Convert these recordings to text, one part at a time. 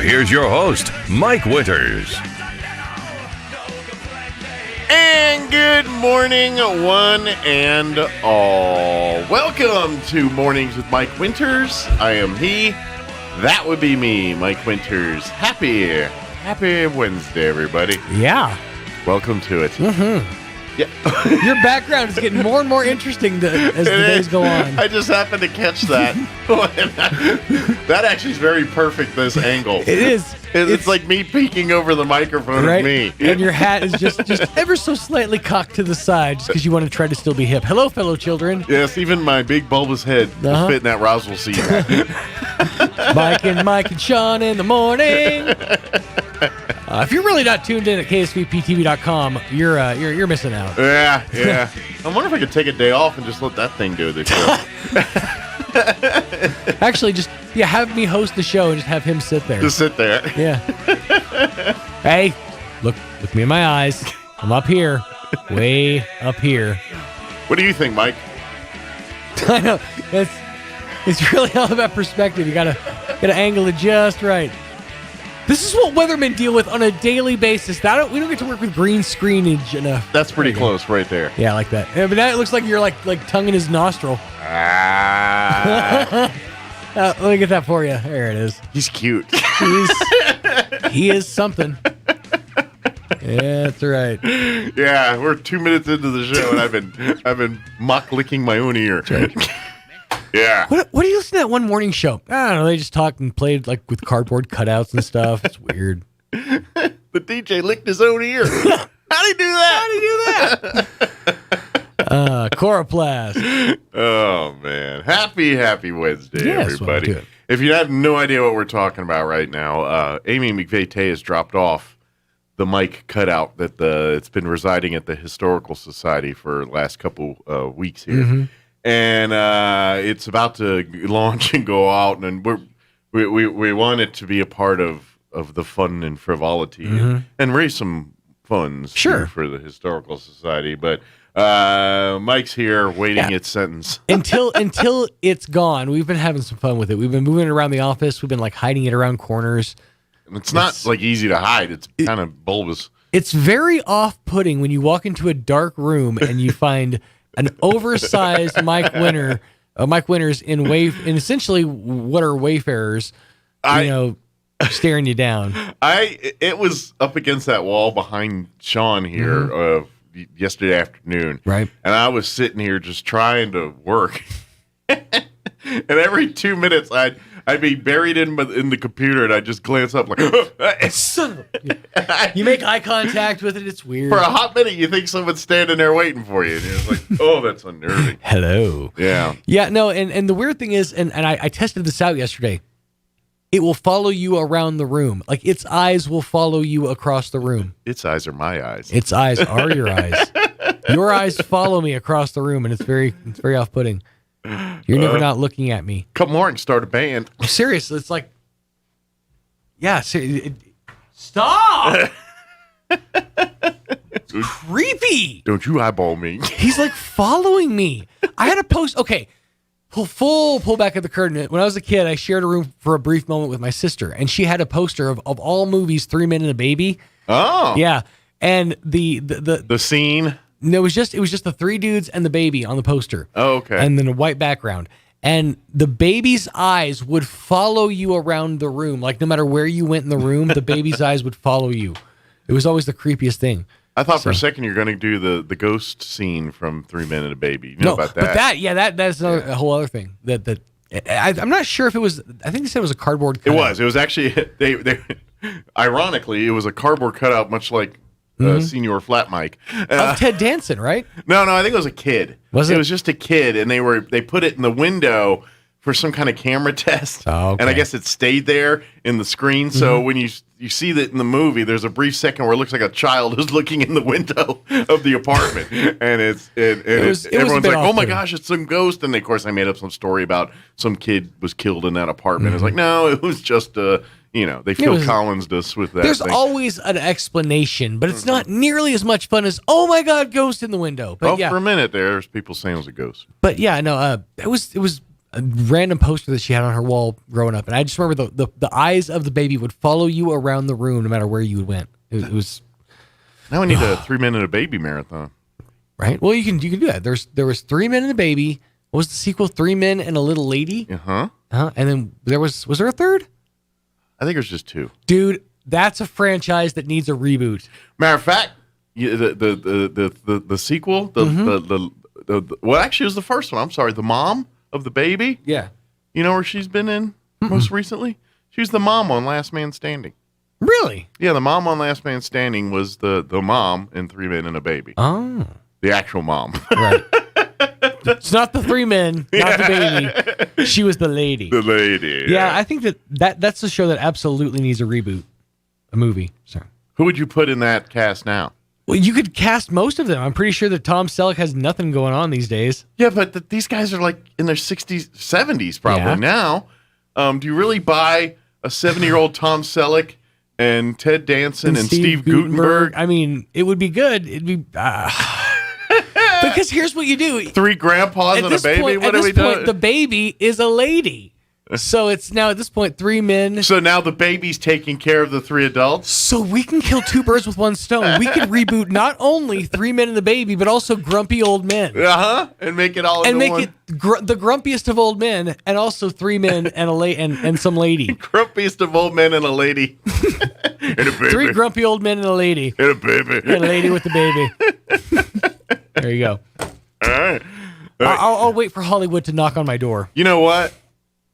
here's your host, Mike Winters. And good morning, one and all. Welcome to Mornings with Mike Winters. I am he. That would be me, Mike Winters. Happy Wednesday, everybody. Yeah. Welcome to it. Mm-hmm. Yeah. Your background is getting more and more interesting as the days go on. I just happened to catch that. That actually is very perfect, this angle. It is. It's like me peeking over the microphone right? of me. And your hat is just ever so slightly cocked to the side just because you want to try to still be hip. Hello, fellow children. Yes, even my big bulbous head will fit in that Roswell seat. Mike and Sean in the morning. If you're really not tuned in at ksvptv.com, you're missing out. Yeah. I wonder if I could take a day off and just let that thing do the show. Actually, just have me host the show and just have him sit there. Just sit there. Yeah. Hey, look me in my eyes. I'm up here, way up here. What do you think, Mike? I know it's really all about perspective. You gotta angle it just right. This is what weathermen deal with on a daily basis. We don't get to work with green screenage enough. That's pretty close right there. Yeah, I like that. Yeah, but now it looks like you're like tongue in his nostril. Let me get that for you. There it is. He's cute. He is something. Yeah, that's right. Yeah, we're 2 minutes into the show and I've been mock licking my own ear. That's right. Yeah. What do you listen to that one morning show? I don't know. They just talked and played like with cardboard cutouts and stuff. It's weird. The DJ licked his own ear. How'd he do that? Coroplast. Oh, man. Happy Wednesday, yes, everybody. If you have no idea what we're talking about right now, Amy McVeigh has dropped off the mic cutout that it's been residing at the Historical Society for the last couple weeks here. Mm-hmm. And it's about to launch and go out, and we want it to be a part of the fun and frivolity and raise some funds for the Historical Society. But Mike's here waiting its sentence. until it's gone. We've been having some fun with it. We've been moving it around the office. We've been like hiding it around corners. And it's not like easy to hide. It's kind of bulbous. It's very off-putting when you walk into a dark room and you find an oversized Mike Winters in essentially what are wayfarers, staring you down. It was up against that wall behind Sean here yesterday afternoon, right? And I was sitting here just trying to work, and every 2 minutes I'd be buried in the computer, and I'd just glance up like, son of a... You make eye contact with it, it's weird. For a hot minute, you think someone's standing there waiting for you, and it's like, oh, that's unnerving. Hello. Yeah. Yeah, no, and the weird thing is, and I tested this out yesterday, it will follow you around the room. Like, its eyes will follow you across the room. Its eyes are my eyes. Its eyes are your eyes. Your eyes follow me across the room, and it's very off-putting. You're never not looking at me. Come on, start a band. I'm serious. It's like, stop. It's creepy. Don't you eyeball me. He's like following me. I had a post. Okay, pull back at the curtain. When I was a kid, I shared a room for a brief moment with my sister, and she had a poster of all movies, 3 Men and a Baby. Oh, yeah, and the scene. No, it was just the three dudes and the baby on the poster. Oh, okay. And then a white background. And the baby's eyes would follow you around the room. Like, no matter where you went in the room, the baby's eyes would follow you. It was always the creepiest thing. I thought for a second you're going to do the ghost scene from 3 Men and a Baby. You know about that? But that's a whole other thing. I'm not sure if it was. I think they said it was a cardboard cutout. It was actually. They ironically, it was a cardboard cutout, much like Senior Flat Mike of Ted Danson, right? No, I think it was a kid. Was it? It was just a kid, and they put it in the window for some kind of camera test. Oh, okay. And I guess it stayed there in the screen. So when you see that in the movie, there's a brief second where it looks like a child is looking in the window of the apartment, and everyone's like, "Oh my gosh, it's some ghost!" And of course, I made up some story about some kid was killed in that apartment. It's like, no, it was just they Phil Collins us with that. There's always an explanation, but it's not nearly as much fun as, oh my God, ghost in the window. But for a minute there's people saying it was a ghost. But yeah, no, it was random poster that she had on her wall growing up. And I just remember the eyes of the baby would follow you around the room no matter where you went. It was. Now we need a 3 Men and a Baby marathon. Right. Well, you can do that. There was 3 Men and a Baby. What was the sequel? 3 Men and a Little Lady. Uh-huh. And then was there a third? I think it was just 2. Dude, that's a franchise that needs a reboot. Matter of fact, the sequel, well, actually, it was the first one. I'm sorry, the mom of the baby. Yeah. You know where she's been in most recently? She's the mom on Last Man Standing. Really? Yeah, the mom on Last Man Standing was the mom in 3 Men and a Baby. Oh. The actual mom. Right. It's not the 3 men, not the baby. She was the lady. The lady. Yeah, I think that's a show that absolutely needs a reboot. A movie. Sorry. Who would you put in that cast now? Well, you could cast most of them. I'm pretty sure that Tom Selleck has nothing going on these days. Yeah, but these guys are like in their 60s, 70s probably now. Do you really buy a 70-year-old Tom Selleck and Ted Danson and Steve Guttenberg? I mean, it would be good. It'd be... Because here's what you do. 3 grandpas and a baby? What are we doing? The baby is a lady. So it's now at this point 3 men. So now the baby's taking care of the 3 adults? So we can kill 2 birds with one stone. We can reboot not only 3 Men and the Baby, but also Grumpy Old Men. Uh-huh. And make it all into one. And make it the grumpiest of old men, and also 3 men and and some lady. Grumpiest of old men and a lady. And a baby. 3 grumpy old men and a lady. And a baby. And a lady with the baby. There you go. All right. I'll wait for Hollywood to knock on my door. You know what?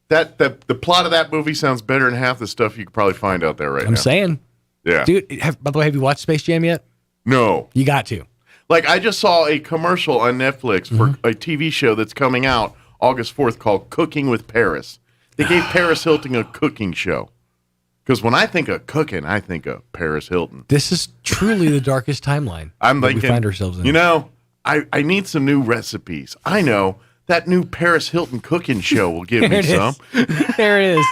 The plot of that movie sounds better than half the stuff you could probably find out there right now. I'm saying. Yeah. Dude, by the way, have you watched Space Jam yet? No. You got to. Like, I just saw a commercial on Netflix for a TV show that's coming out August 4th called Cooking with Paris. They gave Paris Hilton a cooking show. Because when I think of cooking, I think of Paris Hilton. This is truly the darkest timeline I'm that thinking, we find ourselves in. You know, I need some new recipes. I know that new Paris Hilton cooking show will give me some. There it is.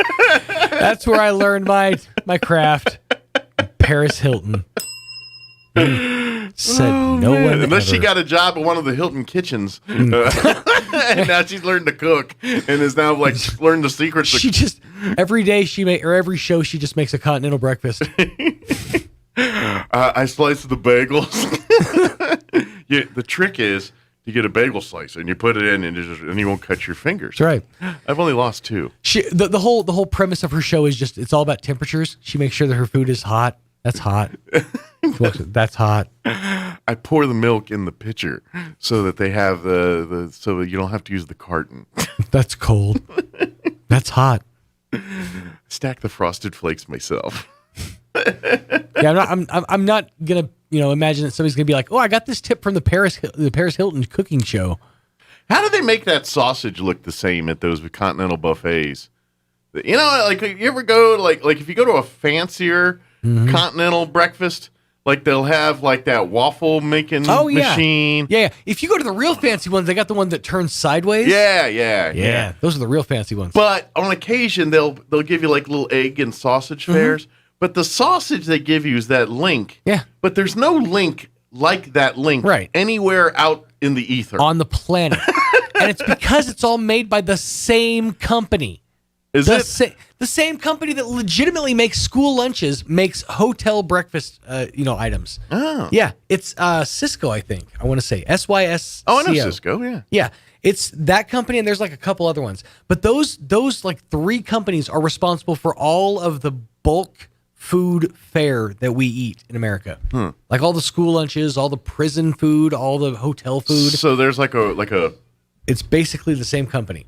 That's where I learned my craft. Paris Hilton. Said no one Unless ever. she got a job at one of the Hilton kitchens. And now she's learned to cook and is now like learned the secrets. She just every day every show she just makes a continental breakfast. I slice the bagels. Yeah, the trick is you get a bagel slicer and you put it in and you won't cut your fingers. That's right. I've only lost 2. The whole premise of her show is just it's all about temperatures. She makes sure that her food is hot. That's hot. That's hot. I pour the milk in the pitcher so that they have so you don't have to use the carton. That's cold. That's hot. Stack the Frosted Flakes myself. Yeah, I'm not gonna imagine that somebody's gonna be like, oh, I got this tip from the Paris Hilton cooking show. How do they make that sausage look the same at those continental buffets? You know, like you ever go like if you go to a fancier continental breakfast, like they'll have like that waffle making machine. Yeah. If you go to the real fancy ones, they got the one that turns sideways. Yeah. Those are the real fancy ones. But on occasion they'll give you like little egg and sausage fairs. But the sausage they give you is that link. Yeah. But there's no link like that link anywhere out in the ether. On the planet. And it's because it's all made by the same company. The same company that legitimately makes school lunches makes hotel breakfast items. Oh. Yeah. It's Cisco, I think. I want to say SYSCO. Oh, I know Cisco, yeah. Yeah. It's that company, and there's like a couple other ones. But those like 3 companies are responsible for all of the bulk food fare that we eat in America. Like all the school lunches, all the prison food, all the hotel food. So there's like a It's basically the same company.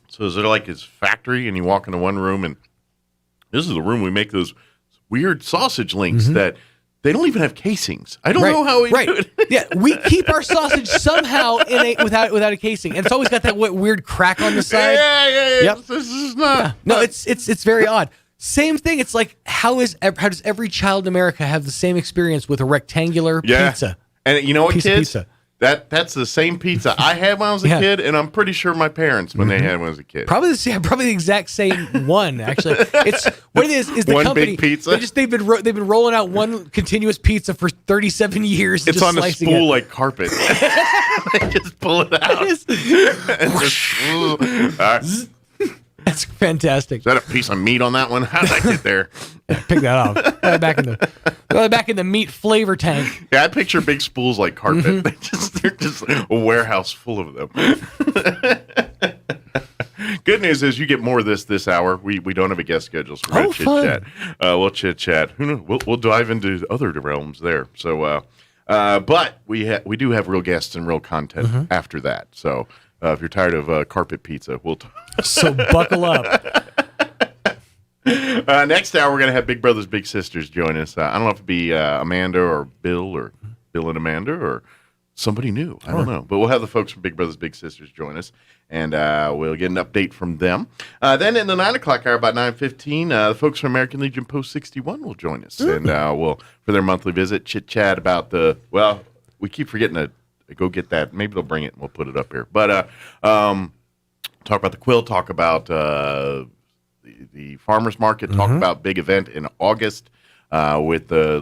So is it like his factory and you walk into one room and this is the room we make those weird sausage links that they don't even have casings. I don't know how we do it. Yeah, we keep our sausage somehow without a casing. And it's always got that weird crack on the side. Yeah. Yep. This is not. Yeah. No, it's very odd. Same thing. It's like how does every child in America have the same experience with a rectangular pizza? And you know what, Piece of kids? pizza. That's the same pizza I had when I was a kid, and I'm pretty sure my parents when they had when I was a kid. Probably the exact same one. Actually, it's what it is the one company. Big pizza. They've been rolling out one continuous pizza for 37 years. It's on a spool like carpet. They just pull it out. That's fantastic. Is that a piece of meat on that one? How did I get there? Pick that off. Back in the meat flavor tank. Yeah, I picture big spools like carpet. Mm-hmm. They're just a warehouse full of them. Good news is you get more of this hour. We don't have a guest schedule, so we're going to chit-chat. We'll chit-chat. Who knows? We'll dive into other realms there. So, but we do have real guests and real content after that. So if you're tired of carpet pizza, we'll So buckle up. Next hour, we're going to have Big Brothers Big Sisters join us. I don't know if it'd be Amanda or Bill and Amanda or somebody new. I don't know. But we'll have the folks from Big Brothers Big Sisters join us, and we'll get an update from them. Then in the 9 o'clock hour, about 9:15, the folks from American Legion Post 61 will join us, and we'll, for their monthly visit, chit-chat about we keep forgetting to go get that. Maybe they'll bring it, and we'll put it up here. But talk about the quill, talk about the farmers market, talk about big event in August with the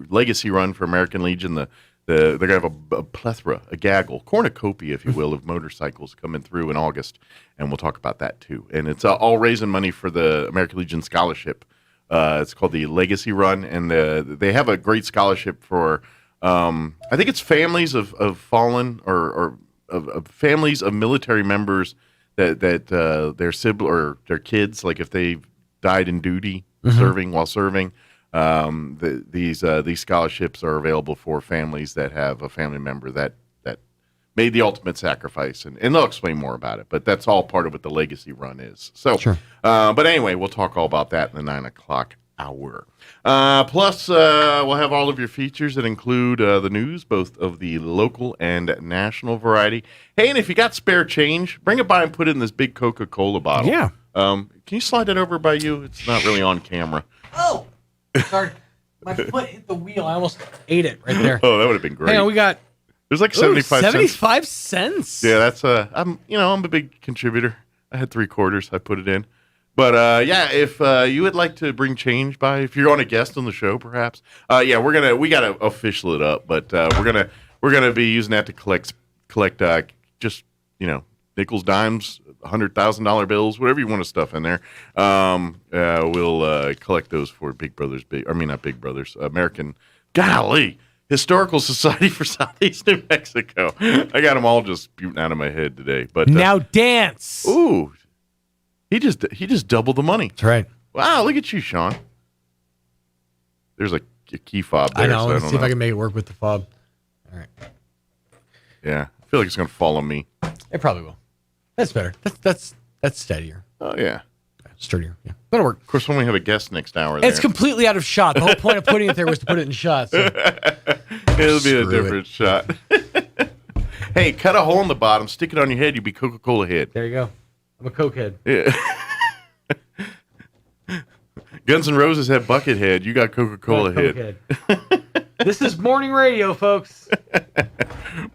legacy run for American Legion. They're going to have a plethora, a cornucopia, if you will, of motorcycles coming through in August, and we'll talk about that too. And it's all raising money for the American Legion Scholarship. It's called the Legacy Run, and they have a great scholarship for I think it's families of fallen or of families of military members that their sibling or their kids, like if they died in duty while serving. These scholarships are available for families that have a family member that made the ultimate sacrifice, and they'll explain more about it. But that's all part of what the Legacy Run is. So, but anyway, we'll talk all about that in the 9 o'clock hour. Plus, we'll have all of your features that include the news, both of the local and national variety. Hey, and if you got spare change, bring it by and put it in this big Coca-Cola bottle. Yeah. Can you slide that over by you? It's not really on camera. Oh, sorry. My foot hit the wheel. I almost ate it right there. Oh, that would have been great. Hang on, we got... There's like 75 cents. 75 cents? Yeah, that's I'm a big contributor. I had 3/4. I put it in. But yeah, if you would like to bring change by, if you're on a guest on the show, perhaps. Yeah, we gotta official it up, but we're gonna be using that to collect just nickels, dimes, $100,000 bills, whatever you want to stuff in there. We'll collect those for American Historical Society for Southeast New Mexico. I got them all just spewing out of my head today. But now dance. Ooh, he just doubled the money. That's right. Wow, look at you, Sean. There's a key fob there. I know. Let's see if I can make it work with the fob. All right. Yeah, I feel like it's gonna fall on me. It probably will. That's better. That's steadier. Oh yeah. Sturdier. Yeah. That'll work. Of course, when we have a guest next hour, it's completely out of shot. The whole point of putting it there was to put it in shot. So. It'll be a different shot. Hey, cut a hole in the bottom, stick it on your head. You'll be Coca-Cola head. There you go. I'm a Coke head. Yeah. Guns N' Roses had bucket head. You got Coca-Cola head. This is morning radio, folks.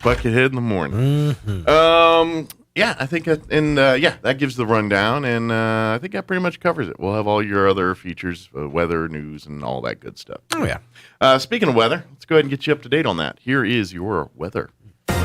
Bucket head in the morning. Mm-hmm. Yeah, I think that gives the rundown, and I think that pretty much covers it. We'll have all your other features, weather, news, and all that good stuff. Oh, yeah. Speaking of weather, let's go ahead and get you up to date on that. Here is your weather.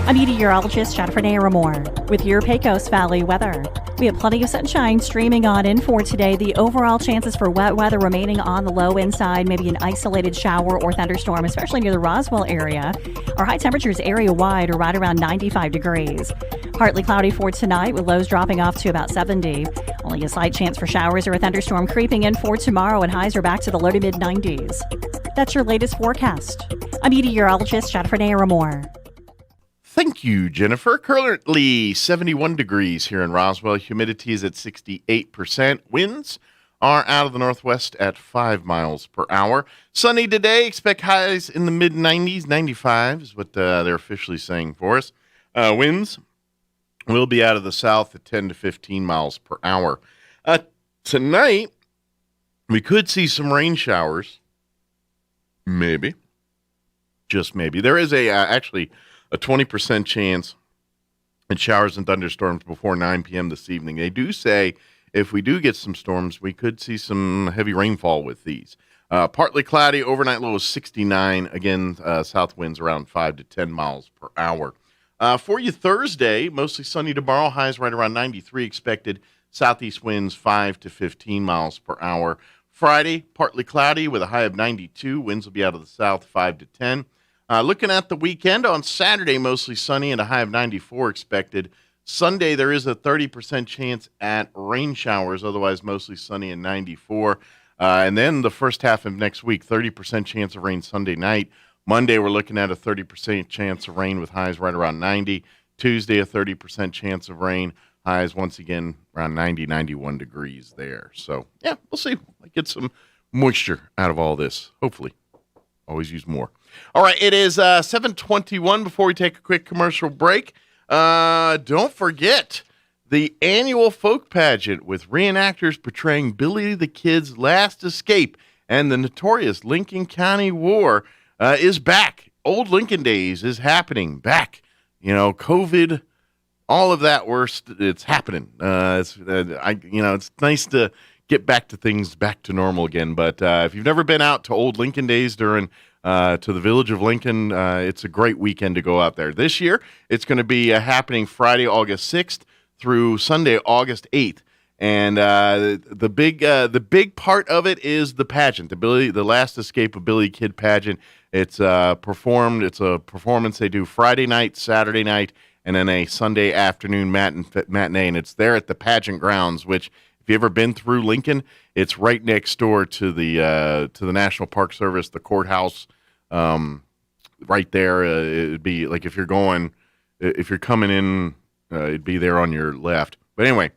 I'm meteorologist Jennifer Naramore with your Pecos Valley weather. We have plenty of sunshine streaming on in for today. The overall chances for wet weather remaining on the low end side, maybe an isolated shower or thunderstorm, especially near the Roswell area. Our high temperatures area-wide are right around 95 degrees. Partly cloudy for tonight with lows dropping off to about 70. Only a slight chance for showers or a thunderstorm creeping in for tomorrow, and highs are back to the low to mid-90s. That's your latest forecast. I'm meteorologist Jennifer Naramore. Thank you, Jennifer. Currently 71 degrees here in Roswell. Humidity is at 68%. Winds are out of the northwest at 5 miles per hour. Sunny today. Expect highs in the mid-90s. 95 is what they're officially saying for us. Winds will be out of the south at 10 to 15 miles per hour. Tonight, we could see some rain showers. Maybe. Just maybe. There is actually a 20% chance and showers and thunderstorms before 9 p.m. this evening. They do say if we do get some storms, we could see some heavy rainfall with these. Partly cloudy, overnight low is 69. Again, south winds around 5 to 10 miles per hour. For you Thursday, mostly sunny tomorrow, highs right around 93 expected. Southeast winds 5 to 15 miles per hour. Friday, partly cloudy with a high of 92. Winds will be out of the south 5 to 10. Looking at the weekend, on Saturday, mostly sunny and a high of 94 expected. Sunday, there is a 30% chance at rain showers, otherwise mostly sunny and 94. And then the first half of next week, 30% chance of rain Sunday night. Monday, we're looking at a 30% chance of rain with highs right around 90. Tuesday, a 30% chance of rain. Highs, once again, around 90, 91 degrees there. So, yeah, we'll see. Get some moisture out of all this, hopefully. Always use more. All right, it is 7:21 before we take a quick commercial break. Don't forget the annual folk pageant with reenactors portraying Billy the Kid's last escape and the notorious Lincoln County War is back. Old Lincoln Days is happening back. You know, COVID, all of that worst, it's happening. It's nice to get back to things back to normal again. But if you've never been out to Old Lincoln Days to the village of Lincoln, it's a great weekend to go out there. This year, it's going to be happening Friday, August 6th through Sunday, August 8th. And the big part of it is the pageant, the Last Escape of Billy Kid pageant. It's performed. It's a performance they do Friday night, Saturday night, and then a Sunday afternoon matinee. And it's there at the pageant grounds, which, if you've ever been through Lincoln, it's right next door to the National Park Service, the courthouse, right there. It'd be like if you're coming in, it'd be there on your left. But anyway,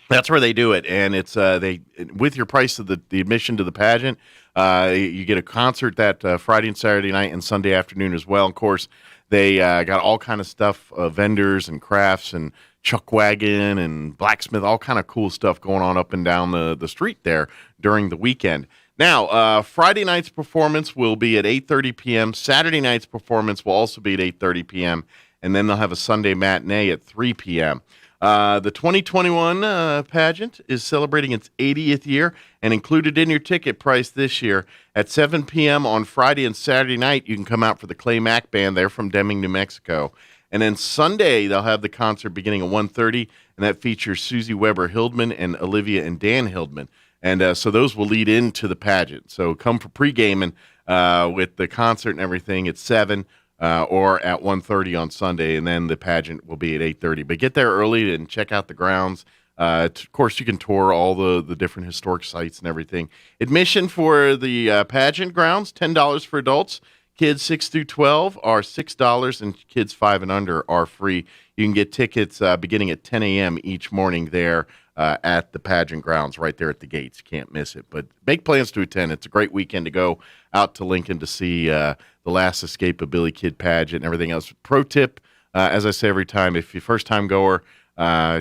that's where they do it, and it's with your price of the admission to the pageant, you get a concert that Friday and Saturday night and Sunday afternoon as well. Of course, they got all kind of stuff, vendors and crafts and chuck wagon and blacksmith, all kind of cool stuff going on up and down the street there during the weekend. Now, Friday night's performance will be at 8:30 p.m. Saturday night's performance will also be at 8:30 p.m., and then they'll have a Sunday matinee at 3 p.m. The 2021 pageant is celebrating its 80th year, and included in your ticket price this year at 7 p.m. on Friday and Saturday night, you can come out for the Clay Mack Band. They're from Deming, New Mexico. And then Sunday, they'll have the concert beginning at 1:30, and that features Susie Weber Hildman and Olivia and Dan Hildman. And so those will lead into the pageant. So come for pre-gaming with the concert and everything at 7 or at 1:30 on Sunday, and then the pageant will be at 8:30. But get there early and check out the grounds. Of course, you can tour all the different historic sites and everything. Admission for the pageant grounds, $10 for adults. Kids 6 through 12 are $6, and kids 5 and under are free. You can get tickets beginning at 10 a.m. each morning there at the pageant grounds right there at the gates. You can't miss it. But make plans to attend. It's a great weekend to go out to Lincoln to see the Last Escape of Billy Kid pageant and everything else. Pro tip, as I say every time, if you're a first-time goer,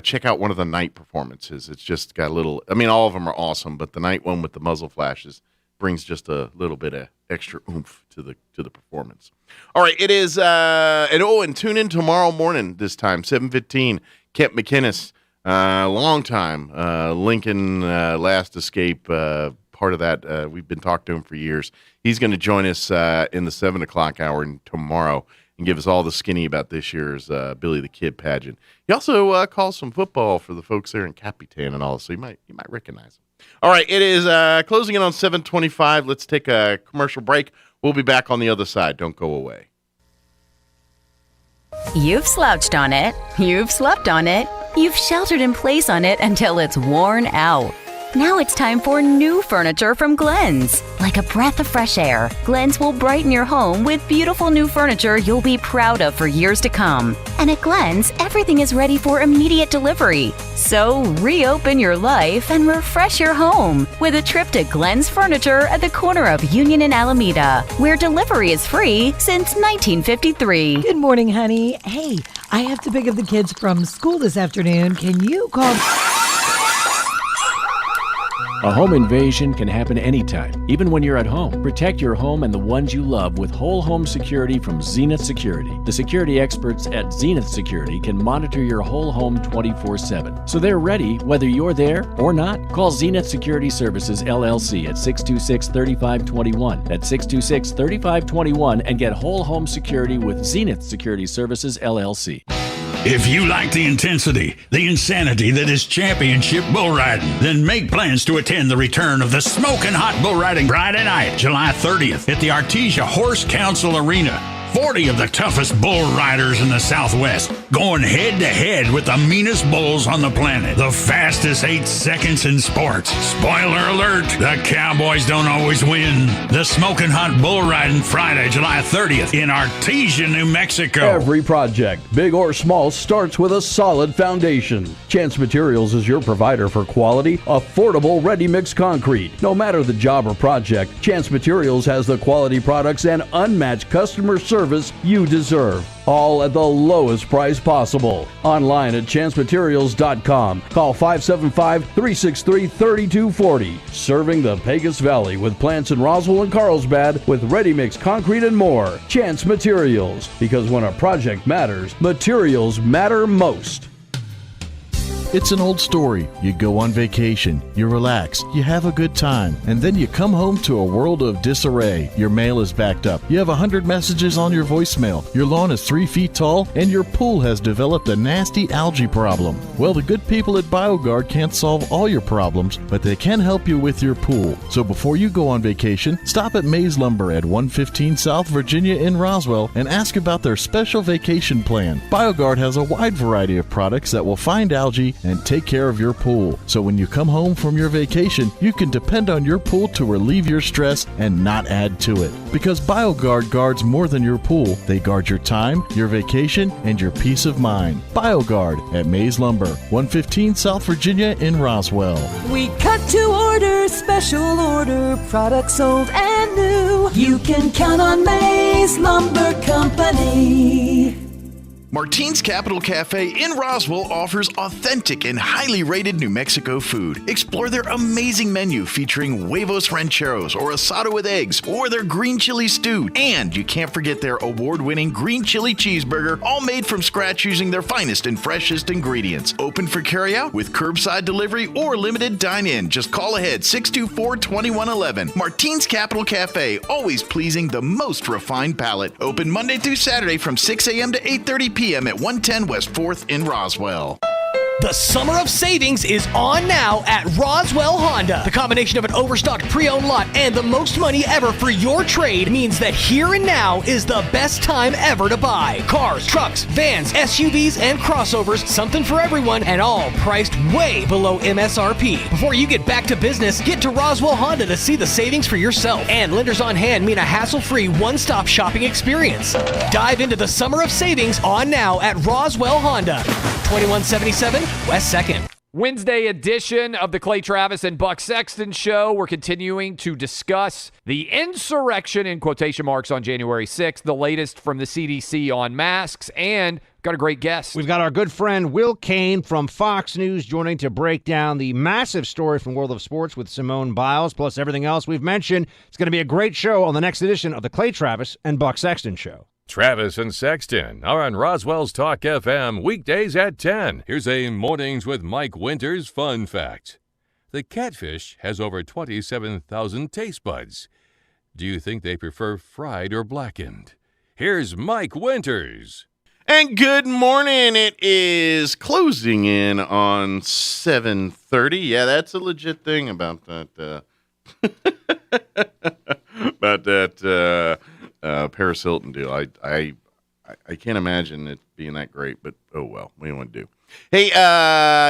check out one of the night performances. It's just got a little, all of them are awesome, but the night one with the muzzle flashes brings just a little bit of extra oomph to the performance. All right, it is, and tune in tomorrow morning this time, 7:15. Kent McInnes, long time Lincoln Last Escape, part of that. We've been talking to him for years. He's going to join us in the 7 o'clock hour tomorrow and give us all the skinny about this year's Billy the Kid pageant. He also calls some football for the folks there in Capitan and all, so you might recognize him. All right, it is closing in on 7:25. Let's take a commercial break. We'll be back on the other side. Don't go away. You've slouched on it. You've slept on it. You've sheltered in place on it until it's worn out. Now it's time for new furniture from Glenn's. Like a breath of fresh air, Glenn's will brighten your home with beautiful new furniture you'll be proud of for years to come. And at Glenn's, everything is ready for immediate delivery. So reopen your life and refresh your home with a trip to Glenn's Furniture at the corner of Union and Alameda, where delivery is free since 1953. Good morning, honey. Hey, I have to pick up the kids from school this afternoon. Can you call... A home invasion can happen anytime, even when you're at home. Protect your home and the ones you love with whole home security from Zenith Security. The security experts at Zenith Security can monitor your whole home 24/7. So they're ready whether you're there or not. Call Zenith Security Services LLC at 626-3521. That's 626-3521 and get whole home security with Zenith Security Services LLC. If you like the intensity, the insanity that is championship bull riding, then make plans to attend the return of the Smoking Hot Bull Riding Friday night, July 30th at the Artesia Horse Council Arena. 40 of the toughest bull riders in the Southwest going head-to-head with the meanest bulls on the planet. The fastest 8 seconds in sports. Spoiler alert, the Cowboys don't always win. The Smoking Hot Bull Riding Friday, July 30th in Artesia, New Mexico. Every project, big or small, starts with a solid foundation. Chance Materials is your provider for quality, affordable, ready-mix concrete. No matter the job or project, Chance Materials has the quality products and unmatched customer service you deserve, all at the lowest price possible. Online at chancematerials.com. Call 575-363-3240. Serving the Pecos Valley with plants in Roswell and Carlsbad with ready-mix concrete and more. Chance Materials, because when a project matters, materials matter most. It's an old story. You go on vacation, you relax, you have a good time, and then you come home to a world of disarray. Your mail is backed up. You have 100 messages on your voicemail. Your lawn is 3 feet tall, and your pool has developed a nasty algae problem. Well, the good people at BioGuard can't solve all your problems, but they can help you with your pool. So before you go on vacation, stop at Mays Lumber at 115 South Virginia in Roswell and ask about their special vacation plan. BioGuard has a wide variety of products that will find algae and take care of your pool. So when you come home from your vacation, you can depend on your pool to relieve your stress and not add to it. Because BioGuard guards more than your pool. They guard your time, your vacation, and your peace of mind. BioGuard at Mays Lumber, 115 South Virginia in Roswell. We cut to order, special order, products sold and new. You can count on Mays Lumber Company. Martine's Capital Cafe in Roswell offers authentic and highly rated New Mexico food. Explore their amazing menu featuring huevos rancheros or asado with eggs or their green chili stew. And you can't forget their award-winning green chili cheeseburger, all made from scratch using their finest and freshest ingredients. Open for carryout with curbside delivery or limited dine-in. Just call ahead 624-2111. Martine's Capital Cafe, always pleasing the most refined palate. Open Monday through Saturday from 6 a.m. to 8:30 p.m. at 110 West 4th in Roswell. The summer of savings is on now at Roswell Honda. The combination of an overstocked pre-owned lot and the most money ever for your trade means that here and now is the best time ever to buy. Cars, trucks, vans, SUVs, and crossovers, something for everyone, and all priced way below MSRP. Before you get back to business, get to Roswell Honda to see the savings for yourself. And lenders on hand mean a hassle-free one-stop shopping experience. Dive into the summer of savings on now at Roswell Honda. 2177 West 2nd. Wednesday edition of the Clay Travis and Buck Sexton Show. We're continuing to discuss the insurrection, in quotation marks, on January 6th, the latest from the CDC on masks, and got a great guest. We've got our good friend Will Kane from Fox News joining to break down the massive story from World of Sports with Simone Biles, plus everything else we've mentioned. It's going to be a great show on the next edition of the Clay Travis and Buck Sexton Show. Travis and Sexton are on Roswell's Talk FM weekdays at 10. Here's a Mornings with Mike Winters fun fact. The catfish has over 27,000 taste buds. Do you think they prefer fried or blackened? Here's Mike Winters. And good morning. It is closing in on 7:30. Yeah, that's a legit thing about that. About that Paris Hilton deal. I can't imagine it being that great, but oh well. What do you want to do? Hey,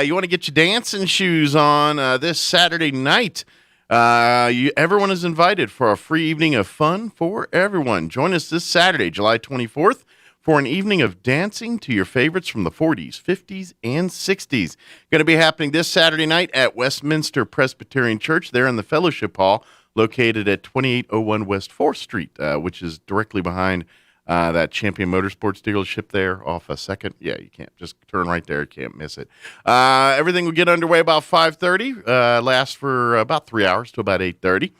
you want to get your dancing shoes on this Saturday night? Everyone is invited for a free evening of fun for everyone. Join us this Saturday, July 24th, for an evening of dancing to your favorites from the 40s, 50s, and 60s. Going to be happening this Saturday night at Westminster Presbyterian Church there in the Fellowship Hall, located at 2801 West 4th Street, which is directly behind That Champion Motorsports dealership there off a second. Yeah, you can't just turn right there. You can't miss it. Everything will get underway about 5:30. Lasts for about 3 hours to about 8:30.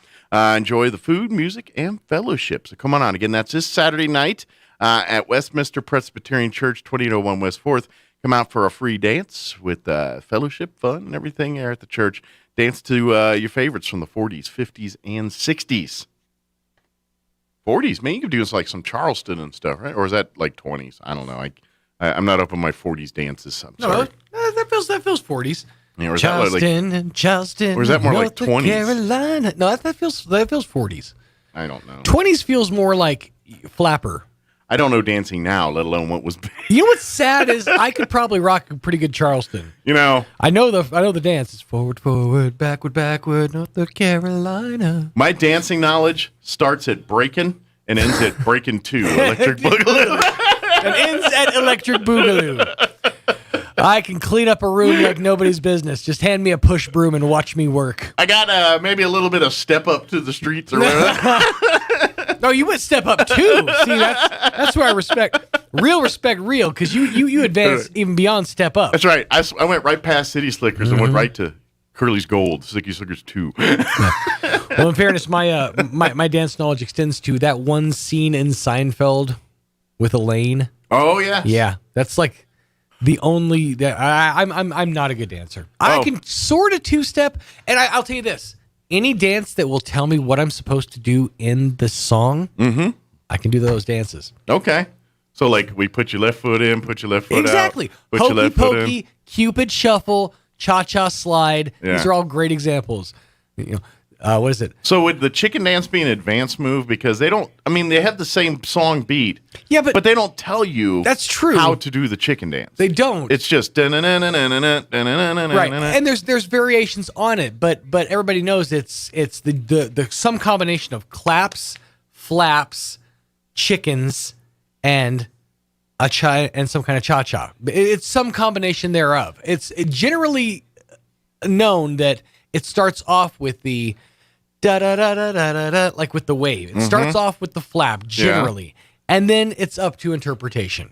Enjoy the food, music, and fellowship. So come on. Again, that's this Saturday night at Westminster Presbyterian Church, 2001 West 4th. Come out for a free dance with fellowship, fun, and everything there at the church. Dance to your favorites from the 40s, 50s, and 60s. 40s, man, you could do this like some Charleston and stuff, right? Or is that like 20s? I don't know. I'm not up on my 40s dances. I'm sorry. That feels 40s. Yeah, or is Charleston that and Charleston. Or is that more North like 20s? Carolina. No, that feels 40s. I don't know. 20s feels more like flapper. I don't know dancing now, let alone what was. You know what's sad is I could probably rock a pretty good Charleston. You know, I know the dance. It's forward, forward, backward, North Carolina. My dancing knowledge starts at breaking and ends at breaking 2, Electric Boogaloo. And ends at Electric Boogaloo. I can clean up a room like nobody's business. Just hand me a push broom and watch me work. I got maybe a little bit of Step Up to the Streets or whatever. No, you went Step Up too. See, that's where I respect real, because you advanced even beyond Step Up. That's right. I went right past City Slickers and went right to Curly's Gold, City Slickers 2. Well, in fairness, my dance knowledge extends to that one scene in Seinfeld with Elaine. Oh yeah, yeah. That's like the only that I'm not a good dancer. I can sort of two-step, and I'll tell you this. Any dance that will tell me what I'm supposed to do in the song, I can do those dances. Okay. So, like, we put your left foot in, put your left foot exactly. out. Put Hokey your left foot in. pokey, Cupid shuffle, cha-cha slide. Yeah. These are all great examples. You know, what is it? So, would the chicken dance be an advanced move? Because they don't, they have the same song beat. Yeah, but they don't tell you that's true. How to do the chicken dance. They don't. It's just right. And there's variations on it, but everybody knows it's the some combination of claps, flaps, chickens, and some kind of cha-cha. It's some combination thereof. It's generally known that it starts off with the da-da-da-da-da-da, like with the wave. It starts off with the flap, generally. And then it's up to interpretation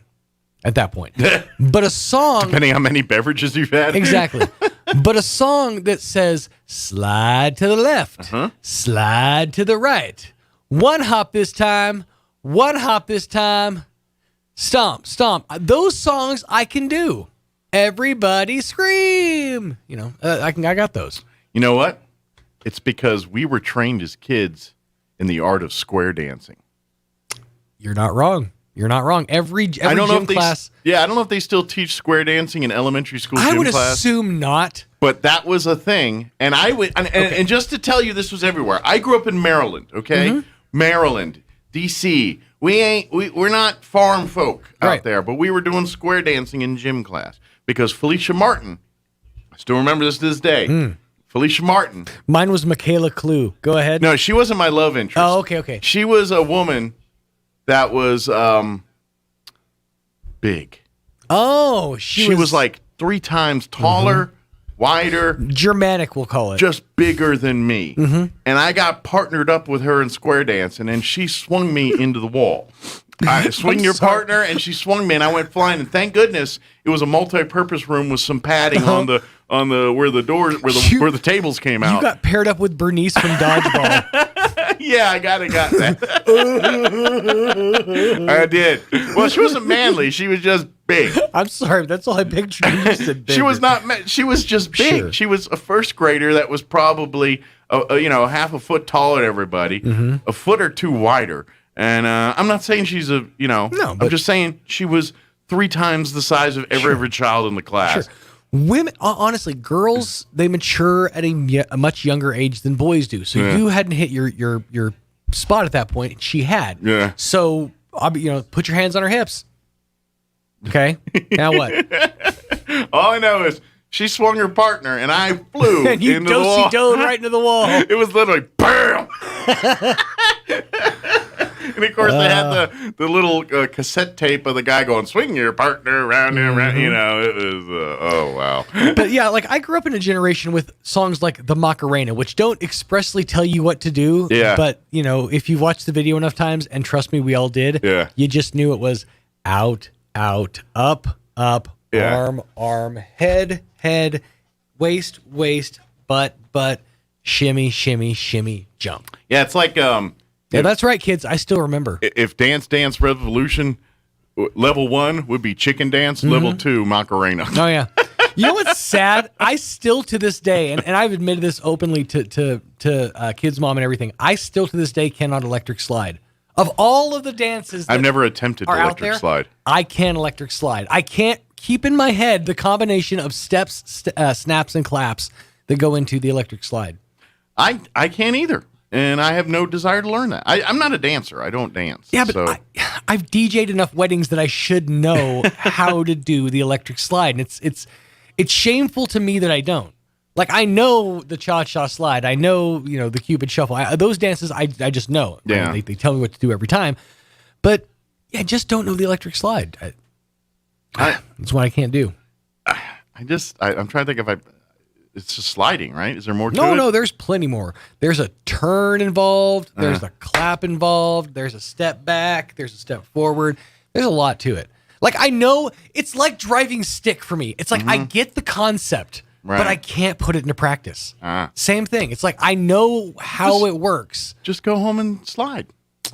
at that point. But a song... Depending on how many beverages you've had. Exactly. But a song that says, slide to the left, slide to the right, one hop this time, stomp, stomp. Those songs I can do. Everybody scream. I got those. You know what? It's because we were trained as kids in the art of square dancing. You're not wrong. Every gym class. I don't know if they still teach square dancing in elementary school gym class. I would assume not. But that was a thing. And I would, and just to tell you, this was everywhere. I grew up in Maryland, okay? Maryland, D.C. We're not farm folk out there, but we were doing square dancing in gym class because Felicia Martin, I still remember this to this day. Felicia Martin. Mine was Michaela Clue. Go ahead. No, she wasn't my love interest. Oh, okay. She was a woman that was big. Oh, she was like 3 times taller, wider. Germanic, we'll call it. Just bigger than me. And I got partnered up with her in square dance, and then she swung me into the wall. I swing your partner, and she swung me, and I went flying. And thank goodness it was a multi-purpose room with some padding on the where the doors where the tables came out. You got paired up with Bernice from Dodgeball. Yeah, I got that. I did. Well, she wasn't manly. She was just big. I'm sorry. That's all I pictured. You said bigger. She was not. She was just big. Sure. She was a first grader that was probably half a foot taller than everybody, a foot or 2 wider. And I'm not saying she's no, I'm just saying she was 3 times the size of every child in the class. Sure. Women, honestly, girls, they mature at a much younger age than boys do. So you hadn't hit your spot at that point. She had. Yeah. So, put your hands on her hips. Okay. Now what? All I know is she swung her partner, and I flew and you into the wall. Do-si-doed right into the wall. It was literally BAM! And of course, they had the little cassette tape of the guy going, swing your partner around and around. You know, it was, oh, wow. But yeah, like I grew up in a generation with songs like the Macarena, which don't expressly tell you what to do. Yeah. But, you know, if you watch the video enough times, and trust me, we all did, you just knew it was out, out, up, up, arm, arm, head, head, waist, waist, butt, butt, shimmy, shimmy, shimmy, jump. Yeah, it's like... yeah, that's right, kids. I still remember. If Dance Dance Revolution, level 1 would be Chicken Dance, level 2, Macarena. Oh, yeah. You know what's sad? I still to this day, and I've admitted this openly to kids' mom and everything, I still to this day cannot electric slide. Of all of the dances that I've never attempted are electric out there, slide. I can electric slide. I can't keep in my head the combination of steps, snaps, and claps that go into the electric slide. I can't either. And I have no desire to learn that. I'm not a dancer. I don't dance. Yeah, but I've DJ'd enough weddings that I should know how to do the electric slide. And it's shameful to me that I don't. Like, I know the cha-cha slide. I know, you know, the Cupid shuffle. Those dances, I just know. Yeah. I mean, they tell me what to do every time. But, yeah, I just don't know the electric slide. That's what I can't do. I'm trying to think if it's just sliding, right? Is there more to it? No, there's plenty more. There's a turn involved. There's a clap involved. There's a step back. There's a step forward. There's a lot to it. Like, I know it's like driving stick for me. It's like I get the concept, but I can't put it into practice. Same thing. It's like I know how it works. Just go home and slide.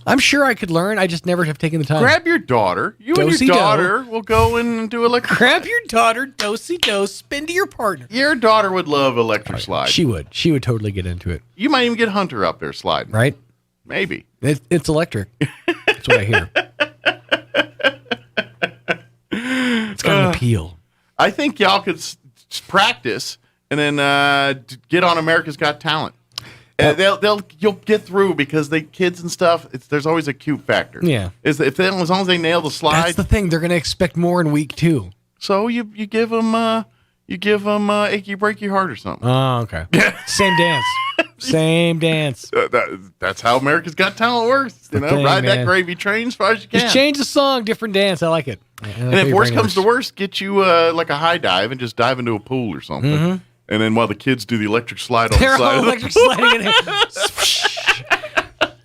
I'm sure I could learn. I just never have taken the time. Grab your daughter. You and your daughter will go and do electric. Grab your daughter, do-si-do, spin to your partner. Your daughter would love electric slide. She would. She would totally get into it. You might even get Hunter up there sliding. Right? Maybe. It's electric. That's what I hear. It's got an appeal. I think y'all could practice and then get on America's Got Talent. You'll get through because the kids and stuff. There's always a cute factor. Yeah, as long as they nail the slide. That's the thing. They're going to expect more in week 2. So you give them achy breaky heart or something. Oh, okay. Same dance. Same dance. That's how America's Got Talent works. You know, thing, ride man. that gravy train as far as you can. Just change the song, different dance. I like it. And if worse comes to worse, get you like a high dive and just dive into a pool or something. Mm-hmm. And then while the kids do the electric slide on They're the side. all electric sliding in it.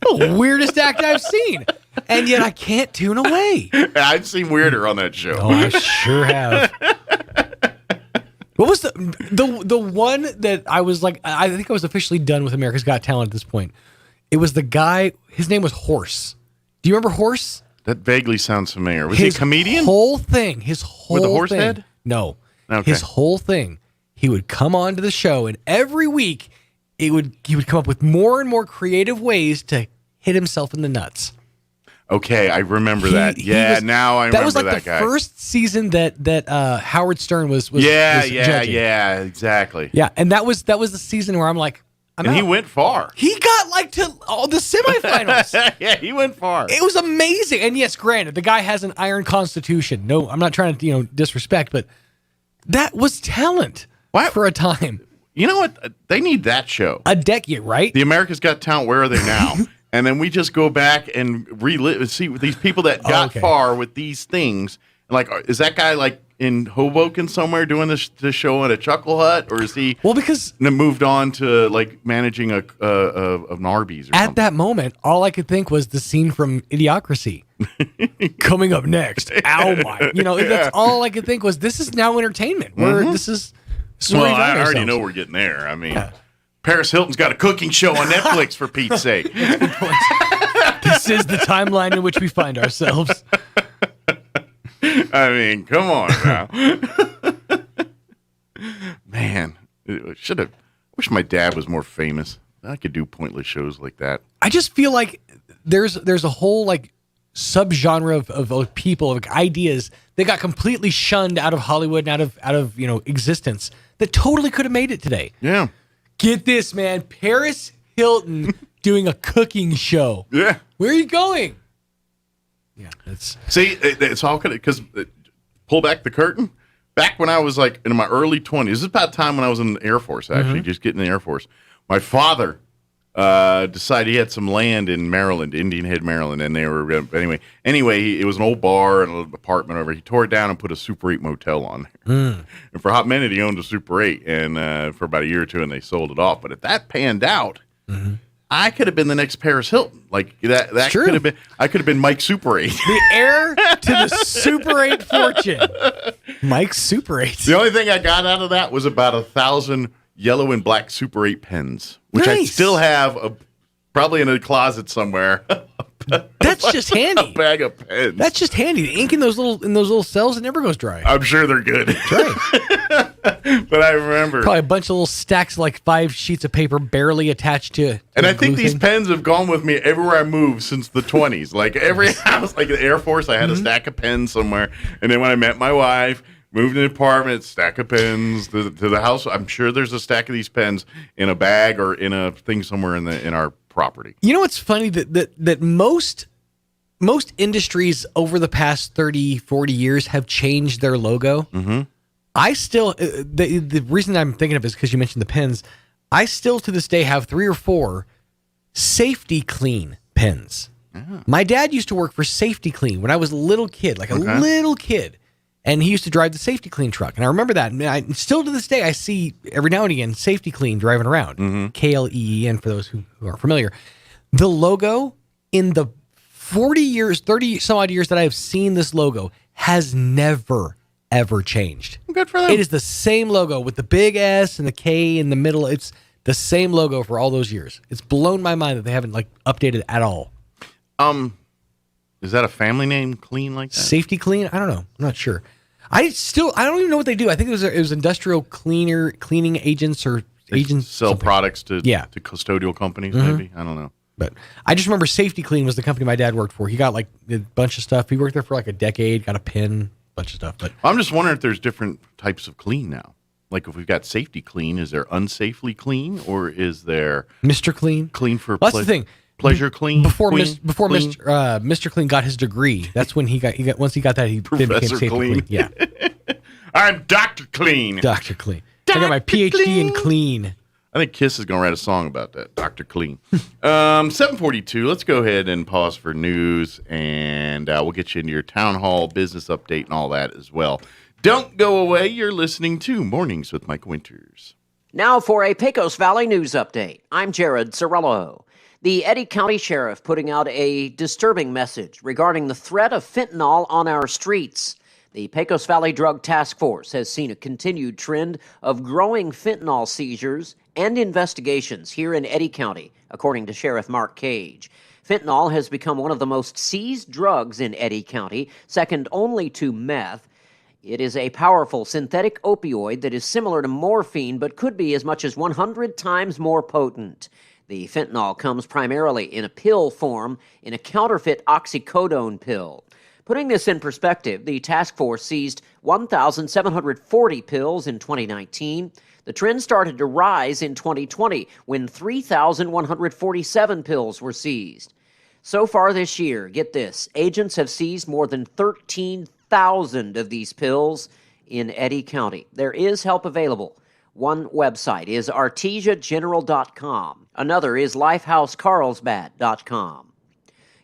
The weirdest act I've seen. And yet I can't tune away. I've seen weirder on that show. Oh, I sure have. What was the one that I was like, I think I was officially done with America's Got Talent at this point. It was the guy, his name was Horse. Do you remember Horse? That vaguely sounds familiar. Was he a comedian? His whole thing. With a horse head? No. Okay. His whole thing. He would come on to the show, and every week he would come up with more and more creative ways to hit himself in the nuts. Okay, I remember that. Yeah, now I remember that guy. That was like the first season that Howard Stern was judging. Yeah, exactly. Yeah, and that was the season where I'm like, and he went far. He got like to all the semifinals. Yeah, he went far. It was amazing. And yes, granted, the guy has an iron constitution. No, I'm not trying to disrespect, but that was talent for a time. You know what? They need that show. A decade, right? The America's Got Talent. Where are they now? And then we just go back and relive, see these people that got far with these things. Like, is that guy like in Hoboken somewhere doing this show at a Chuckle Hut, or is he? Well, because moved on to like managing an Arby's. Or at something. that moment, all I could think was the scene from Idiocracy. Coming up next, ow my! That's all I could think was. This is now entertainment. This is. Well, I already know we're getting there. I mean. Yeah. Paris Hilton's got a cooking show on Netflix, for Pete's sake. This is the timeline in which we find ourselves. I mean, come on now. Man, wish my dad was more famous. I could do pointless shows like that. I just feel like there's a whole like subgenre of people, of ideas that got completely shunned out of Hollywood and out of existence that totally could have made it today. Yeah. Get this, man. Paris Hilton doing a cooking show. Yeah. Where are you going? Yeah. It's all because pull back the curtain. Back when I was like in my early 20s, this is about the time when I was in the Air Force, actually, just getting in the Air Force. My father decided he had some land in Maryland, Indian Head, Maryland, and they were anyway. It was an old bar and an apartment over. He tore it down and put a Super 8 motel on there. And for a hot minute, he owned a Super 8, and for about a year or two, and they sold it off. But if that panned out, I could have been the next Paris Hilton. Like that could have been. I could have been Mike Super 8, the heir to the Super 8 fortune. Mike Super 8. The only thing I got out of that was about 1,000 yellow and black Super 8 pens, which I still have probably in a closet somewhere. That's just handy. A bag of pens. That's just handy. The ink in those little cells, it never goes dry. I'm sure they're good. That's right. But I remember probably a bunch of little stacks of like 5 sheets of paper barely attached to and I think these pens have gone with me everywhere I moved since the 20s. Like every house, like the Air Force, I had a stack of pens somewhere. And then when I met my wife, moved in an apartment, stack of pens to the house. I'm sure there's a stack of these pens in a bag or in a thing somewhere in our property. You know what's funny? That most industries over the past 30, 40 years have changed their logo. Mm-hmm. I still, the reason I'm thinking of it is because you mentioned the pens. I still to this day have 3 or 4 Safety Clean pens. Oh. My dad used to work for Safety Clean when I was a little kid, like a little kid. And he used to drive the Safety Clean truck. And I remember that. And still to this day, I see every now and again Safety Clean driving around. KLEEN for those who aren't familiar. The logo in the 30 some odd years that I have seen this logo has never, ever changed. Good for them. It is the same logo with the big S and the K in the middle. It's the same logo for all those years. It's blown my mind that they haven't updated at all. Is that a family name, Clean like that? Safety Clean? I don't know. I'm not sure. I don't even know what they do. I think it was industrial cleaning agents or agents sell products to to custodial companies. Maybe I don't know. But I just remember Safety Clean was the company my dad worked for. He got like a bunch of stuff. He worked there for like a decade. Got a pin, bunch of stuff. But I'm just wondering if there's different types of clean now. Like if we've got Safety Clean, is there unsafely clean or is there Mr. Clean? Clean for that's the thing. Pleasure Clean before clean, Mr. Clean got his degree. That's when he got once he got that he then became Safety Clean. Yeah, I'm Dr. Clean. Dr. Clean. I got my PhD in clean. I think Kiss is going to write a song about that, Dr. Clean. 7:42. Let's go ahead and pause for news, and we'll get you into your town hall business update and all that as well. Don't go away. You're listening to Mornings with Mike Winters. Now for a Pecos Valley news update. I'm Jared Cirillo. The Eddy County Sheriff putting out a disturbing message regarding the threat of fentanyl on our streets. The Pecos Valley Drug Task Force has seen a continued trend of growing fentanyl seizures and investigations here in Eddy County, according to Sheriff Mark Cage. Fentanyl has become one of the most seized drugs in Eddy County, second only to meth. It is a powerful synthetic opioid that is similar to morphine but could be as much as 100 times more potent. The fentanyl comes primarily in a pill form in a counterfeit oxycodone pill. Putting this in perspective, the task force seized 1,740 pills in 2019. The trend started to rise in 2020 when 3,147 pills were seized. So far this year, get this, agents have seized more than 13,000 of these pills in Eddy County. There is help available. One website is artesiageneral.com. Another is lifehousecarlsbad.com.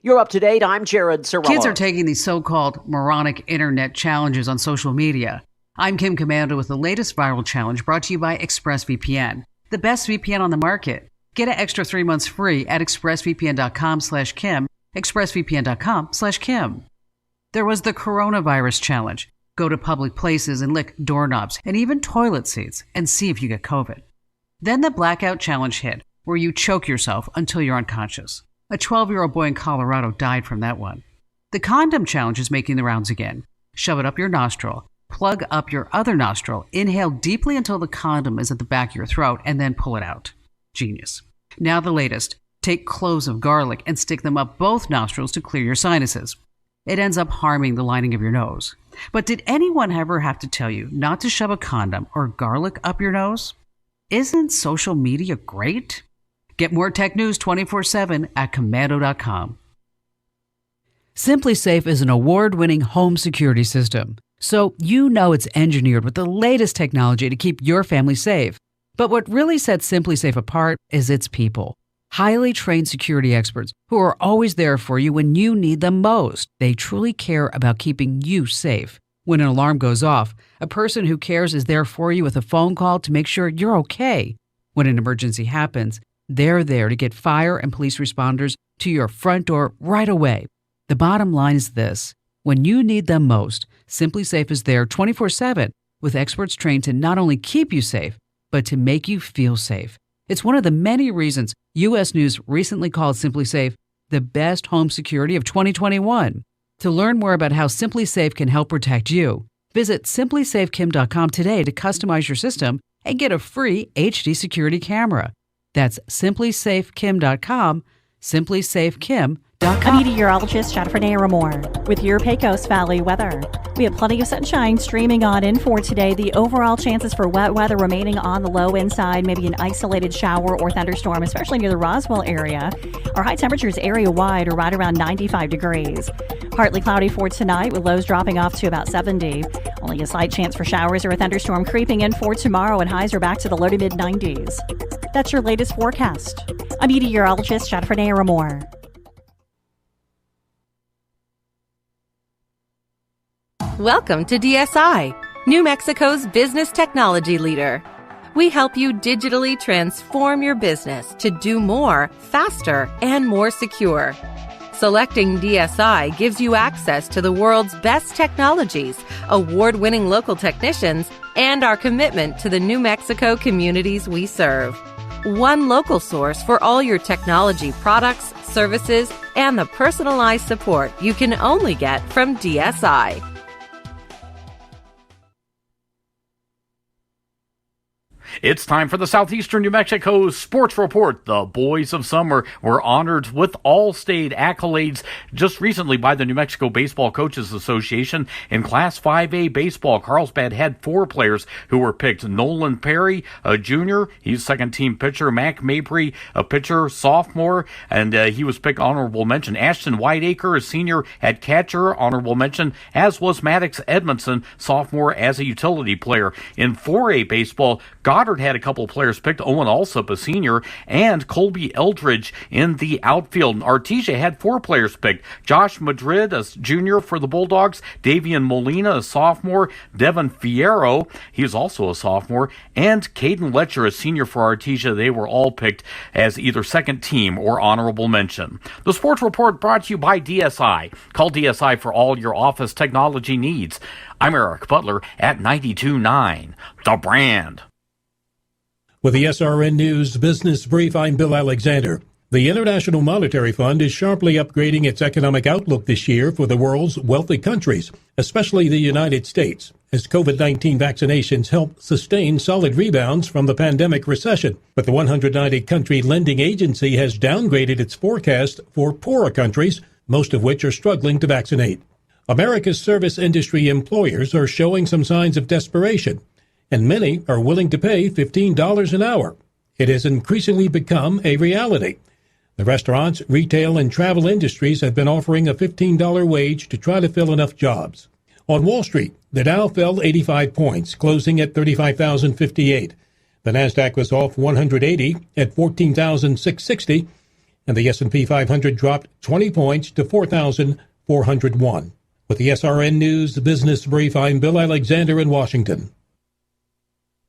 You're up to date. I'm Jared Cirillo. Kids are taking these so-called moronic internet challenges on social media. I'm Kim Commando with the latest viral challenge brought to you by ExpressVPN, the best VPN on the market. Get an extra 3 months free at expressvpn.com/Kim, expressvpn.com/Kim. There was the coronavirus challenge. Go to public places and lick doorknobs and even toilet seats and see if you get COVID. Then the blackout challenge hit, where you choke yourself until you're unconscious. A 12-year-old boy in Colorado died from that one. The condom challenge is making the rounds again. Shove it up your nostril, plug up your other nostril, inhale deeply until the condom is at the back of your throat, and then pull it out. Genius. Now the latest. Take cloves of garlic and stick them up both nostrils to clear your sinuses. It ends up harming the lining of your nose. But did anyone ever have to tell you not to shove a condom or garlic up your nose? Isn't social media great? Get more tech news 24/7 at commando.com. Simply Safe is an award-winning home security system, so you know it's engineered with the latest technology to keep your family safe. But what really sets Simply Safe apart is its people. Highly trained security experts who are always there for you when you need them most. They truly care about keeping you safe. When an alarm goes off, a person who cares is there for you with a phone call to make sure you're okay. When an emergency happens, they're there to get fire and police responders to your front door right away. The bottom line is this: when you need them most, Simply Safe is there 24/7 with experts trained to not only keep you safe, but to make you feel safe. It's one of the many reasons U.S. News recently called Simply Safe the best home security of 2021. To learn more about how Simply Safe can help protect you, visit simplysafekim.com today to customize your system and get a free HD security camera. That's simplysafekim.com, simplysafekim.com. I'm meteorologist Jennifer Naramore with your Pecos Valley weather. We have plenty of sunshine streaming on in for today. The overall chances for wet weather remaining on the low end side, maybe an isolated shower or thunderstorm, especially near the Roswell area. Our high temperatures area-wide are right around 95 degrees. Partly cloudy for tonight with lows dropping off to about 70. Only a slight chance for showers or a thunderstorm creeping in for tomorrow, and highs are back to the low to mid-90s. That's your latest forecast. I'm meteorologist Jennifer Naramore. Welcome to DSI, New Mexico's business technology leader. We help you digitally transform your business to do more, faster, and more secure. Selecting DSI gives you access to the world's best technologies, award-winning local technicians, and our commitment to the New Mexico communities we serve. One local source for all your technology products, services, and the personalized support you can only get from DSI. It's time for the Southeastern New Mexico Sports Report. The Boys of Summer were honored with all-state accolades just recently by the New Mexico Baseball Coaches Association. In Class 5A baseball, Carlsbad had 4 players who were picked. Nolan Perry, a junior, he's second-team pitcher. Mac Mabry, a pitcher, sophomore, and he was picked honorable mention. Ashton Whiteacre, a senior at catcher, honorable mention, as was Maddox Edmondson, sophomore, as a utility player. In 4A baseball, Goddard had a couple of players picked. Owen Alsop, a senior, and Colby Eldridge in the outfield. Artesia had 4 players picked. Josh Madrid, a junior for the Bulldogs. Davian Molina, a sophomore. Devin Fierro, he's also a sophomore. And Caden Letcher, a senior for Artesia. They were all picked as either second team or honorable mention. The Sports Report brought to you by DSI. Call DSI for all your office technology needs. I'm Eric Butler at 92.9 The Brand. With the SRN News Business Brief, I'm Bill Alexander. The International Monetary Fund is sharply upgrading its economic outlook this year for the world's wealthy countries, especially the United States, as COVID-19 vaccinations help sustain solid rebounds from the pandemic recession. But the 190-country lending agency has downgraded its forecast for poorer countries, most of which are struggling to vaccinate. America's service industry employers are showing some signs of desperation, and many are willing to pay $15 an hour. It has increasingly become a reality. The restaurants, retail, and travel industries have been offering a $15 wage to try to fill enough jobs. On Wall Street, the Dow fell 85 points, closing at 35,058. The Nasdaq was off 180 at 14,660, and the S&P 500 dropped 20 points to 4,401. With the SRN News Business Brief, I'm Bill Alexander in Washington.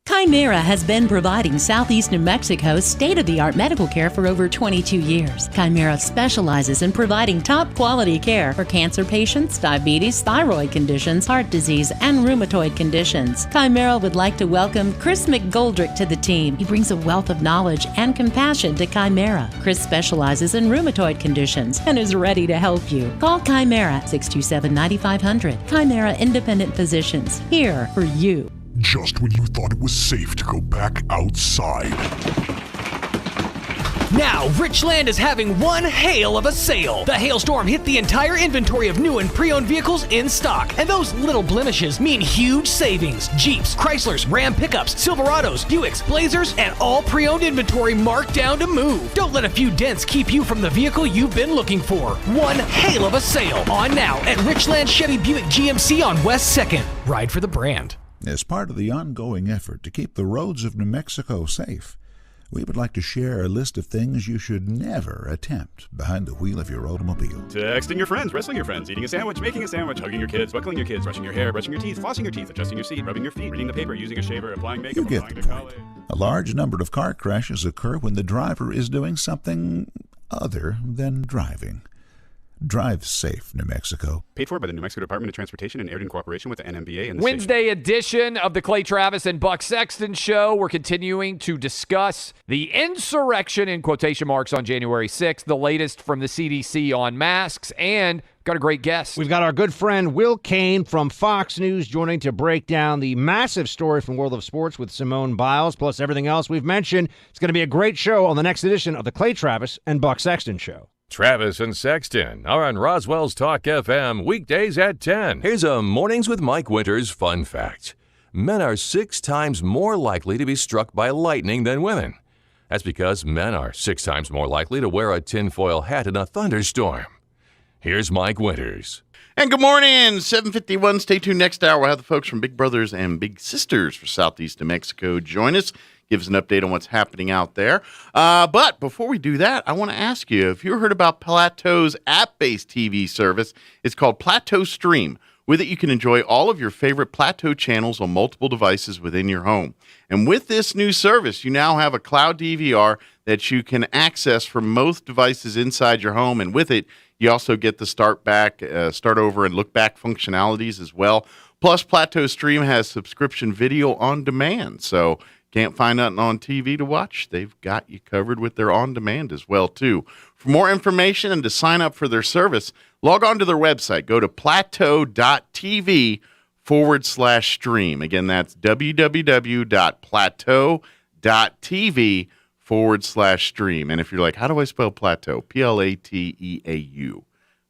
Chimera has been providing Southeast New Mexico's state-of-the-art medical care for over 22 years. Chimera specializes in providing top-quality care for cancer patients, diabetes, thyroid conditions, heart disease, and rheumatoid conditions. Chimera would like to welcome Chris McGoldrick to the team. He brings a wealth of knowledge and compassion to Chimera. Chris specializes in rheumatoid conditions and is ready to help you. Call Chimera 627-9500. Chimera Independent Physicians, here for you. Just when you thought it was safe to go back outside. Now, Richland is having one hail of a sale. The hailstorm hit the entire inventory of new and pre-owned vehicles in stock. And those little blemishes mean huge savings. Jeeps, Chryslers, Ram pickups, Silverados, Buicks, Blazers, and all pre-owned inventory marked down to move. Don't let a few dents keep you from the vehicle you've been looking for. One hail of a sale on now at Richland Chevy Buick GMC on West 2nd. Ride for the brand. As part of the ongoing effort to keep the roads of New Mexico safe, we would like to share a list of things you should never attempt behind the wheel of your automobile. Texting your friends, wrestling your friends, eating a sandwich, making a sandwich, hugging your kids, buckling your kids, brushing your hair, brushing your teeth, flossing your teeth, adjusting your seat, rubbing your feet, reading the paper, using a shaver, applying makeup, You get applying the to point. college. A large number of car crashes occur when the driver is doing something other than driving. Drive safe, New Mexico. Paid for by the New Mexico Department of Transportation and aired in cooperation with the NMBA and the Wednesday edition of the Clay Travis and Buck Sexton Show. We're continuing to discuss the insurrection, in quotation marks, on January 6th, the latest from the CDC on masks, and got a great guest. We've got our good friend Will Kane from Fox News joining to break down the massive story from World of Sports with Simone Biles, plus everything else we've mentioned. It's going to be a great show on the next edition of the Clay Travis and Buck Sexton Show. Travis and Sexton are on Roswell's Talk FM weekdays at 10. Here's a Mornings with Mike Winters fun fact. Men are 6 times more likely to be struck by lightning than women. That's because men are 6 times more likely to wear a tinfoil hat in a thunderstorm. Here's Mike Winters. And good morning, 7:51. Stay tuned next hour. We'll have the folks from Big Brothers and Big Sisters for Southeast New Mexico join us. Give us an update on what's happening out there. But before we do that, I want to ask you, if you heard about Plateau's app-based TV service, it's called Plateau Stream. With it, you can enjoy all of your favorite Plateau channels on multiple devices within your home. And with this new service, you now have a cloud DVR that you can access from most devices inside your home. And with it, you also get the start over, and look back functionalities as well. Plus, Plateau Stream has subscription video on demand. So can't find nothing on TV to watch? They've got you covered with their on-demand as well, too. For more information and to sign up for their service, log on to their website. Go to plateau.tv/stream. Again, that's www.plateau.tv/stream. And if you're like, how do I spell plateau? Plateau.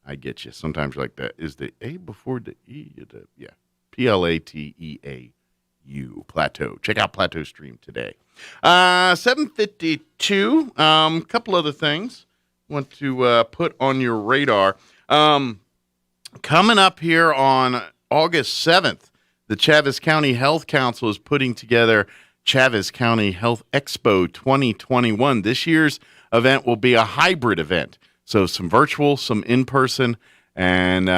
I get you. Sometimes you're like, that is the A before the E? Yeah. Plateau. Plateau. Check out Plateau Stream today. 7:52. Couple other things I want to put on your radar. Coming up here on August 7th, the Chaves County Health Council is putting together Chaves County Health Expo 2021. This year's event will be a hybrid event, so some virtual, some in-person, and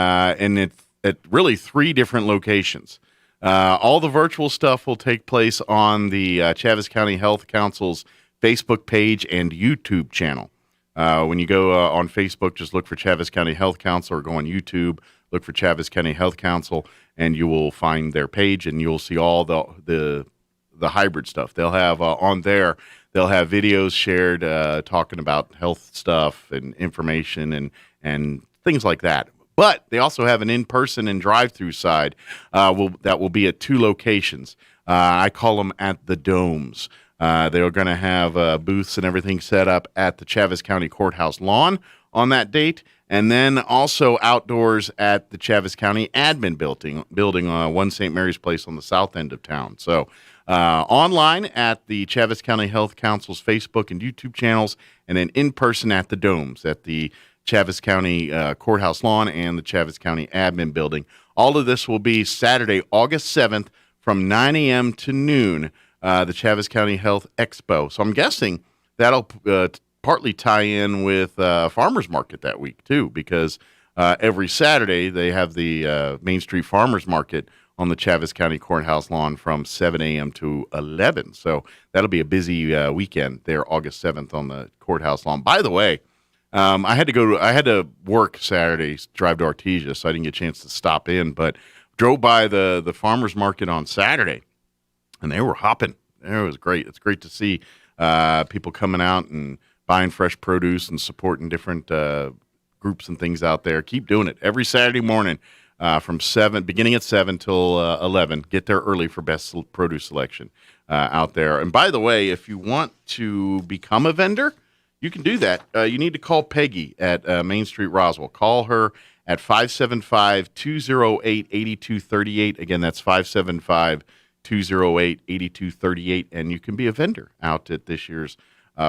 it's at really 3 different locations. All the virtual stuff will take place on the Chaves County Health Council's Facebook page and YouTube channel. When you go on Facebook, just look for Chaves County Health Council, or go on YouTube, look for Chaves County Health Council, and you will find their page, and you'll see all the hybrid stuff. They'll have on there, they'll have videos shared talking about health stuff and information and things like that. But they also have an in-person and drive-through side that will be at 2 locations. I call them at the domes. They're going to have booths and everything set up at the Chaves County Courthouse lawn on that date, and then also outdoors at the Chaves County Admin building on 1 St. Mary's Place on the south end of town. So online at the Chaves County Health Council's Facebook and YouTube channels, and then in person at the domes at the Chaves County Courthouse lawn and the Chaves County Admin building. All of this will be Saturday, August 7th from 9 a.m. to noon, the Chaves County Health Expo. So I'm guessing that'll partly tie in with Farmers Market that week, too, because every Saturday they have the Main Street Farmers Market on the Chaves County Courthouse lawn from 7 a.m. to 11. So that'll be a busy weekend there, August 7th on the courthouse lawn. By the way, I had to work Saturday, drive to Artesia, so I didn't get a chance to stop in, but drove by the farmers market on Saturday, and they were hopping. It was great. It's great to see people coming out and buying fresh produce and supporting different groups and things out there. Keep doing it every Saturday morning from 7, beginning at 7 till 11. Get there early for best produce selection out there. And by the way, if you want to become a vendor, you can do that. You need to call Peggy at Main Street Roswell. Call her at 575-208-8238. Again, that's 575-208-8238, and you can be a vendor out at this year's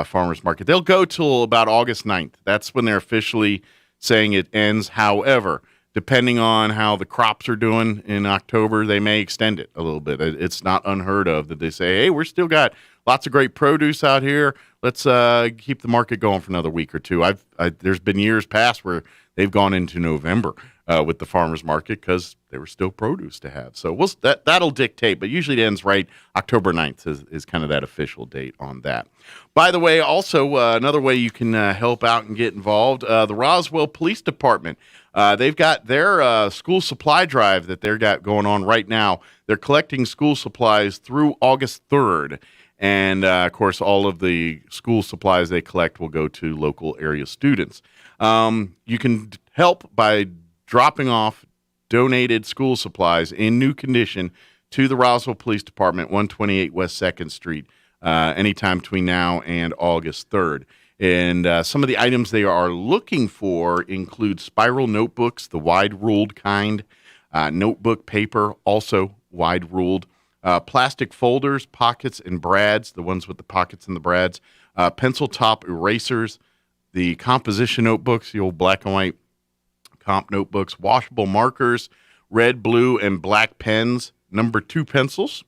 Farmers Market. They'll go till about August 9th. That's when they're officially saying it ends. However, depending on how the crops are doing in October, they may extend it a little bit. It's not unheard of that they say, hey, we're still got lots of great produce out here. Let's keep the market going for another week or two. There's been years past where they've gone into November with the farmers market because there was still produce to have. So that'll dictate, but usually it ends right. October 9th is kind of that official date on that. By the way, also another way you can help out and get involved, the Roswell Police Department. They've got their school supply drive that they've got going on right now. They're collecting school supplies through August 3rd. And, of course, all of the school supplies they collect will go to local area students. You can help by dropping off donated school supplies in new condition to the Roswell Police Department, 128 West 2nd Street, anytime between now and August 3rd. And some of the items they are looking for include spiral notebooks, the wide-ruled kind, notebook paper, also wide-ruled, plastic folders, pockets, and brads, the ones with the pockets and the brads, pencil top erasers, the composition notebooks, the old black and white comp notebooks, washable markers, red, blue, and black pens, number 2 pencils,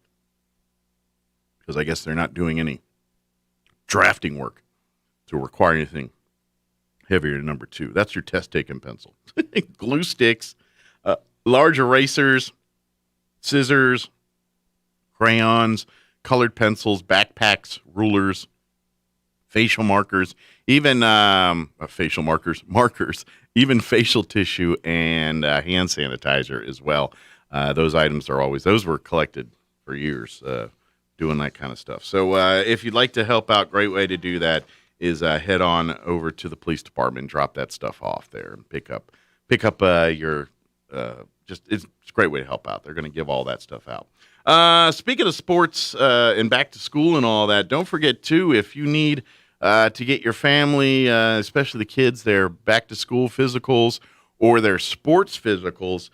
because I guess they're not doing any drafting work to require anything heavier than number 2. That's your test-taking pencil. Glue sticks, large erasers, scissors, crayons, colored pencils, backpacks, rulers, facial markers, even markers, even facial tissue and hand sanitizer as well. Those items those were collected for years doing that kind of stuff. So if you'd like to help out, great way to do that is head on over to the police department and drop that stuff off there and pick up your it's a great way to help out. They're going to give all that stuff out. Speaking of sports and back to school and all that, don't forget, too, if you need to get your family, especially the kids, their back-to-school physicals or their sports physicals,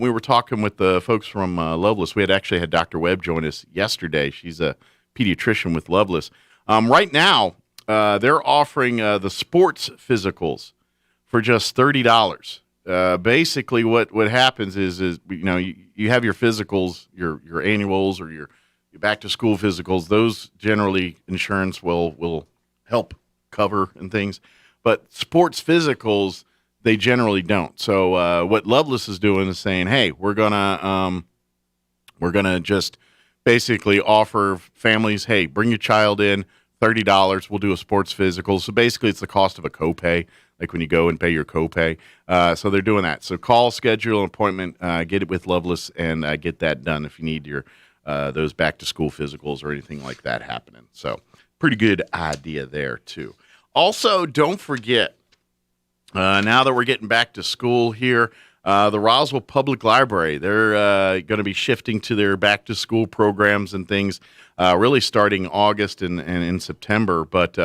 we were talking with the folks from Loveless. We actually had Dr. Webb join us yesterday. She's a pediatrician with Loveless. Right now, they're offering the sports physicals for just $30. Basically, what happens is you have your physicals, your annuals or your back to school physicals. Those generally insurance will help cover and things, but sports physicals they generally don't. So what Loveless is doing is saying, hey, we're gonna just basically offer families, hey, bring your child in, $30. We'll do a sports physical. So basically, it's the cost of a copay. Like when you go and pay your copay. So they're doing that. So call, schedule an appointment, get it with Loveless, and get that done if you need your those back-to-school physicals or anything like that happening. So pretty good idea there, too. Also, don't forget, now that we're getting back to school here, the Roswell Public Library, they're going to be shifting to their back-to-school programs and things really starting August and in September. But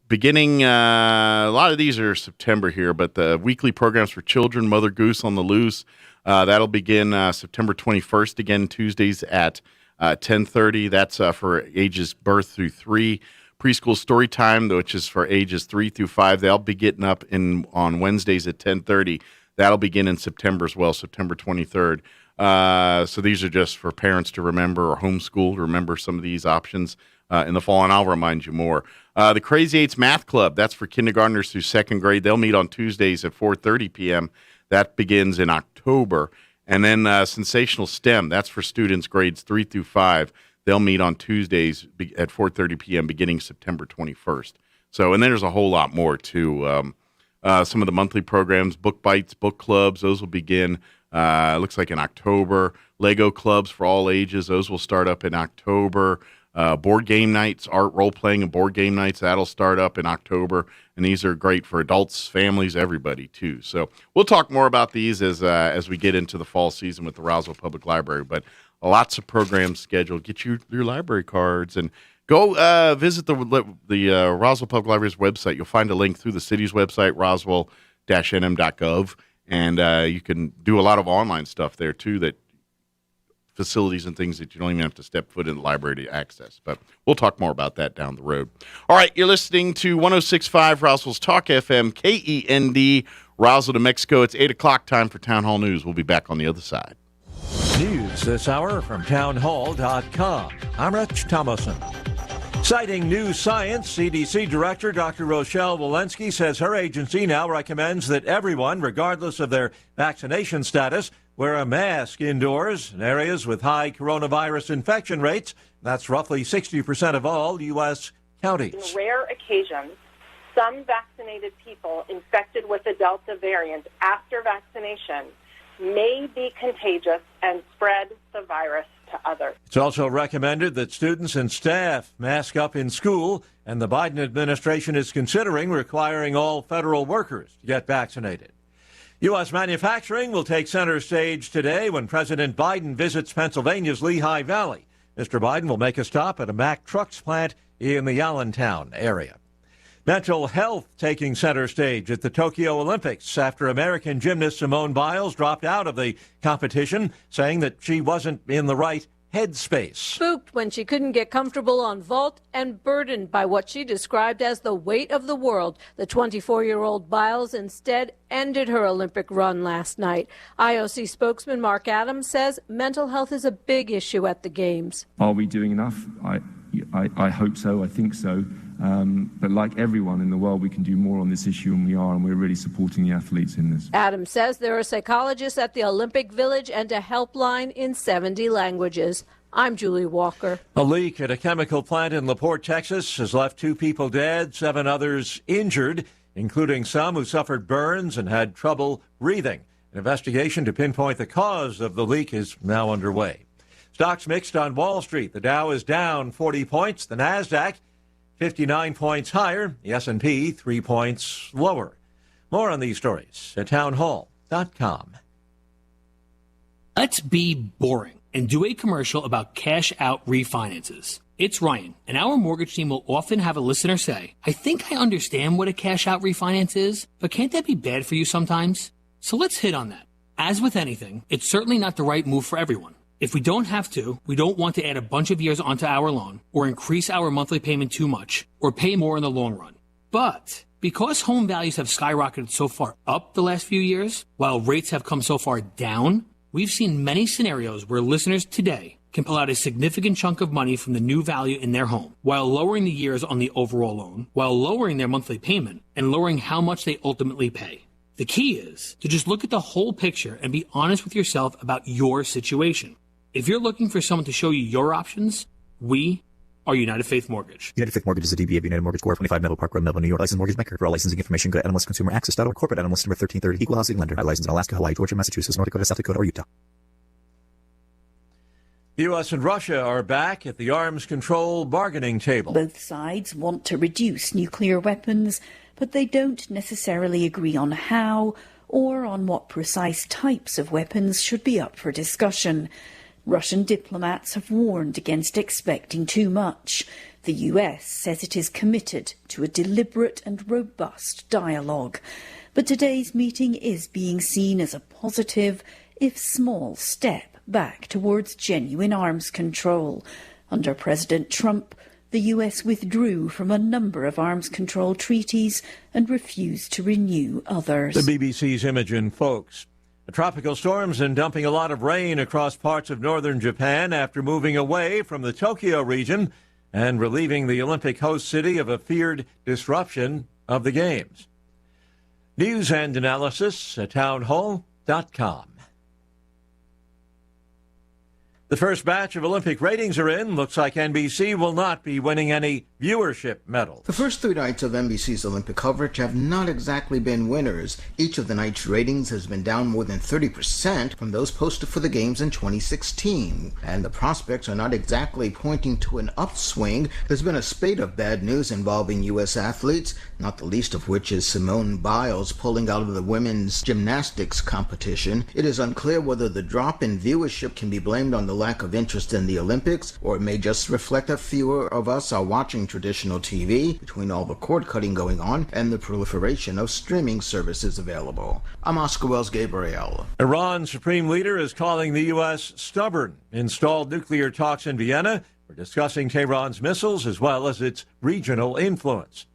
beginning, a lot of these are September here, but the weekly programs for children, Mother Goose on the Loose, that'll begin September 21st, again, Tuesdays at 10:30. That's for ages birth through 3. Preschool story time, which is for ages 3 through 5, they'll be getting up on Wednesdays at 10:30. That'll begin in September as well, September 23rd. So these are just for parents to remember or homeschool to remember some of these options in the fall, and I'll remind you more. The Crazy Eights Math Club, that's for kindergartners through 2nd grade. They'll meet on Tuesdays at 4:30 p.m. That begins in October. And then Sensational STEM, that's for students grades 3 through 5. They'll meet on Tuesdays at 4:30 p.m. beginning September 21st. So, and then there's a whole lot more, too. Some of the monthly programs, Book Bites, book clubs, those will begin, looks like in October. Lego clubs for all ages, those will start up in October. Board game nights, art role-playing and board game nights, that'll start up in October. And these are great for adults, families, everybody, too. So we'll talk more about these as we get into the fall season with the Roswell Public Library. But lots of programs scheduled. Get your library cards and go visit the Roswell Public Library's website. You'll find a link through the city's website, roswell-nm.gov. And you can do a lot of online stuff there, too, that facilities and things that you don't even have to step foot in the library to access. But we'll talk more about that down the road. All right, you're listening to 106.5 Roswell's Talk FM, KEND, Roswell, New Mexico. It's 8 o'clock time for Town Hall News. We'll be back on the other side. News this hour from townhall.com. I'm Rich Thomason. Citing new science, CDC Director Dr. Rochelle Walensky says her agency now recommends that everyone, regardless of their vaccination status, wear a mask indoors in areas with high coronavirus infection rates. That's roughly 60% of all U.S. counties. In rare occasions, some vaccinated people infected with the Delta variant after vaccination may be contagious and spread the virus to others. It's also recommended that students and staff mask up in school, and the Biden administration is considering requiring all federal workers to get vaccinated. U.S. manufacturing will take center stage today when President Biden visits Pennsylvania's Lehigh Valley. Mr. Biden will make a stop at a Mack Trucks plant in the Allentown area. Mental health taking center stage at the Tokyo Olympics after American gymnast Simone Biles dropped out of the competition, saying that she wasn't in the right headspace. Spooked when she couldn't get comfortable on vault and burdened by what she described as the weight of the world, the 24-year-old Biles instead ended her Olympic run last night. IOC spokesman Mark Adams says mental health is a big issue at the Games. Are we doing enough? I hope so. I think so. But like everyone in the world, we can do more on this issue, and we are, and we're really supporting the athletes in this. Adams says there are psychologists at the Olympic Village and a helpline in 70 languages. I'm Julie Walker. A leak at a chemical plant in LaPorte, Texas, has left 2 people dead, 7 others injured, including some who suffered burns and had trouble breathing. An investigation to pinpoint the cause of the leak is now underway. Stocks mixed on Wall Street. The Dow is down 40 points. The Nasdaq 59 points higher, the S&P 3 points lower. More on these stories at townhall.com. Let's be boring and do a commercial about cash-out refinances. It's Ryan, and our mortgage team will often have a listener say, I think I understand what a cash-out refinance is, but can't that be bad for you sometimes? So let's hit on that. As with anything, it's certainly not the right move for everyone. If we don't have to, we don't want to add a bunch of years onto our loan or increase our monthly payment too much or pay more in the long run. But because home values have skyrocketed so far up the last few years, while rates have come so far down, we've seen many scenarios where listeners today can pull out a significant chunk of money from the new value in their home while lowering the years on the overall loan, while lowering their monthly payment and lowering how much they ultimately pay. The key is to just look at the whole picture and be honest with yourself about your situation. If you're looking for someone to show you your options, we are United Faith Mortgage. United Faith Mortgage is a DBA of United Mortgage Corp. 25 Melville Park Road, Melville, New York. Licensed mortgage banker. For all licensing information, go to NMLSconsumeraccess.org. Corporate NMLS number 1330. Equal housing lender. Licensed in Alaska, Hawaii, Georgia, Massachusetts, North Dakota, South Dakota, or Utah. The U.S. and Russia are back at the arms control bargaining table. Both sides want to reduce nuclear weapons, but they don't necessarily agree on how or on what precise types of weapons should be up for discussion. Russian diplomats have warned against expecting too much. The US says it is committed to a deliberate and robust dialogue. But today's meeting is being seen as a positive, if small, step back towards genuine arms control. Under President Trump, the US withdrew from a number of arms control treaties and refused to renew others. The BBC's Imogen Folks. A tropical storm's been dumping a lot of rain across parts of northern Japan after moving away from the Tokyo region and relieving the Olympic host city of a feared disruption of the Games. News and analysis at townhall.com. The first batch of Olympic ratings are in. Looks like NBC will not be winning any viewership medals. The first 3 nights of NBC's Olympic coverage have not exactly been winners. Each of the nights' ratings has been down more than 30% from those posted for the Games in 2016. And the prospects are not exactly pointing to an upswing. There's been a spate of bad news involving U.S. athletes, not the least of which is Simone Biles pulling out of the women's gymnastics competition. It is unclear whether the drop in viewership can be blamed on the lack of interest in the Olympics, or it may just reflect that fewer of us are watching traditional TV between all the cord cutting going on and the proliferation of streaming services available. I'm Oscar Wells Gabriel. Iran's supreme leader is calling the U.S. stubborn. Installed nuclear talks in Vienna for discussing Tehran's missiles as well as its regional influence.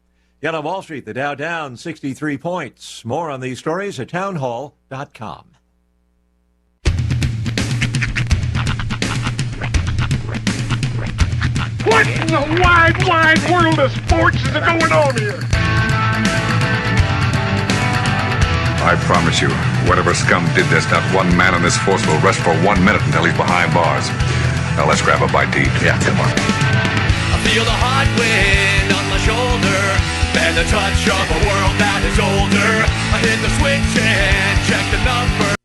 Yet on Wall Street, the Dow down 63 points. More on these stories at townhall.com. What in the wide, wide world of sports is going on here? I promise you, whatever scum did this, not one man in this force will rest for 1 minute until he's behind bars. Now let's grab a bite to eat. Yeah, come on. I feel the hot wind on my shoulder and the touch of a world that is older. I hit the switch and check the number.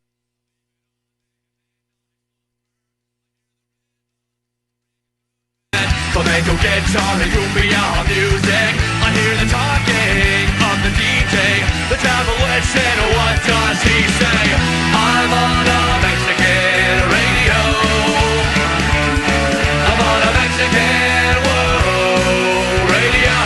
Flamenco guitar and cumbia music. I hear the talking of the DJ. The travel listen, what does he say? I'm on a Mexican radio. I'm on a Mexican radio.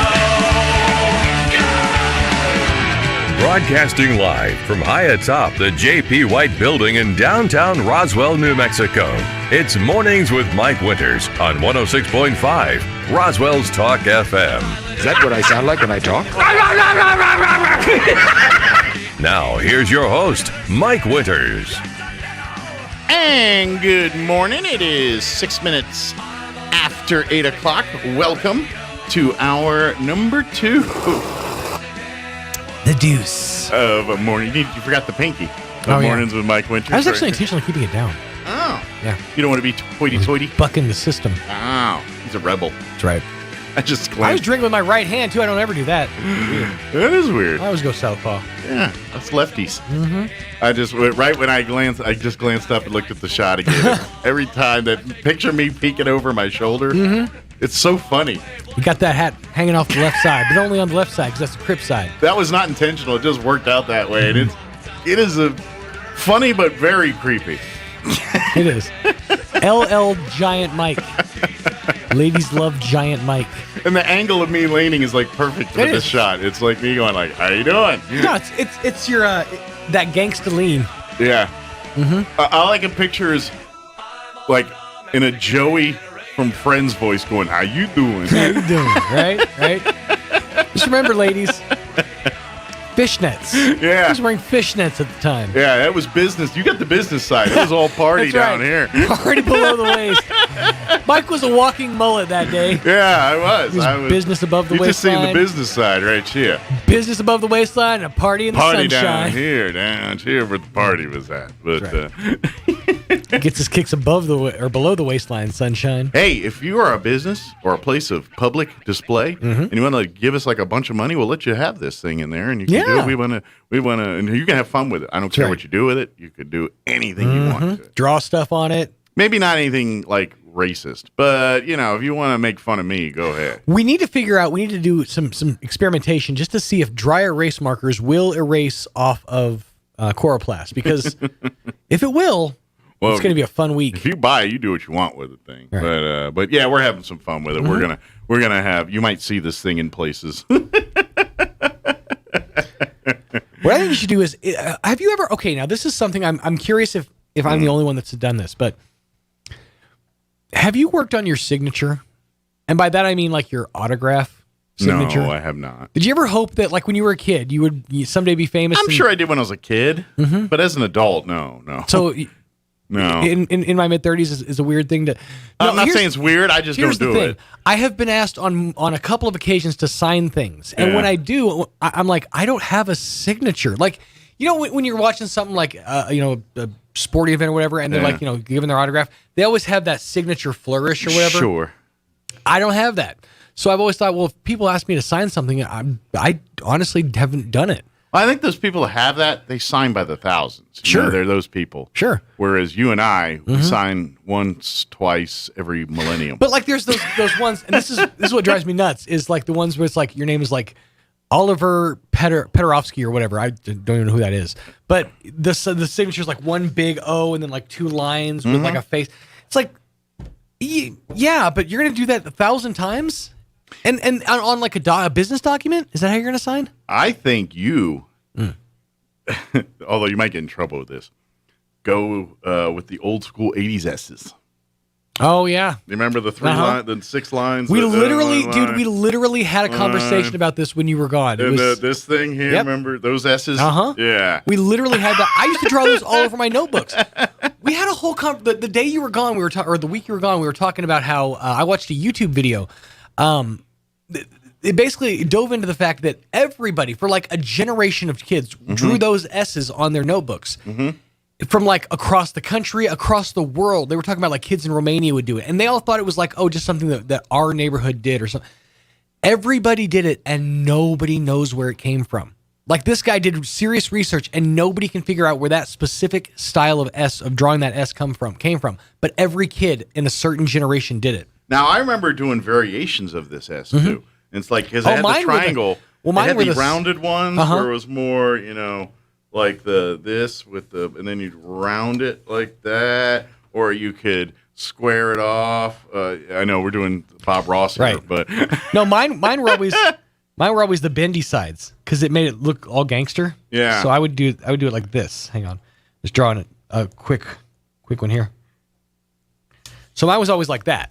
Broadcasting live from high atop the J.P. White Building in downtown Roswell, New Mexico. It's Mornings with Mike Winters on 106.5 Roswell's Talk FM. Is that what I sound like when I talk? Now, here's your host, Mike Winters. And good morning. It is 6 minutes after 8 o'clock. Welcome to hour number 2. The deuce. Of a morning. You forgot the pinky. Mornings with Mike Winters. I was actually intentionally keeping it down. Oh. Yeah. You don't want to be hoity-toity? Bucking the system. Oh. He's a rebel. That's right. I was drinking with my right hand, too. I don't ever do that. That is weird. I always go southpaw. Yeah, that's lefties. Mm-hmm. I just, right when I glanced up and looked at the shot again. Every time that, picture me peeking over my shoulder. Mm-hmm. It's so funny. You got that hat hanging off the left side, but only on the left side because that's the Crip side. That was not intentional. It just worked out that way. And it is a funny but very creepy. It is. LL Giant Mike. Ladies love Giant Mike. And the angle of me leaning is like perfect for this shot. It's like me going like, "How you doing?" No, it's your that gangsta lean. Yeah. Mm-hmm. All I can picture is like in a Joey from Friends voice going, "How you doing?" How you doing? Right. Just remember, ladies. Fishnets. Yeah. I was wearing fishnets at the time. Yeah, that was business. You got the business side. It was all party down here. Party below the waist. Mike was a walking mullet that day. Yeah, I was. Business above the waistline. You just seen the business side right here. Business above the waistline and a party in the sunshine. Down here where the party was at. But gets his kicks above or below the waistline, sunshine. Hey, if you are a business or a place of public display and you want to give us like a bunch of money, we'll let you have this thing in there and you can do it. We want to, and you can have fun with it. I don't care what you do with it. You could do anything you want to. Draw stuff on it. Maybe not anything like racist, but if you want to make fun of me, go ahead. We need to do some experimentation just to see if dry erase markers will erase off of Coroplast, because if it will, it's going to be a fun week. If you buy it, you do what you want with the thing. Right. But yeah, we're having some fun with it. We're gonna have. You might see this thing in places. What I think you should do is, have you ever? Okay, now this is something I'm curious if I'm the only one that's done this, but have you worked on your signature? And by that I mean like your autograph signature. No, I have not. Did you ever hope that, like when you were a kid, you would someday be famous? I'm sure I did when I was a kid, but as an adult, no. So. No. In my mid-30s is a weird thing to... No, I'm not saying it's weird. I just don't do it. I have been asked on a couple of occasions to sign things. And when I do, I'm like, I don't have a signature. Like, when you're watching something like, a sporting event or whatever, and they're like, giving their autograph, they always have that signature flourish or whatever. Sure. I don't have that. So I've always thought, well, if people ask me to sign something, I honestly haven't done it. I think those people that have that, they sign by the thousands. Sure. They're those people. Sure. Whereas you and I, we sign once, twice every millennium. But like there's those ones, and this is what drives me nuts, is like the ones where it's like your name is like Oliver Peterovsky or whatever. I don't even know who that is. But the signature is like one big O and then like two lines with like a face. It's like, yeah, but you're going to do that 1,000 times? And on like a business document? Is that how you're going to sign? I think you, although you might get in trouble with this, go with the old school 80s S's. Oh yeah. You remember the the 6 lines? We literally had a conversation about this when you were gone. And this thing here, remember those S's? Yeah. We literally had that. I used to draw those all over my notebooks. We had a whole the day you were gone, or the week you were gone, we were talking about how I watched a YouTube video. It basically dove into the fact that everybody, for like a generation of kids, drew those S's on their notebooks. From like across the country, across the world. They were talking about like kids in Romania would do it. And they all thought it was like, oh, just something that our neighborhood did or something. Everybody did it and nobody knows where it came from. Like this guy did serious research and nobody can figure out where that specific style of S, of drawing that S came from. But every kid in a certain generation did it. Now, I remember doing variations of this S too. And it's like, because it had the triangle. It had the rounded ones where it was more, like this with and then you'd round it like that, or you could square it off. I know we're doing Bob Ross here, but no, mine were always the bendy sides because it made it look all gangster. Yeah. So I would do it like this. Hang on, just drawing a quick one here. So mine was always like that.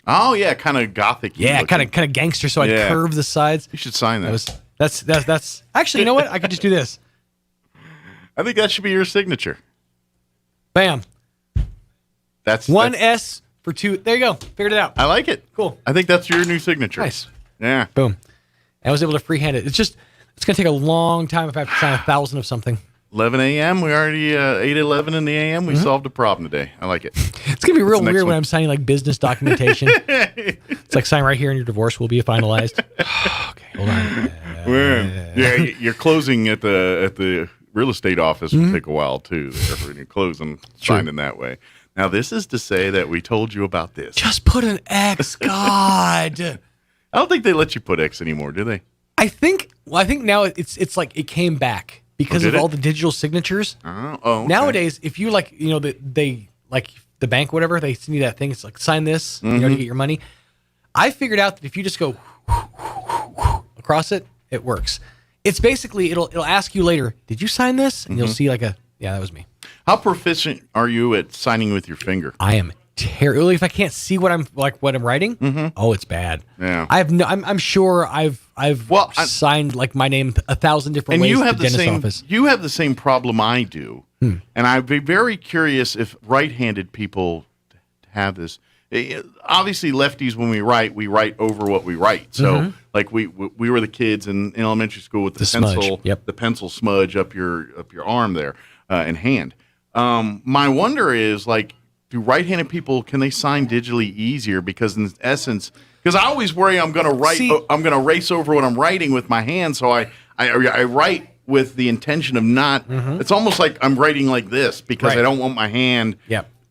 Oh yeah, kind of gothic. Yeah, kind of gangster. So I'd curve the sides. You should sign that. That's actually, you know what? I could just do this. I think that should be your signature. Bam. That's one S for 2. There you go. Figured it out. I like it. Cool. I think that's your new signature. Nice. Yeah. Boom. I was able to freehand it. It's going to take a long time if I have to sign 1,000 of something. 11 a.m. We already 8:11 in the a.m. We solved a problem today. I like it. It's gonna be real weird when I'm signing like business documentation. It's like sign right here and your divorce will be finalized. Okay, hold on. Yeah, your closing at the real estate office will take a while too. When you close and sign in that way. Now this is to say that we told you about this. Just put an X, God. I don't think they let you put X anymore, do they? I think now it's like it came back. Because of all the digital signatures. Okay. Nowadays, if you they like the bank, whatever, they send you that thing. It's like, sign this, to get your money. I figured out that if you just go across it, it works. It's basically, it'll ask you later, did you sign this? And you'll see like that was me. How proficient are you at signing with your finger? I am terrible. If I can't see what I'm writing, oh, it's bad. Yeah. I'm sure I've signed like my name 1,000 different ways at the dentist's office. You have the same problem I do, and I'd be very curious if right-handed people have this. Obviously, lefties when we write over what we write. So, like we were the kids in elementary school with the pencil, the pencil smudge up your arm there and hand. My wonder is like, do right-handed people, can they sign digitally easier? Because in essence, because I always worry I'm going to race over what I'm writing with my hand, so I write with the intention of not. It's almost like I'm writing like this because I don't want my hand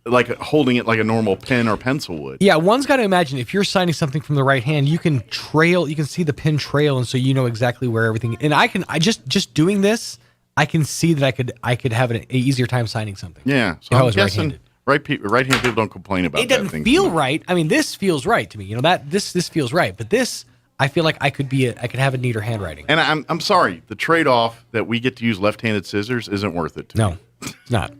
like holding it like a normal pen or pencil would. Yeah, one's got to imagine if you're signing something from the right hand, you can see the pen trail, and so you know exactly where everything. And I just doing this, I can see that I could have an easier time signing something. Yeah, so I'm guessing. Right-handed people don't complain about that. It doesn't feel right. I mean, this feels right to me. That this feels right, but this, I feel like I could have a neater handwriting. And I'm sorry, the trade-off that we get to use left-handed scissors isn't worth it. No, it's not.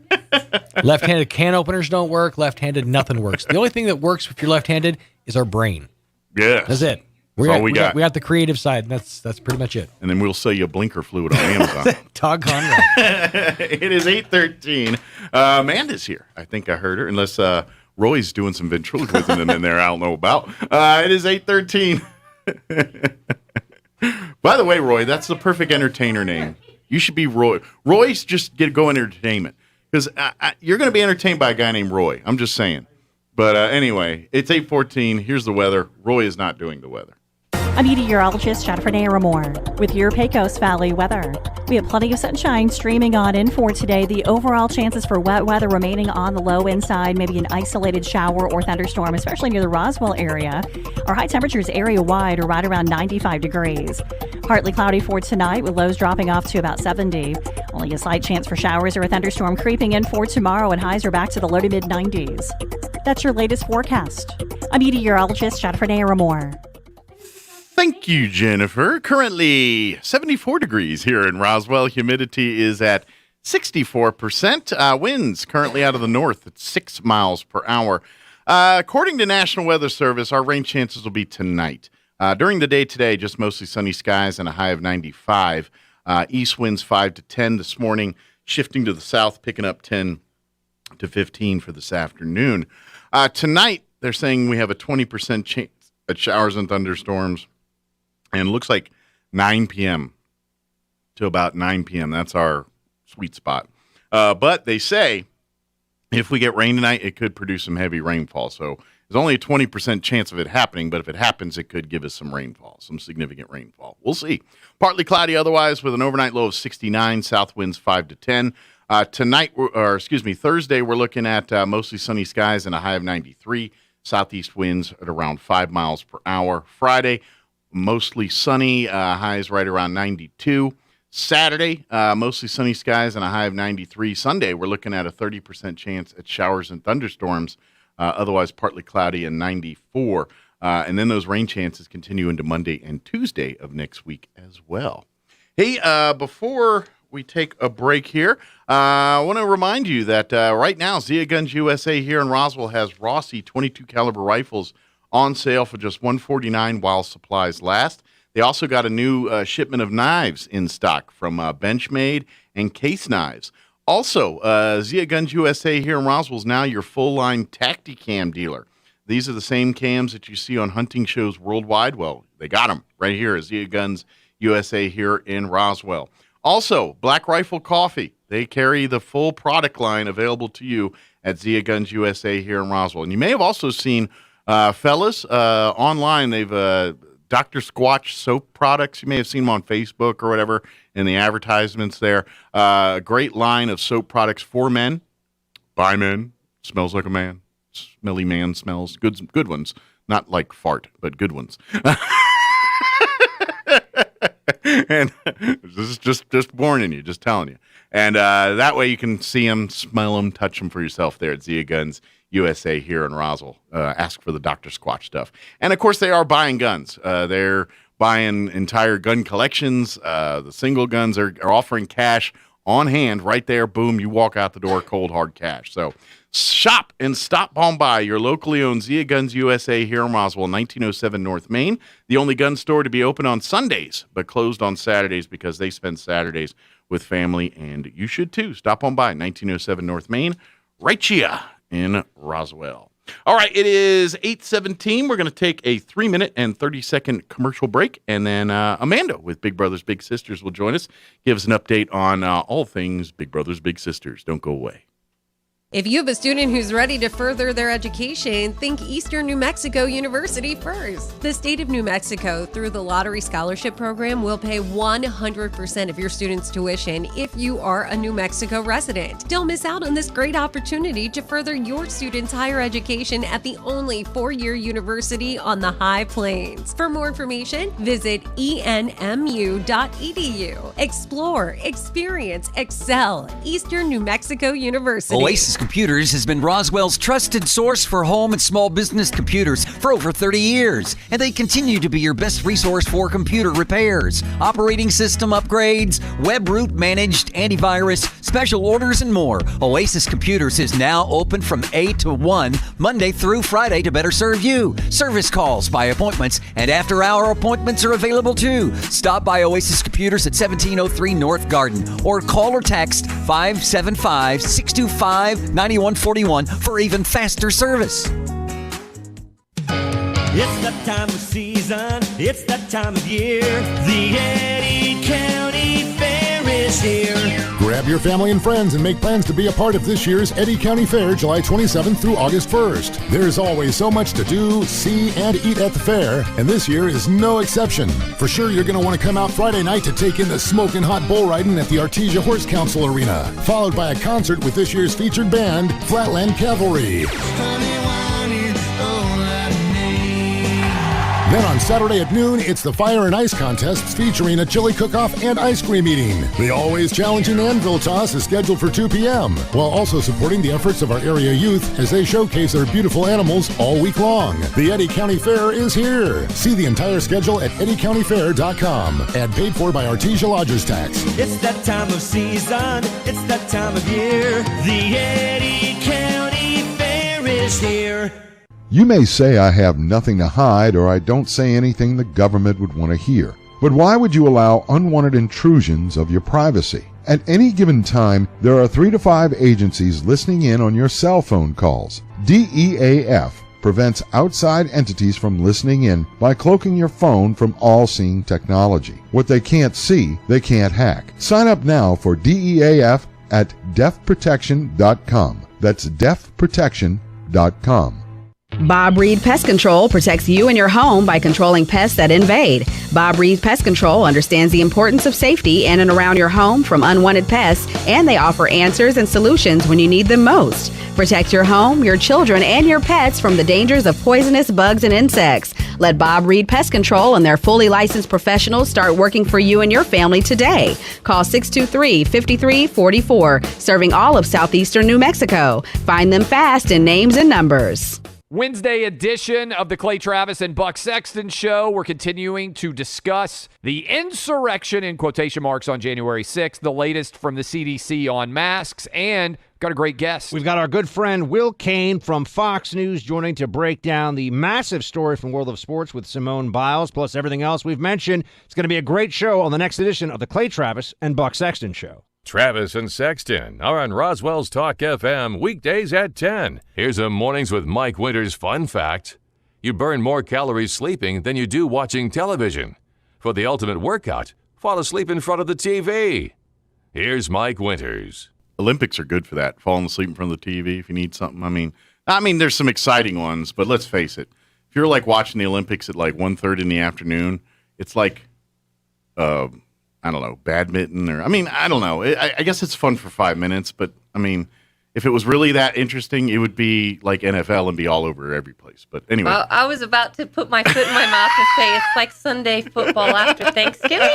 Left-handed can openers don't work. Left-handed nothing works. The only thing that works if you're left-handed is our brain. Yes, that's it. We got the creative side. That's pretty much it. And then we'll sell you a blinker fluid on Amazon. Doggone right. It is 8:13. Amanda's here. I think I heard her, unless Roy's doing some ventriloquism in there I don't know about. It is 8:13. By the way, Roy, that's the perfect entertainer name. You should be Roy. Roy's just go entertainment. Because you're going to be entertained by a guy named Roy. I'm just saying. But anyway, it's 8:14. Here's the weather. Roy is not doing the weather. I'm meteorologist Jennifer Naramore with your Pecos Valley weather. We have plenty of sunshine streaming on in for today. The overall chances for wet weather remaining on the low end side, maybe an isolated shower or thunderstorm, especially near the Roswell area. Our high temperatures area-wide are right around 95 degrees. Partly cloudy for tonight with lows dropping off to about 70. Only a slight chance for showers or a thunderstorm creeping in for tomorrow, and highs are back to the low to mid-90s. That's your latest forecast. I'm meteorologist Jennifer Naramore. Thank you, Jennifer. Currently 74 degrees here in Roswell. Humidity is at 64%. Winds currently out of the north at 6 miles per hour. According to National Weather Service, our rain chances will be tonight. During the day today, just mostly sunny skies and a high of 95. East winds 5 to 10 this morning, shifting to the south, picking up 10 to 15 for this afternoon. Tonight, they're saying we have a 20% chance at showers and thunderstorms, and it looks like 9 p.m. to about 9 p.m. That's our sweet spot. But they say if we get rain tonight, it could produce some heavy rainfall. So there's only a 20% chance of it happening, but if it happens, it could give us some rainfall, some significant rainfall. We'll see. Partly cloudy otherwise with an overnight low of 69, south winds 5 to 10. Thursday, we're looking at mostly sunny skies and a high of 93. Southeast winds at around 5 miles per hour. Friday, mostly sunny, highs right around 92. Saturday, mostly sunny skies and a high of 93. Sunday, we're looking at a 30% chance at showers and thunderstorms, otherwise partly cloudy and 94. And then those rain chances continue into Monday and Tuesday of next week as well. Hey, before we take a break here, I want to remind you that right now, Zia Guns USA here in Roswell has Rossi 22 caliber rifles on sale for just $149 while supplies last. They also got a new shipment of knives in stock from Benchmade and Case Knives. Also, Zia Guns USA here in Roswell is now your full-line Tacticam dealer. These are the same cams that you see on hunting shows worldwide. Well, they got them right here at Zia Guns USA here in Roswell. Also, Black Rifle Coffee. They carry the full product line available to you at Zia Guns USA here in Roswell. And you may have also seen, fellas, online, they've Dr. Squatch soap products. You may have seen them on Facebook or whatever in the advertisements there. Great line of soap products for men, by men, smells like a man, smelly man smells. Good ones. Not like fart, but good ones. And this is just warning you, just telling you. And that way you can see them, smell them, touch them for yourself there at Zia Guns USA here in Roswell. Ask for the Dr. Squatch stuff. And, of course, they are buying guns. They're buying entire gun collections. The single guns are offering cash on hand right there. Boom, you walk out the door, cold, hard cash. So shop and stop on by your locally owned Zia Guns USA here in Roswell, 1907 North Main. The only gun store to be open on Sundays, but closed on Saturdays because they spend Saturdays with family, and you should too. Stop on by, 1907 North Main, right here in Roswell. All right, it is 8:17. We're going to take a 3-minute and 30-second commercial break, and then Amanda with Big Brothers Big Sisters will join us, give us an update on all things Big Brothers Big Sisters. Don't go away. If you have a student who's ready to further their education, think Eastern New Mexico University first. The state of New Mexico, through the Lottery Scholarship Program, will pay 100% of your student's tuition if you are a New Mexico resident. Don't miss out on this great opportunity to further your student's higher education at the only 4-year university on the High Plains. For more information, visit enmu.edu. Explore, experience, excel. Eastern New Mexico University. Oasis Computers has been Roswell's trusted source for home and small business computers for over 30 years, and they continue to be your best resource for computer repairs, operating system upgrades, web root managed, antivirus, special orders, and more. Oasis Computers is now open from 8 to 1, Monday through Friday to better serve you. Service calls by appointments and after-hour appointments are available too. Stop by Oasis Computers at 1703 North Garden or call or text 575-625-9141 for even faster service. It's that time of season, it's that time of year. The Eddy County Fair is here. Grab your family and friends and make plans to be a part of this year's Eddy County Fair, July 27th through August 1st. There's always so much to do, see, and eat at the fair, and this year is no exception. For sure, you're going to want to come out Friday night to take in the smoking hot bull riding at the Artesia Horse Council Arena, followed by a concert with this year's featured band, Flatland Cavalry. Then on Saturday at noon, it's the Fire and Ice Contests featuring a chili cook-off and ice cream eating. The always challenging Anvil Toss is scheduled for 2 p.m., while also supporting the efforts of our area youth as they showcase their beautiful animals all week long. The Eddy County Fair is here. See the entire schedule at eddycountyfair.com. And paid for by Artesia Lodgers Tax. It's that time of season, it's that time of year. The Eddy County Fair is here. You may say I have nothing to hide or I don't say anything the government would want to hear. But why would you allow unwanted intrusions of your privacy? At any given time, there are 3 to 5 agencies listening in on your cell phone calls. DEAF prevents outside entities from listening in by cloaking your phone from all-seeing technology. What they can't see, they can't hack. Sign up now for DEAF at deafprotection.com. That's deafprotection.com. Bob Reed Pest Control protects you and your home by controlling pests that invade. Bob Reed Pest Control understands the importance of safety in and around your home from unwanted pests, and they offer answers and solutions when you need them most. Protect your home, your children, and your pets from the dangers of poisonous bugs and insects. Let Bob Reed Pest Control and their fully licensed professionals start working for you and your family today. Call 623-5344, serving all of southeastern New Mexico. Find them fast in names and numbers. Wednesday edition of the Clay Travis and Buck Sexton Show. We're continuing to discuss the insurrection in quotation marks on January 6th, the latest from the CDC on masks, and got a great guest. We've got our good friend Will Kane from Fox News joining to break down the massive story from World of Sports with Simone Biles, plus everything else we've mentioned. It's going to be a great show on the next edition of the Clay Travis and Buck Sexton Show. Travis and Sexton are on Roswell's Talk FM weekdays at 10. Here's a Mornings with Mike Winters fun fact. You burn more calories sleeping than you do watching television. For the ultimate workout, fall asleep in front of the TV. Here's Mike Winters. Olympics are good for that, falling asleep in front of the TV if you need something. I mean, there's some exciting ones, but let's face it. If you're like watching the Olympics at like 1:30 in the afternoon, it's like, I don't know, badminton or, I don't know. I guess it's fun for 5 minutes, but, if it was really that interesting, it would be like NFL and be all over every place. But anyway. Well, I was about to put my foot in my mouth and say it's like Sunday football after Thanksgiving.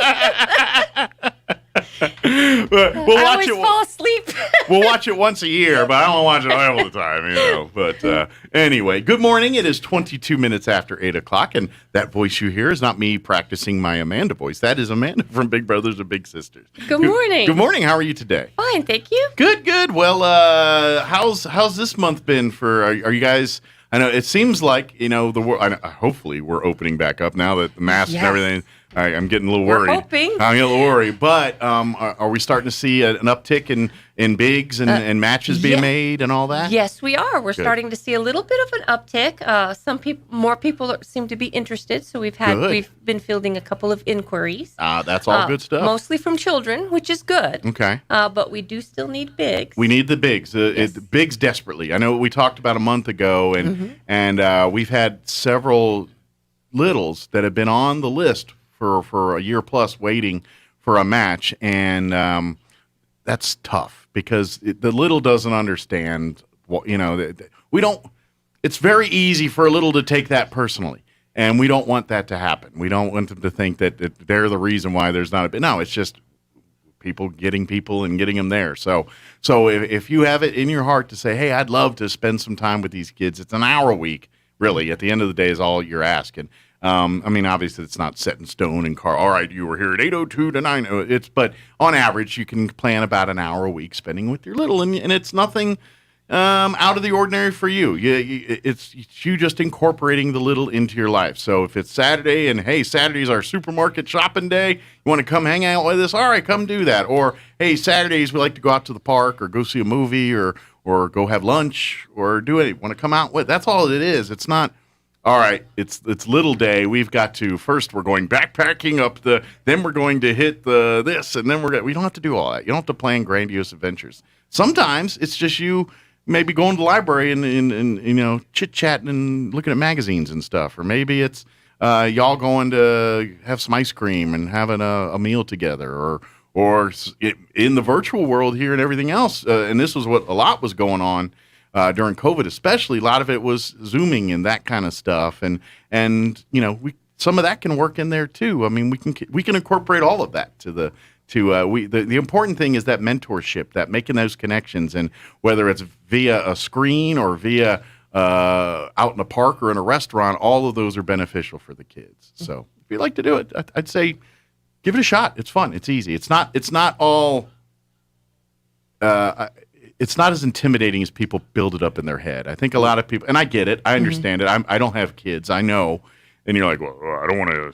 We'll I always fall asleep. We'll watch it once a year, but I don't watch it all the time, But anyway, good morning. It is 22 minutes after 8 o'clock, and that voice you hear is not me practicing my Amanda voice. That is Amanda from Big Brothers and Big Sisters. Good morning. Good morning. How are you today? Fine, thank you. Good. Well, how's this month been for? Are you guys? I know it seems like the world. Hopefully, we're opening back up now that the masks and everything. I'm getting a little worried. We're hoping. I'm getting a little worried. But are we starting to see an uptick in bigs and matches being made and all that? Yes, we are. We're Good. starting to see a little bit of an uptick. More people seem to be interested. So we've been fielding a couple of inquiries. That's all good stuff. Mostly from children, which is good. Okay. But we do still need bigs. We need the bigs. Bigs desperately. I know we talked about a month ago, and we've had several littles that have been on the list for a year plus waiting for a match, and that's tough because the little doesn't understand what we don't. It's very easy for a little to take that personally, and we don't want that to happen. We don't want them to think that they're the reason why there's not a bit. No, it's just people getting them there. So if you have it in your heart to say, hey, I'd love to spend some time with these kids, it's an hour a week. Really, at the end of the day, is all you're asking. Obviously, it's not set in stone and all right, you were here at 8:02 to 9. But on average, you can plan about an hour a week spending with your little, and it's nothing out of the ordinary for you. It's you just incorporating the little into your life. So if it's Saturday and hey, Saturday's our supermarket shopping day, you want to come hang out with us? All right, come do that. Or hey, Saturdays we like to go out to the park or go see a movie or go have lunch or do it. Want to come out with? That's all it is. It's not. All right, it's little day. We've got to first. We're going backpacking up then we're going to hit this, and then we don't have to do all that. You don't have to plan grandiose adventures. Sometimes it's just you maybe going to the library and chit chatting and looking at magazines and stuff, or maybe it's y'all going to have some ice cream and having a meal together, or in the virtual world here and everything else. And this was what a lot was going on. During COVID, especially, a lot of it was Zooming and that kind of stuff, and some of that can work in there too. I mean, we can incorporate all of that the important thing is that mentorship, that making those connections, and whether it's via a screen or via out in a park or in a restaurant, all of those are beneficial for the kids. So if you'd like to do it, I'd say give it a shot. It's fun. It's easy. It's not all. it's not as intimidating as people build it up in their head. I think a lot of people, and I get it, I understand it. I don't have kids, I know, and you're like, well, I don't want to,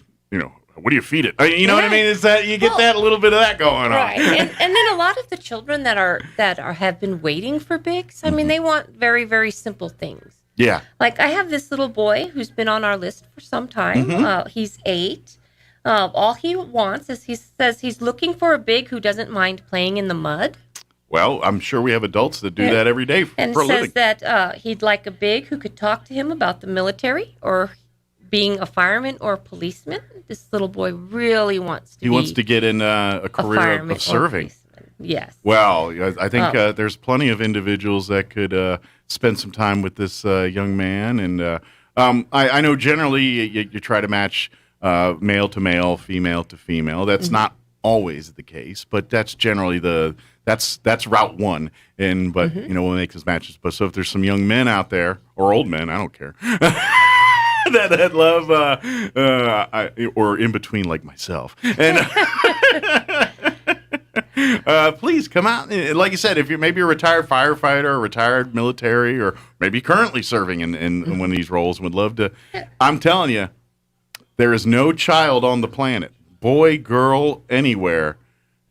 what do you feed it? You know what I mean? It's that you get that a little bit of that going on, right? And then a lot of the children that have been waiting for bigs. I mean, they want very, very simple things. Yeah. Like I have this little boy who's been on our list for some time. He's 8. All he wants is he says he's looking for a big who doesn't mind playing in the mud. Well, I'm sure we have adults that do that every day for a living. And says that he'd like a big who could talk to him about the military or being a fireman or a policeman. This little boy really wants to. He wants to get in a career of serving. Yes. Well, I think there's plenty of individuals that could spend some time with this young man, and I know generally you try to match male to male, female to female. That's not always the case, but that's generally that's route one. And but we'll make those matches. But so if there's some young men out there or old men, I don't care. that love or in between like myself, and please come out. Like you said, if you're maybe a retired firefighter or retired military or maybe currently serving in one of these roles and would love to, I'm telling you, there is no child on the planet, boy, girl, anywhere,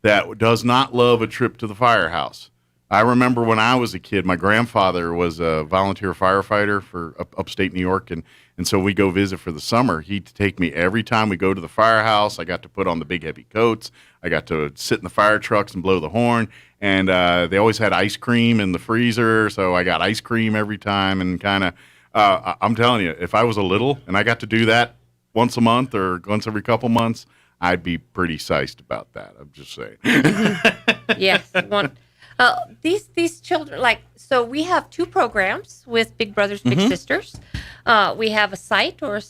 that does not love a trip to the firehouse. I remember when I was a kid, my grandfather was a volunteer firefighter for upstate New York, and so we go visit for the summer. He'd take me every time we go to the firehouse. I got to put on the big heavy coats. I got to sit in the fire trucks and blow the horn, and they always had ice cream in the freezer, so I got ice cream every time, and kind of, I'm telling you, if I was a little and I got to do that once a month or once every couple months, I'd be pretty psyched about that. I'm just saying. Yes. These children, so we have 2 programs with Big Brothers Big Sisters. We have a site or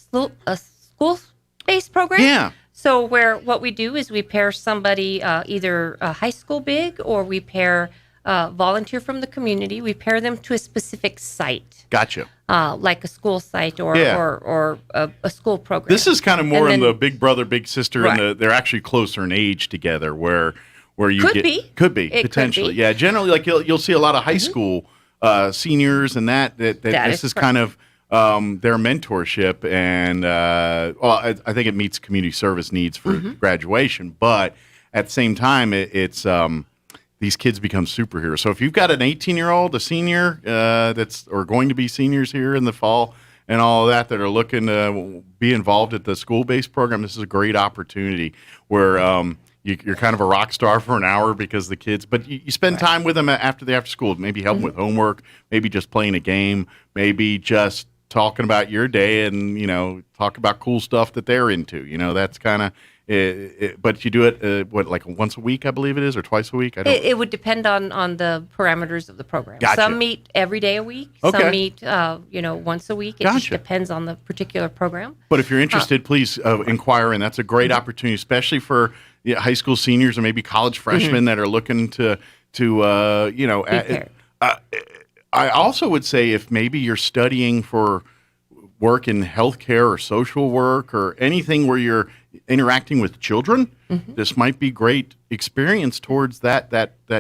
a school-based program. Yeah. So what we do is we pair somebody, either a high school big or we pair volunteer from the community. We pair them to a specific site. Gotcha. Like a school site or a school program. This is kind of more in the Big Brother Big Sister, right. And they're actually closer in age together where you could be potentially. Yeah, generally you'll see a lot of high school seniors and that this is kind of their mentorship, and I think it meets community service needs for graduation, but at the same time it's these kids become superheroes. So if you've got an 18-year-old, a senior that's or going to be seniors here in the fall and all of that are looking to be involved at the school-based program, this is a great opportunity where you're kind of a rock star for an hour because the kids, but you spend time with them after school, maybe help them with homework, maybe just playing a game, maybe just talking about your day and, talk about cool stuff that they're into. That's kind of but you do it, like once a week, I believe it is, or twice a week? It would depend on the parameters of the program. Gotcha. Some meet every day a week. Okay. Some meet, once a week. It just depends on the particular program. But if you're interested, please inquire, and that's a great opportunity, especially for high school seniors or maybe college freshmen that are looking to I also would say if maybe you're studying for work in healthcare or social work or anything where you're interacting with children, this might be great experience towards that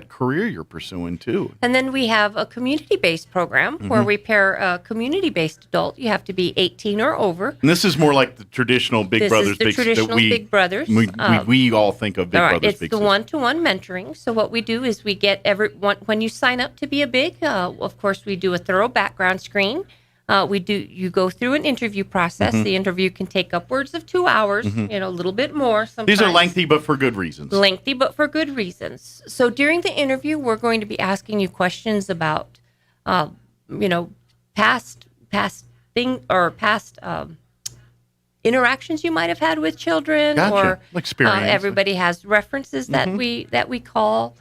career you're pursuing too. And then we have a community-based program where we pair a community-based adult. You have to be 18 or over. And this is more like the traditional Big Brothers Big Sisters that Big Brothers. We all think of Big Brothers Big Sisters. It's the one-to-one mentoring. So what we do is we get everyone when you sign up to be a big. Of course, we do a thorough background screen. You go through an interview process. The interview can take upwards of 2 hours, a little bit more sometimes. These are lengthy, but for good reasons. So during the interview, we're going to be asking you questions about, past interactions you might have had with children, gotcha. Or experience. Everybody has references that we call.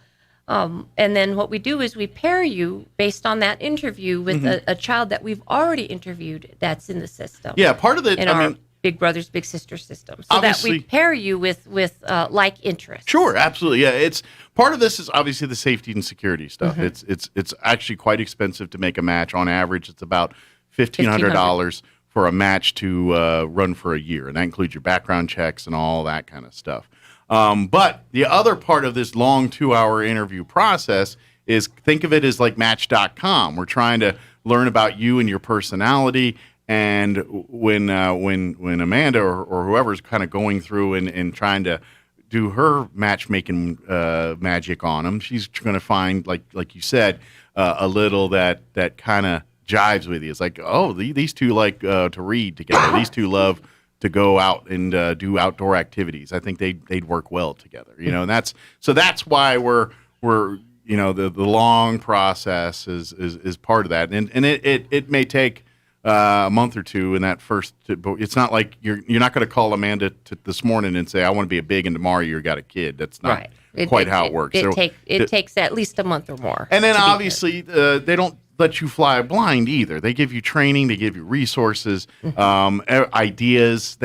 And then what we do is we pair you based on that interview with a child that we've already interviewed that's in the system. Yeah, part of it, our Big Brothers Big Sisters system, so that we pair you with like interests. Sure, absolutely. Yeah, it's part of this is obviously the safety and security stuff. It's actually quite expensive to make a match. On average, it's about $1,500 for a match to run for a year, and that includes your background checks and all that kind of stuff. But the other part of this long 2-hour interview process is think of it as like Match.com. We're trying to learn about you and your personality. And when Amanda or whoever's kind of going through and trying to do her matchmaking magic on them, she's going to find, like you said, a little that kind of jives with you. It's like, oh, these two like to read together. These two love to go out and do outdoor activities. I think they'd work well together. And that's why we're the long process is part of that. And it may take a month or two in that first, but it's not like you're not going to call Amanda this morning and say, I want to be a big, and tomorrow you got a kid. That's not quite how it works. It takes at least a month or more. And then obviously they don't let you fly blind either. They give you training, they give you resources, ideas.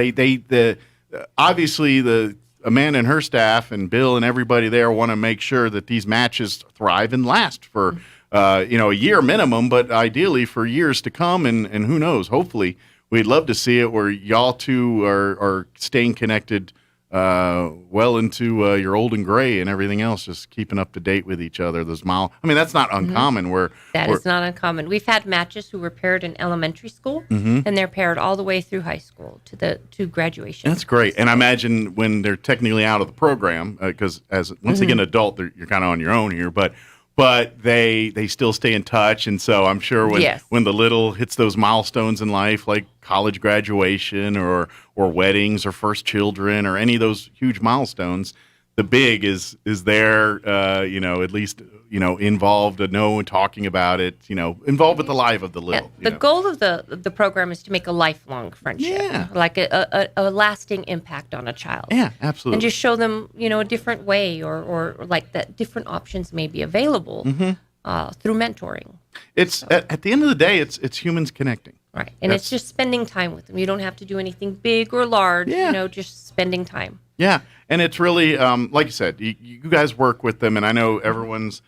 Obviously the Amanda and her staff and Bill and everybody there want to make sure that these matches thrive and last for a year minimum, but ideally for years to come, and who knows, hopefully we'd love to see it where y'all two are staying connected well into your old and gray and everything else, just keeping up to date with each other. That's not uncommon. That is not uncommon. We've had matches who were paired in elementary school, and they're paired all the way through high school to graduation. That's great. And I imagine when they're technically out of the program, because once they get an adult, you're kind of on your own here, but they still stay in touch, and so I'm sure when the little hits those milestones in life, like college graduation or weddings or first children or any of those huge milestones, the big is there, at least involved, and talking about it, involved with the life of the little. The goal of the program is to make a lifelong friendship, like a lasting impact on a child. Yeah, absolutely. And just show them, a different way, or like that different options may be available through mentoring. It's at the end of the day, it's humans connecting. Right, and it's just spending time with them. You don't have to do anything big or large. Just spending time. Yeah, and it's really, like you said, you guys work with them, and I know everyone's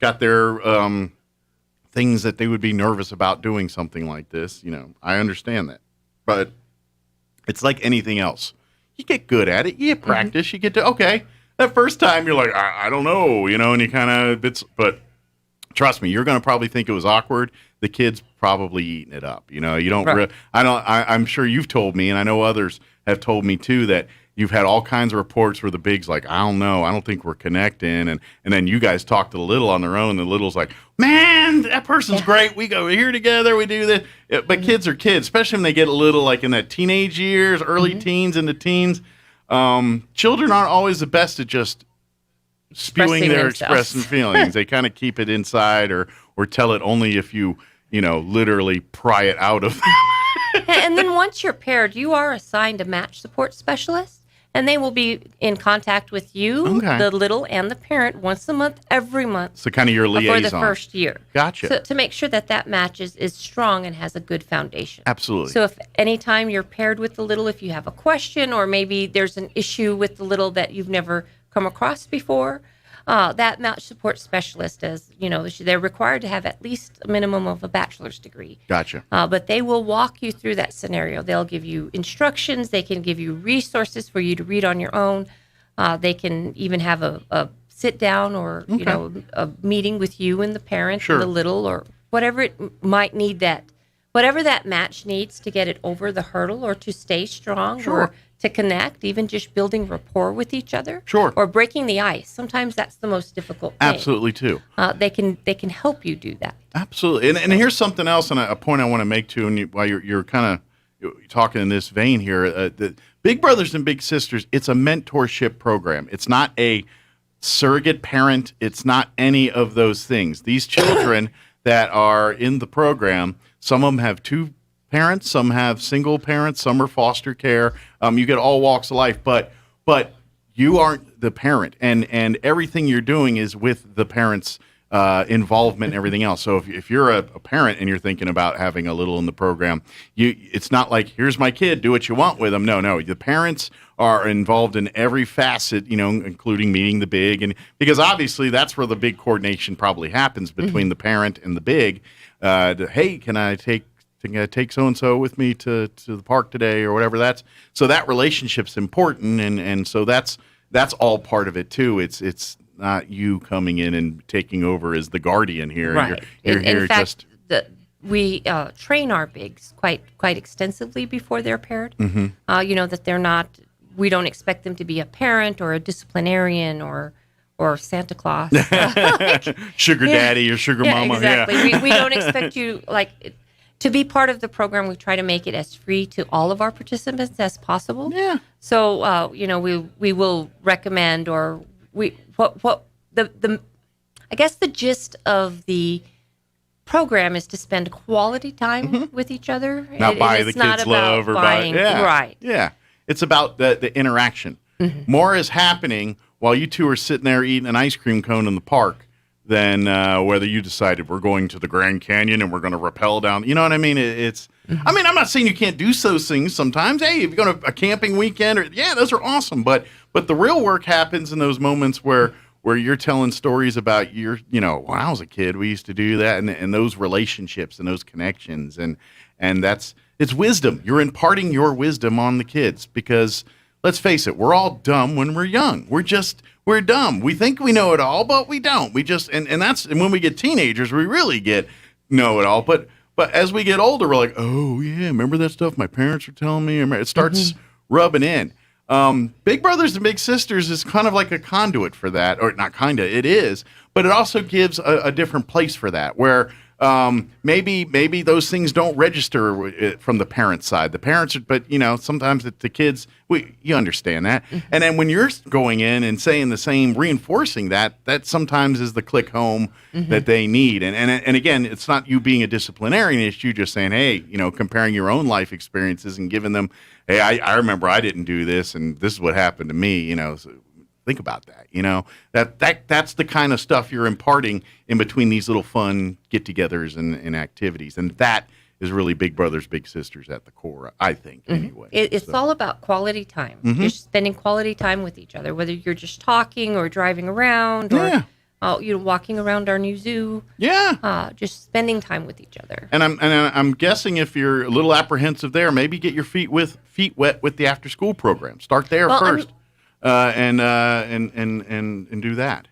got their things that they would be nervous about doing something like this. I understand that. But it's like anything else. You get good at it. You practice. You get to, okay, that first time you're like, I don't know, and you kind of, but trust me, you're going to probably think it was awkward. The kid's probably eating it up. You don't, I'm sure you've told me, and I know others have told me too, that you've had all kinds of reports where the big's like, I don't know, I don't think we're connecting. And then you guys talk to the little on their own. The little's like, man, that person's great. We go here together. We do this. But kids are kids, especially when they get a little like in that teenage years, early teens into teens. Children aren't always the best at just spewing their expressing feelings. They kind of keep it inside or tell it only if you literally pry it out of them. And then once you're paired, you are assigned a match support specialist, and they will be in contact with you, the little, and the parent once a month, every month. So kind of your liaison. For the first year. Gotcha. So to make sure that match is strong and has a good foundation. Absolutely. So if anytime you're paired with the little, if you have a question or maybe there's an issue with the little that you've never come across before, that match support specialist, they're required to have at least a minimum of a bachelor's degree. Gotcha. But they will walk you through that scenario. They'll give you instructions. They can give you resources for you to read on your own. They can even have a sit down or a meeting with you and the parent and the little, or whatever it might need, whatever that match needs to get it over the hurdle or to stay strong or to connect, even just building rapport with each other, or breaking the ice. Sometimes that's the most difficult thing. Absolutely, too. They can help you do that. Absolutely, and here's something else, and a point I want to make too. And while you're kind of talking in this vein here, the Big Brothers and Big Sisters, it's a mentorship program. It's not a surrogate parent. It's not any of those things. These children that are in the program, some of them have two parents, some have single parents, some are foster care. You get all walks of life, but you aren't the parent, and everything you're doing is with the parents' involvement and everything else. So if you're a parent and you're thinking about having a little in the program, it's not like, here's my kid, do what you want with them. No, the parents are involved in every facet, including meeting the big, and because obviously that's where the big coordination probably happens between the parent and the big. Hey, can I take so-and-so with me to the park today or whatever. So that relationship's important, and so that's all part of it too. It's not you coming in and taking over as the guardian here. Right. You're in here fact, we train our bigs quite extensively before they're paired. That they're not. We don't expect them to be a parent or a disciplinarian or Santa Claus, sugar daddy or sugar mama. Exactly. Yeah. we don't expect you to be part of the program. We try to make it as free to all of our participants as possible. Yeah. So we will recommend I guess the gist of the program is to spend quality time with each other. Not buy the kids love or buying. Right. Yeah. It's about the interaction. More is happening while you two are sitting there eating an ice cream cone in the park than whether you decided we're going to the Grand Canyon and we're going to rappel down. You know what I mean? I mean, I'm not saying you can't do those things sometimes. Hey, if you're going to a camping weekend, those are awesome. But the real work happens in those moments where you're telling stories about when I was a kid, we used to do that, and those relationships and those connections, and it's wisdom. You're imparting your wisdom on the kids because let's face it, we're all dumb when we're young. We're dumb. We think we know it all, but we don't. We just and when we get teenagers, we really know it all. But as we get older, we're like, oh yeah, remember that stuff my parents were telling me? It starts rubbing in. Big Brothers and Big Sisters is kind of like a conduit for that, or not kinda, it is, but it also gives a different place for that, where maybe those things don't register from the parents' side. The parents, but sometimes the kids, you understand that. And then when you're going in and saying the same, reinforcing that sometimes is the click home that they need. And again, it's not you being a disciplinarian, it's you just saying, hey, comparing your own life experiences and giving them, hey, I remember I didn't do this, and this is what happened to me. So think about that. That's the kind of stuff you're imparting in between these little fun get-togethers and activities, and that is really Big Brothers Big Sisters at the core, I think. Anyway, it's all about quality time. You're spending quality time with each other, whether you're just talking or driving around or walking around our new zoo. Just spending time with each other. And I'm guessing if you're a little apprehensive there, maybe get your feet wet with the after school program. Start there first, and do that.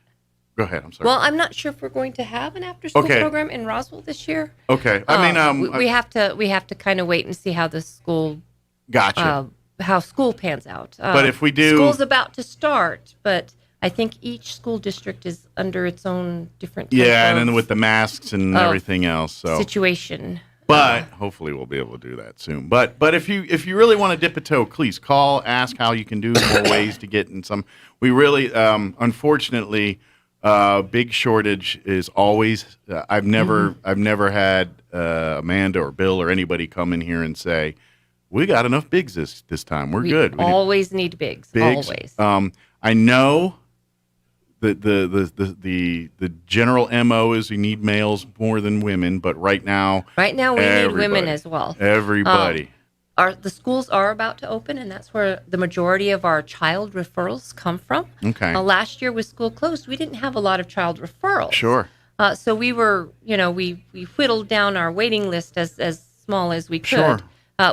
Go ahead. I'm sorry. Well, I'm not sure if we're going to have an after school program in Roswell this year. Okay. We have to kind of wait and see how the school. Gotcha. How school pans out. But if we do, school's about to start, but I think each school district is under its own different type and then with the masks and everything else, situation. But hopefully we'll be able to do that soon. But if you really want to dip a toe, please call, ask how you can do more ways to get in some. We really, unfortunately, big shortage is always. I've never had Amanda or Bill or anybody come in here and say, we got enough bigs this time. We're good. We always need bigs. Always. I know. The general MO is we need males more than women, but right now we need women as well. Everybody. The schools are about to open, and that's where the majority of our child referrals come from. Okay. Last year with school closed, we didn't have a lot of child referrals. Sure. So we were, we whittled down our waiting list as small as we could. Sure.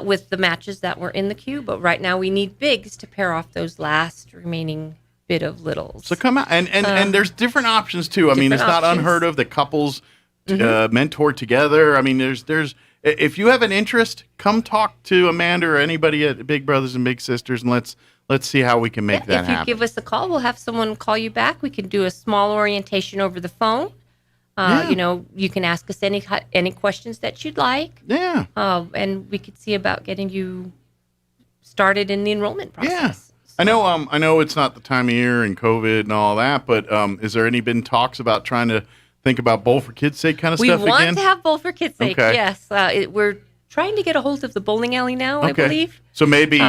With the matches that were in the queue, but right now we need bigs to pair off those last remaining bit of littles. So come out, and there's different options too. I mean, it's not unheard of that couples mentor together. I mean, there's if you have an interest, come talk to Amanda or anybody at Big Brothers and Big Sisters, and let's see how we can make that happen. If you give us a call, we'll have someone call you back. We can do a small orientation over the phone. You can ask us any questions that you'd like. Yeah. And we could see about getting you started in the enrollment process. I know it's not the time of year and COVID and all that, but is there been talks about trying to think about Bowl for Kids' Sake kind of stuff again? We want to have Bowl for Kids' Sake, yes. We're trying to get a hold of the bowling alley now, I believe. So maybe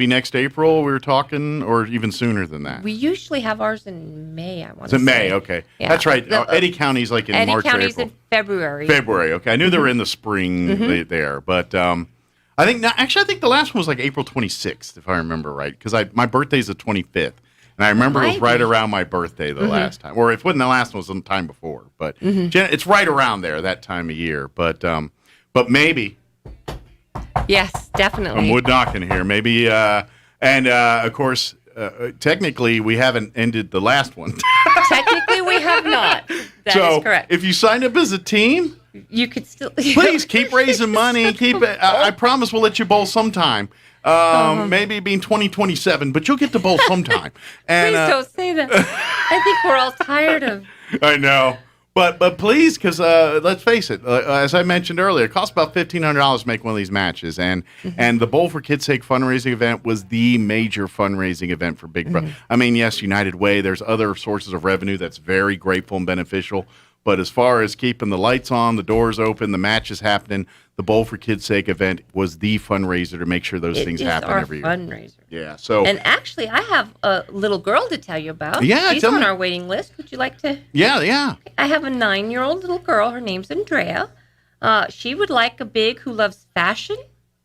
next April we were talking, or even sooner than that. We usually have ours in May, I want to say. In May, okay. Yeah. That's right. Eddy County's like in March or April. Eddy County's in February. February, okay. I knew they were in the spring there, but I think the last one was like April 26th, if I remember right, because my birthday's the 25th. And I remember it was right around my birthday the last time. Or if it wasn't the last one, it was some time before. But it's right around there, that time of year. But maybe. Yes, definitely. I'm wood knocking here. Maybe. Of course, technically, we haven't ended the last one. Technically, we have not. That is correct. If you signed up as a team, you could still please keep raising money. Keep it. I promise we'll let you bowl sometime. Maybe being 2027, but you'll get to bowl sometime. And, Please don't say that. I think we're all tired of. I know. But please, because let's face it, as I mentioned earlier, it costs about $1,500 to make one of these matches, and the Bowl for Kids' Sake fundraising event was the major fundraising event for Big Brother. I mean, yes, United Way, there's other sources of revenue that's very grateful and beneficial, but as far as keeping the lights on, the doors open, the matches happening, the Bowl for Kids' Sake event was the fundraiser to make sure those things happen every year. Fundraiser. Yeah. So. And actually, I have a little girl to tell you about. Yeah, she's on our waiting list. Would you like to? Yeah. I have a 9-year-old little girl. Her name's Andrea. She would like a big who loves fashion.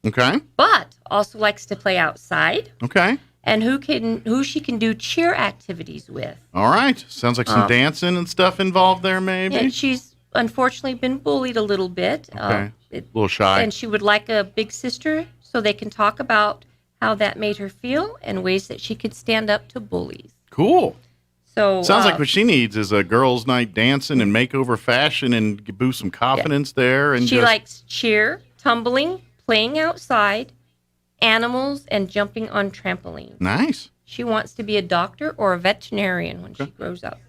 Okay. But also likes to play outside. Okay. And who she can do cheer activities with. All right. Sounds like some dancing and stuff involved there, maybe. Yeah, she's unfortunately been bullied a little bit. Okay. A little shy. And she would like a big sister so they can talk about how that made her feel and ways that she could stand up to bullies. Cool. So sounds like what she needs is a girls' night dancing and makeover fashion and boost some confidence there. And she likes cheer, tumbling, playing outside, animals, and jumping on trampolines. Nice. She wants to be a doctor or a veterinarian when she grows up.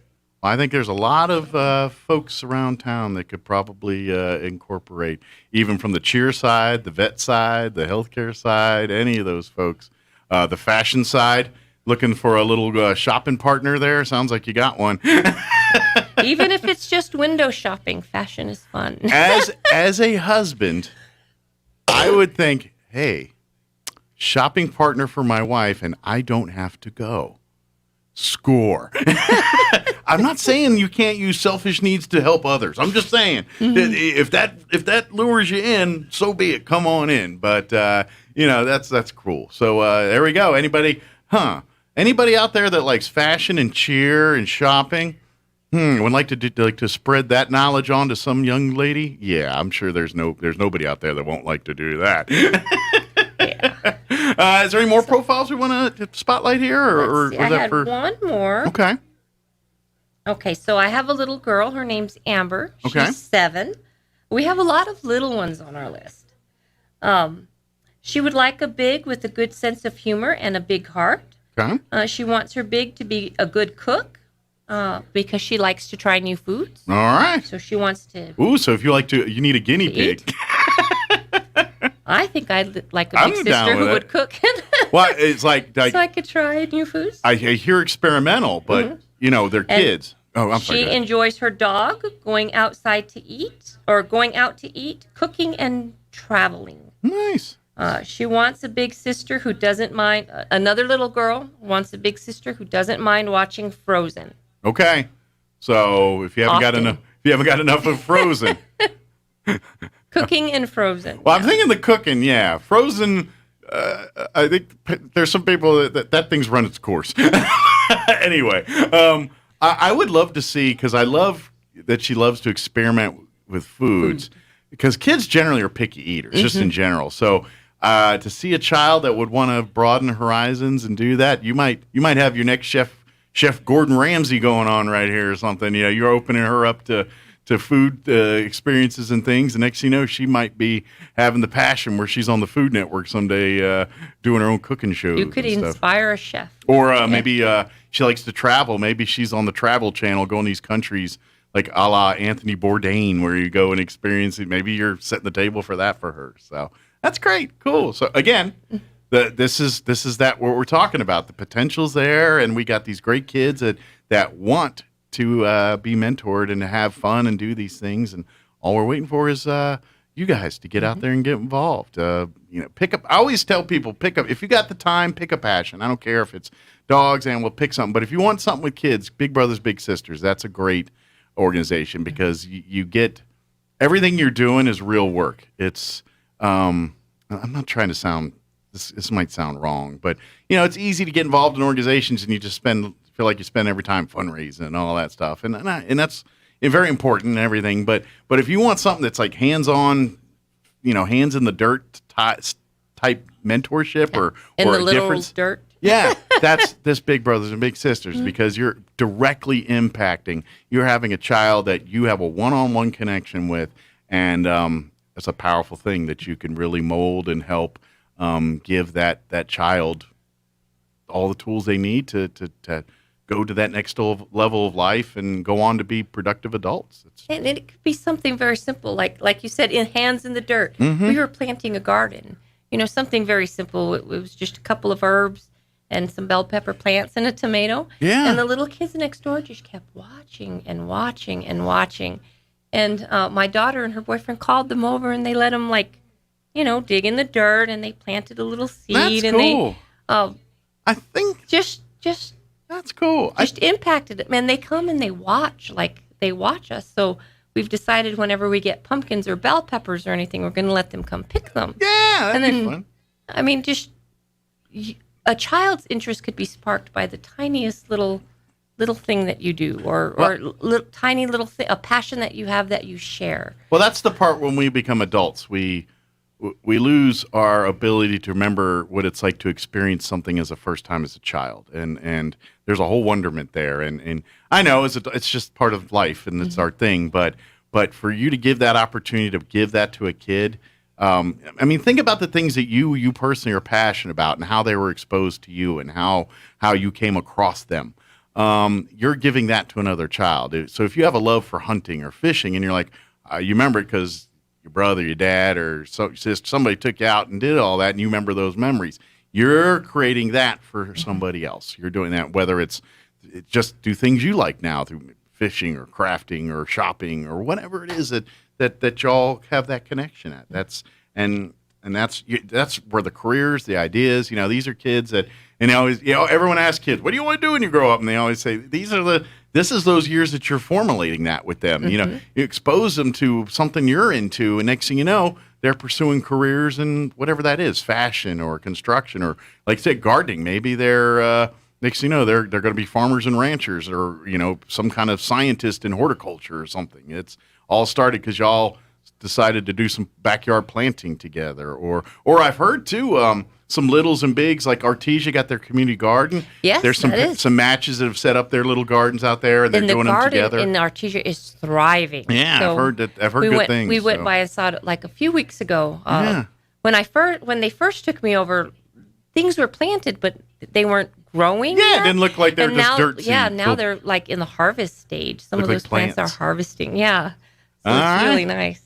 I think there's a lot of folks around town that could probably incorporate, even from the cheer side, the vet side, the healthcare side, any of those folks. The fashion side, looking for a little shopping partner there. Sounds like you got one. Even if it's just window shopping, fashion is fun. As a husband, I would think, hey, shopping partner for my wife, and I don't have to go. Score. I'm not saying you can't use selfish needs to help others. I'm just saying that if that lures you in, so be it. Come on in. But that's cruel. So there we go. Anybody out there that likes fashion and cheer and shopping? Would like to spread that knowledge on to some young lady? Yeah, I'm sure there's nobody out there that won't like to do that. Is there any more profiles we want to spotlight here, or I had one more. Okay. Okay, so I have a little girl. Her name's Amber. Okay. She's 7. We have a lot of little ones on our list. She would like a big with a good sense of humor and a big heart. Okay. She wants her big to be a good cook because she likes to try new foods. All right. So she wants to. Ooh, so if you need a guinea pig. I think I'd like a big sister who would cook. Well, it's like so I could try new foods. I hear experimental, but they're kids. Oh, I'm sorry. She enjoys her dog, going outside to eat, or going out to eat, cooking, and traveling. Nice. She wants a big sister who doesn't mind. Another little girl wants a big sister who doesn't mind watching Frozen. Okay, so if you haven't got enough of Frozen, cooking and Frozen. Well, I'm thinking the cooking. Yeah, Frozen. I think there's some people that thing's run its course. Anyway, I would love to see, because I love that she loves to experiment with foods, because kids generally are picky eaters, just in general. So to see a child that would want to broaden horizons and do that, you might have your next Chef Gordon Ramsay going on right here or something. You're opening her up to food experiences and things. The next thing you know, she might be having the passion where she's on the Food Network someday doing her own cooking shows. You could inspire a chef. Or maybe she likes to travel. Maybe she's on the Travel Channel going to these countries like a la Anthony Bourdain, where you go and experience it. Maybe you're setting the table for that for her. So that's great. Cool. So again, this is what we're talking about. The potential's there, and we got these great kids that want to be mentored and to have fun and do these things, and all we're waiting for is you guys to get out there and get involved. Pick up. I always tell people, pick up if you got the time. Pick a passion. I don't care if it's dogs, and we'll pick something. But if you want something with kids, Big Brothers Big Sisters, that's a great organization, because you get everything you're doing is real work. It's I'm not trying to sound. This might sound wrong, but it's easy to get involved in organizations and you just feel like you spend every time fundraising and all that stuff, and that's very important and everything. But if you want something that's like hands-on, hands in the dirt type mentorship or the a little difference, dirt. Yeah, that's this Big Brothers and Big Sisters because you're directly impacting. You're having a child that you have a one-on-one connection with, and it's a powerful thing that you can really mold and help give that child all the tools they need to go to that next level of life and go on to be productive adults. And it could be something very simple, like you said, hands in the dirt. We were planting a garden. Something very simple. It was just a couple of herbs and some bell pepper plants and a tomato. Yeah. And the little kids next door just kept watching and watching and watching. And my daughter and her boyfriend called them over and they let them dig in the dirt and they planted a little seed. That's and cool. They, I think just that's cool. Just impacted them. And they come and they watch us. So we've decided whenever we get pumpkins or bell peppers or anything, we're going to let them come pick them. Yeah, that'd be fun. I mean, a child's interest could be sparked by the tiniest little thing that you do, or tiny little thing, a passion that you have that you share. Well, that's the part when we become adults. We lose our ability to remember what it's like to experience something as a first time as a child, and there's a whole wonderment there. And I know it's just part of life, and it's our thing. But for you to give that opportunity to give that to a kid. I mean, think about the things that you personally are passionate about and how they were exposed to you and how you came across them. You're giving that to another child. So if you have a love for hunting or fishing and you're like, you remember it because your brother, your dad, or somebody took you out and did all that and you remember those memories, you're creating that for somebody else. You're doing that, whether it's just do things you like now through fishing or crafting or shopping or whatever it is that y'all have that connection at. That's where the careers, the ideas, these are kids that, and always, everyone asks kids, what do you want to do when you grow up? And they always say, this is those years that you're formulating that with them. You expose them to something you're into, and next thing you know, they're pursuing careers in whatever that is, fashion or construction or, like I said, gardening. Maybe they're, next thing you know, they're going to be farmers and ranchers or, some kind of scientist in horticulture or something. It's all started because y'all decided to do some backyard planting together, or I've heard too, some littles and bigs like Artesia got their community garden. Yes, there's some matches that have set up their little gardens out there, and they're doing them together. And the garden in Artesia is thriving. Yeah, so I've heard good things. We went by and saw it like a few weeks ago. When they first took me over, things were planted, but they weren't growing. Yeah, yet. it didn't look like they were just dirt seeds. Yeah, now they're like in the harvest stage. Some of those plants are harvesting. Yeah, so it's really nice.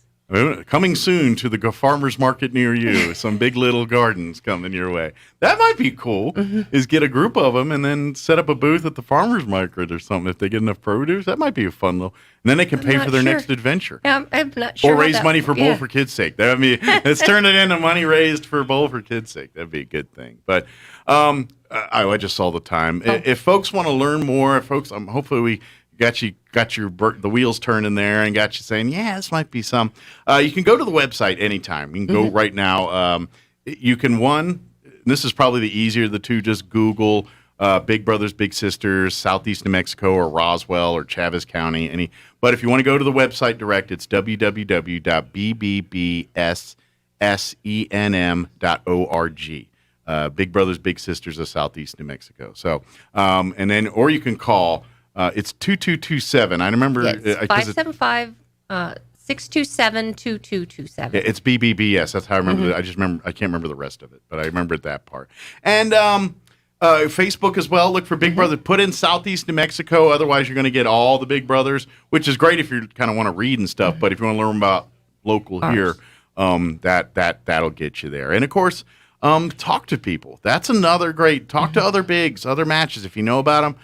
Coming soon to the farmer's market near you. Some big little gardens coming your way. That might be cool, is get a group of them and then set up a booth at the farmer's market or something. If they get enough produce, that might be a fun little, and then they can pay for their next adventure. Yeah, I'm not sure. Or raise money for Bowl for Kids' sake. I mean, let's turn it into money raised for Bowl for Kids' sake. That'd be a good thing. But I just saw the time. If folks want to learn more, hopefully we got the wheels turning there and got you saying, yeah, this might be some. You can go to the website anytime. You can go right now. You can this is probably the easier of the two. Just Google Big Brothers Big Sisters Southeast New Mexico or Roswell or Chaves County. But if you want to go to the website direct, it's www.bbbsenm.org. Big Brothers Big Sisters of Southeast New Mexico. So or you can call. It's 2227. I remember 575 627-2227. It's BBBS. That's how I remember it. I can't remember the rest of it, but I remembered that part. And Facebook as well. Look for Big Brother. Put in Southeast New Mexico. Otherwise, you're going to get all the Big Brothers, which is great if you kind of want to read and stuff. But if you want to learn about local here, that'll get you there. And of course, talk to people. That's another great. Talk to other bigs, other matches if you know about them.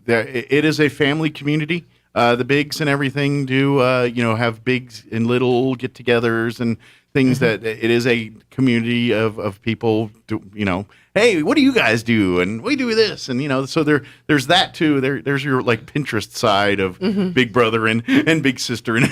It is a family community. The bigs and everything do, have bigs and little get-togethers and things that it is a community of people. Hey, what do you guys do? And we do this, and so there's that too. There's your like Pinterest side of Big Brother and Big Sister, and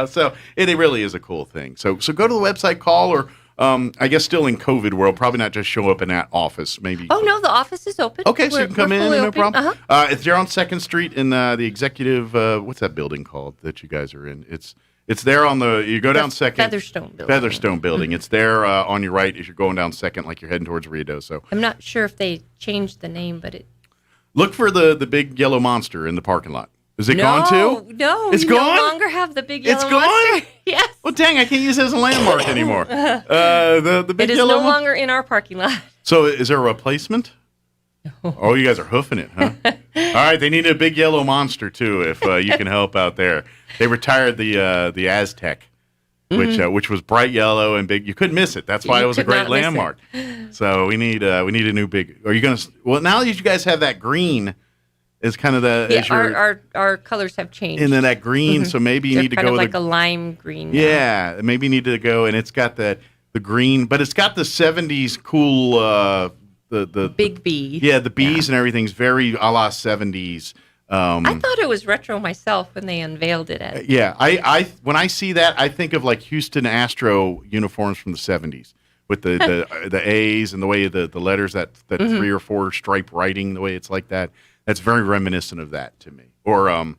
so it really is a cool thing. So go to the website, call or I guess still in COVID world, probably not just show up in that office, maybe. Oh, no, the office is open. Okay, so you can come in, no problem. Uh-huh. It's there on 2nd Street in the executive, what's that building called that you guys are in? It's there on you go down 2nd. Featherstone building. It's there on your right as you're going down 2nd, like you're heading towards Rito. So I'm not sure if they changed the name, but it. Look for the big yellow monster in the parking lot. Is it gone too? No, it's we gone? no longer have the big yellow It's gone? monster. Yes. Well, dang, I can't use it as a landmark anymore. The big It is yellow no longer in our parking lot. So is there a replacement? No. Oh, you guys are hoofing it, huh? All right, they need a big yellow monster too. If you can help out there, they retired the Aztec, which was bright yellow and big. You couldn't miss it. That's why it was a great landmark. So we need a new big. Are you gonna? Well, now that you guys have that green. Is kind of our colors have changed. And then that green, so maybe you need to go with like a lime green. Yeah, maybe you need to go, and it's got the green, but it's got the 70s cool the big bee. Yeah, the bees and everything's very a la 70s. I thought it was retro myself when they unveiled it. Yeah, I when I see that, I think of like Houston Astro uniforms from the 70s with the A's and the way the letters that 3 or 4 stripe writing, the way it's like that. That's very reminiscent of that to me. Or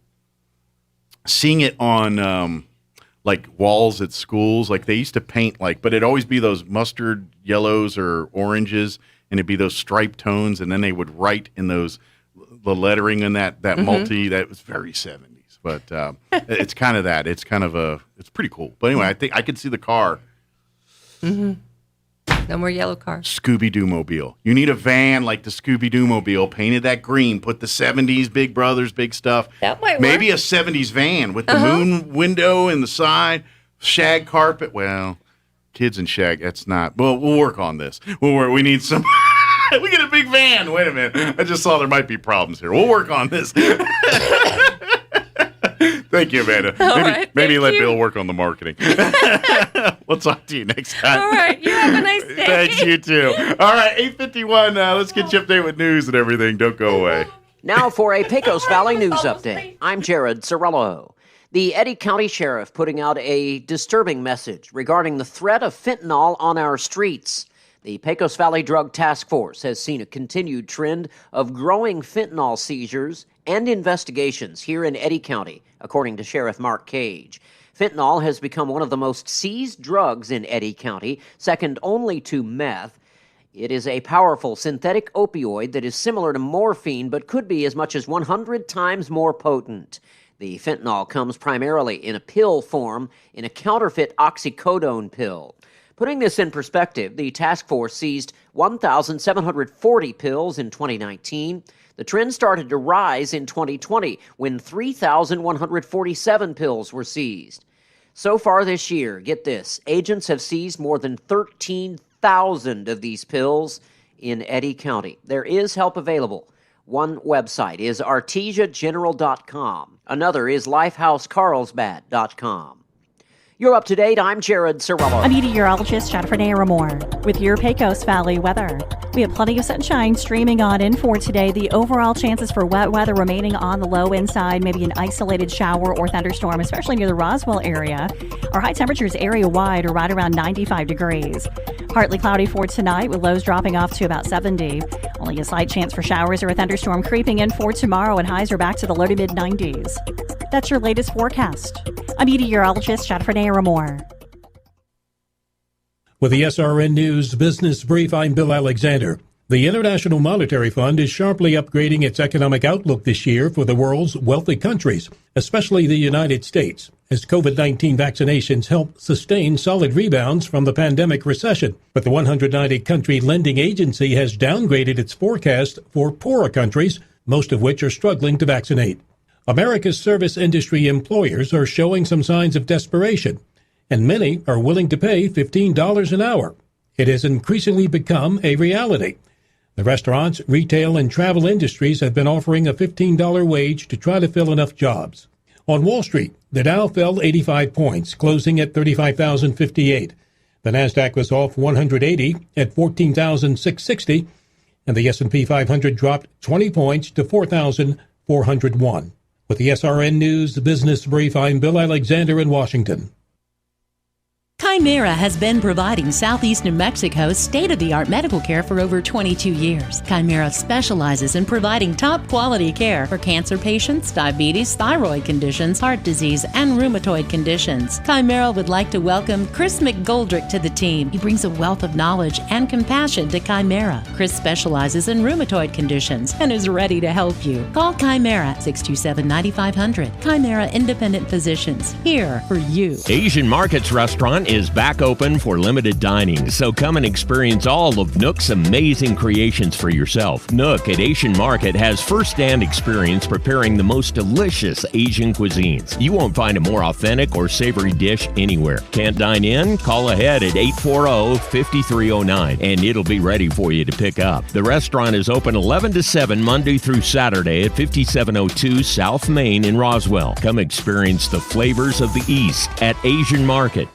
seeing it on like walls at schools, like they used to paint but it'd always be those mustard yellows or oranges, and it'd be those striped tones, and then they would write in the lettering in that multi. That was very 70s, but it's kind of that. It's kind of it's pretty cool. But anyway, I think I could see the car. Mm-hmm. No more yellow cars. Scooby-Doo mobile. You need a van like the Scooby-Doo mobile, painted that green, put the 70s Big Brothers, big stuff. That might work. Maybe a 70s van with the moon window in the side, shag carpet. Well, kids and shag, that's not. Well, we'll work on this. We need some. We get a big van. Wait a minute. I just saw there might be problems here. We'll work on this. Thank you, Amanda. Maybe let Bill work on the marketing. We'll talk to you next time. All right. You have a nice day. Thanks, you too. All right, 8:51. Let's get you updated with news and everything. Don't go away. Now for a Pecos Valley news update. I'm Jared Cirillo. The Eddy County Sheriff putting out a disturbing message regarding the threat of fentanyl on our streets. The Pecos Valley Drug Task Force has seen a continued trend of growing fentanyl seizures and investigations here in Eddy County, according to Sheriff Mark Cage. Fentanyl has become one of the most seized drugs in Eddy County, second only to meth. It is a powerful synthetic opioid that is similar to morphine, but could be as much as 100 times more potent. The fentanyl comes primarily in a pill form in a counterfeit oxycodone pill. Putting this in perspective, the task force seized 1,740 pills in 2019. The trend started to rise in 2020 when 3,147 pills were seized. So far this year, get this, agents have seized more than 13,000 of these pills in Eddy County. There is help available. One website is artesiageneral.com. Another is lifehousecarlsbad.com. You're up to date. I'm Jared Cirillo. I'm meteorologist Jennifer Naramore with your Pecos Valley weather. We have plenty of sunshine streaming on in for today. The overall chances for wet weather remaining on the low end side, maybe an isolated shower or thunderstorm, especially near the Roswell area. Our high temperatures area-wide are right around 95 degrees. Partly cloudy for tonight with lows dropping off to about 70. Only a slight chance for showers or a thunderstorm creeping in for tomorrow, and highs are back to the low to mid-90s. That's your latest forecast. I'm meteorologist Jennifer Naramore. With the SRN News Business Brief, I'm Bill Alexander. The International Monetary Fund is sharply upgrading its economic outlook this year for the world's wealthy countries, especially the United States, as COVID-19 vaccinations help sustain solid rebounds from the pandemic recession. But the 190-country lending agency has downgraded its forecast for poorer countries, most of which are struggling to vaccinate. America's service industry employers are showing some signs of desperation, and many are willing to pay $15 an hour. It has increasingly become a reality. The restaurants, retail, and travel industries have been offering a $15 wage to try to fill enough jobs. On Wall Street, the Dow fell 85 points, closing at 35,058. The Nasdaq was off 180 at 14,660, and the S&P 500 dropped 20 points to 4,401. With the SRN News Business Brief, I'm Bill Alexander in Washington. Chimera has been providing Southeast New Mexico's state-of-the-art medical care for over 22 years. Chimera specializes in providing top-quality care for cancer patients, diabetes, thyroid conditions, heart disease, and rheumatoid conditions. Chimera would like to welcome Chris McGoldrick to the team. He brings a wealth of knowledge and compassion to Chimera. Chris specializes in rheumatoid conditions and is ready to help you. Call Chimera 627-9500. Chimera Independent Physicians, here for you. Asian Market's restaurant is back open for limited dining, so come and experience all of Nook's amazing creations for yourself. Nook at Asian Market has first-hand experience preparing the most delicious Asian cuisines. You won't find a more authentic or savory dish anywhere. Can't dine in? Call ahead at 840-5309 and it'll be ready for you to pick up. The restaurant is open 11 to 7 Monday through Saturday at 5702 South Main in Roswell. Come experience the flavors of the East at Asian Market.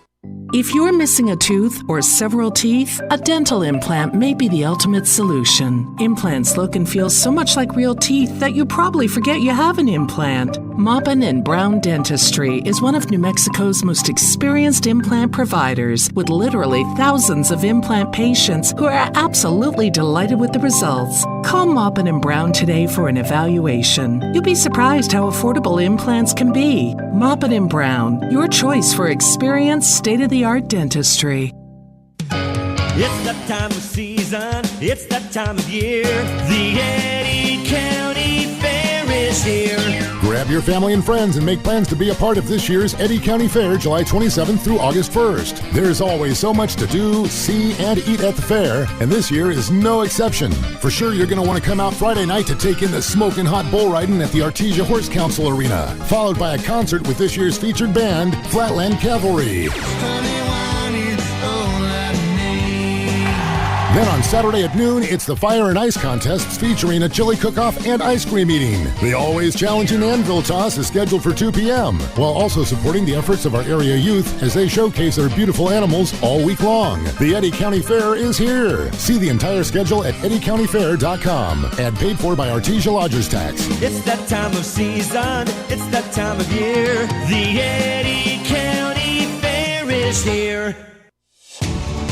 If you're missing a tooth or several teeth, a dental implant may be the ultimate solution. Implants look and feel so much like real teeth that you probably forget you have an implant. Maupin and Brown Dentistry is one of New Mexico's most experienced implant providers, with literally thousands of implant patients who are absolutely delighted with the results. Call Maupin and Brown today for an evaluation. You'll be surprised how affordable implants can be. Maupin and Brown, your choice for experienced, state-of-the-art dentistry. It's that time of season, it's that time of year. The Eddy County Fair is here. Grab your family and friends and make plans to be a part of this year's Eddy County Fair, July 27th through August 1st. There's always so much to do, see, and eat at the fair, and this year is no exception. For sure, you're going to want to come out Friday night to take in the smoking hot bull riding at the Artesia Horse Council Arena, followed by a concert with this year's featured band, Flatland Cavalry. Then on Saturday at noon, it's the Fire and Ice Contests featuring a chili cook-off and ice cream eating. The always challenging Anvil Toss is scheduled for 2 p.m., while also supporting the efforts of our area youth as they showcase their beautiful animals all week long. The Eddy County Fair is here. See the entire schedule at eddycountyfair.com. Ad paid for by Artesia Lodgers Tax. It's that time of season, it's that time of year. The Eddy County Fair is here.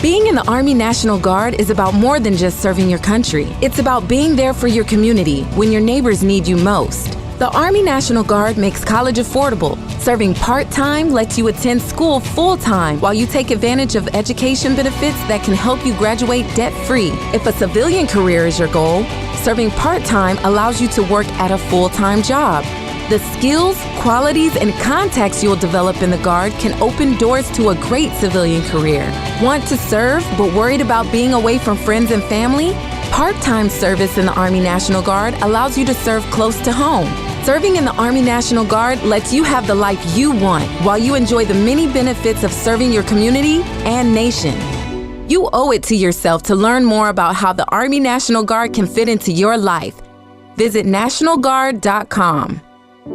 Being in the Army National Guard is about more than just serving your country. It's about being there for your community when your neighbors need you most. The Army National Guard makes college affordable. Serving part-time lets you attend school full-time while you take advantage of education benefits that can help you graduate debt-free. If a civilian career is your goal, serving part-time allows you to work at a full-time job. The skills, qualities, and contacts you'll develop in the Guard can open doors to a great civilian career. Want to serve but worried about being away from friends and family? Part-time service in the Army National Guard allows you to serve close to home. Serving in the Army National Guard lets you have the life you want while you enjoy the many benefits of serving your community and nation. You owe it to yourself to learn more about how the Army National Guard can fit into your life. Visit NationalGuard.com.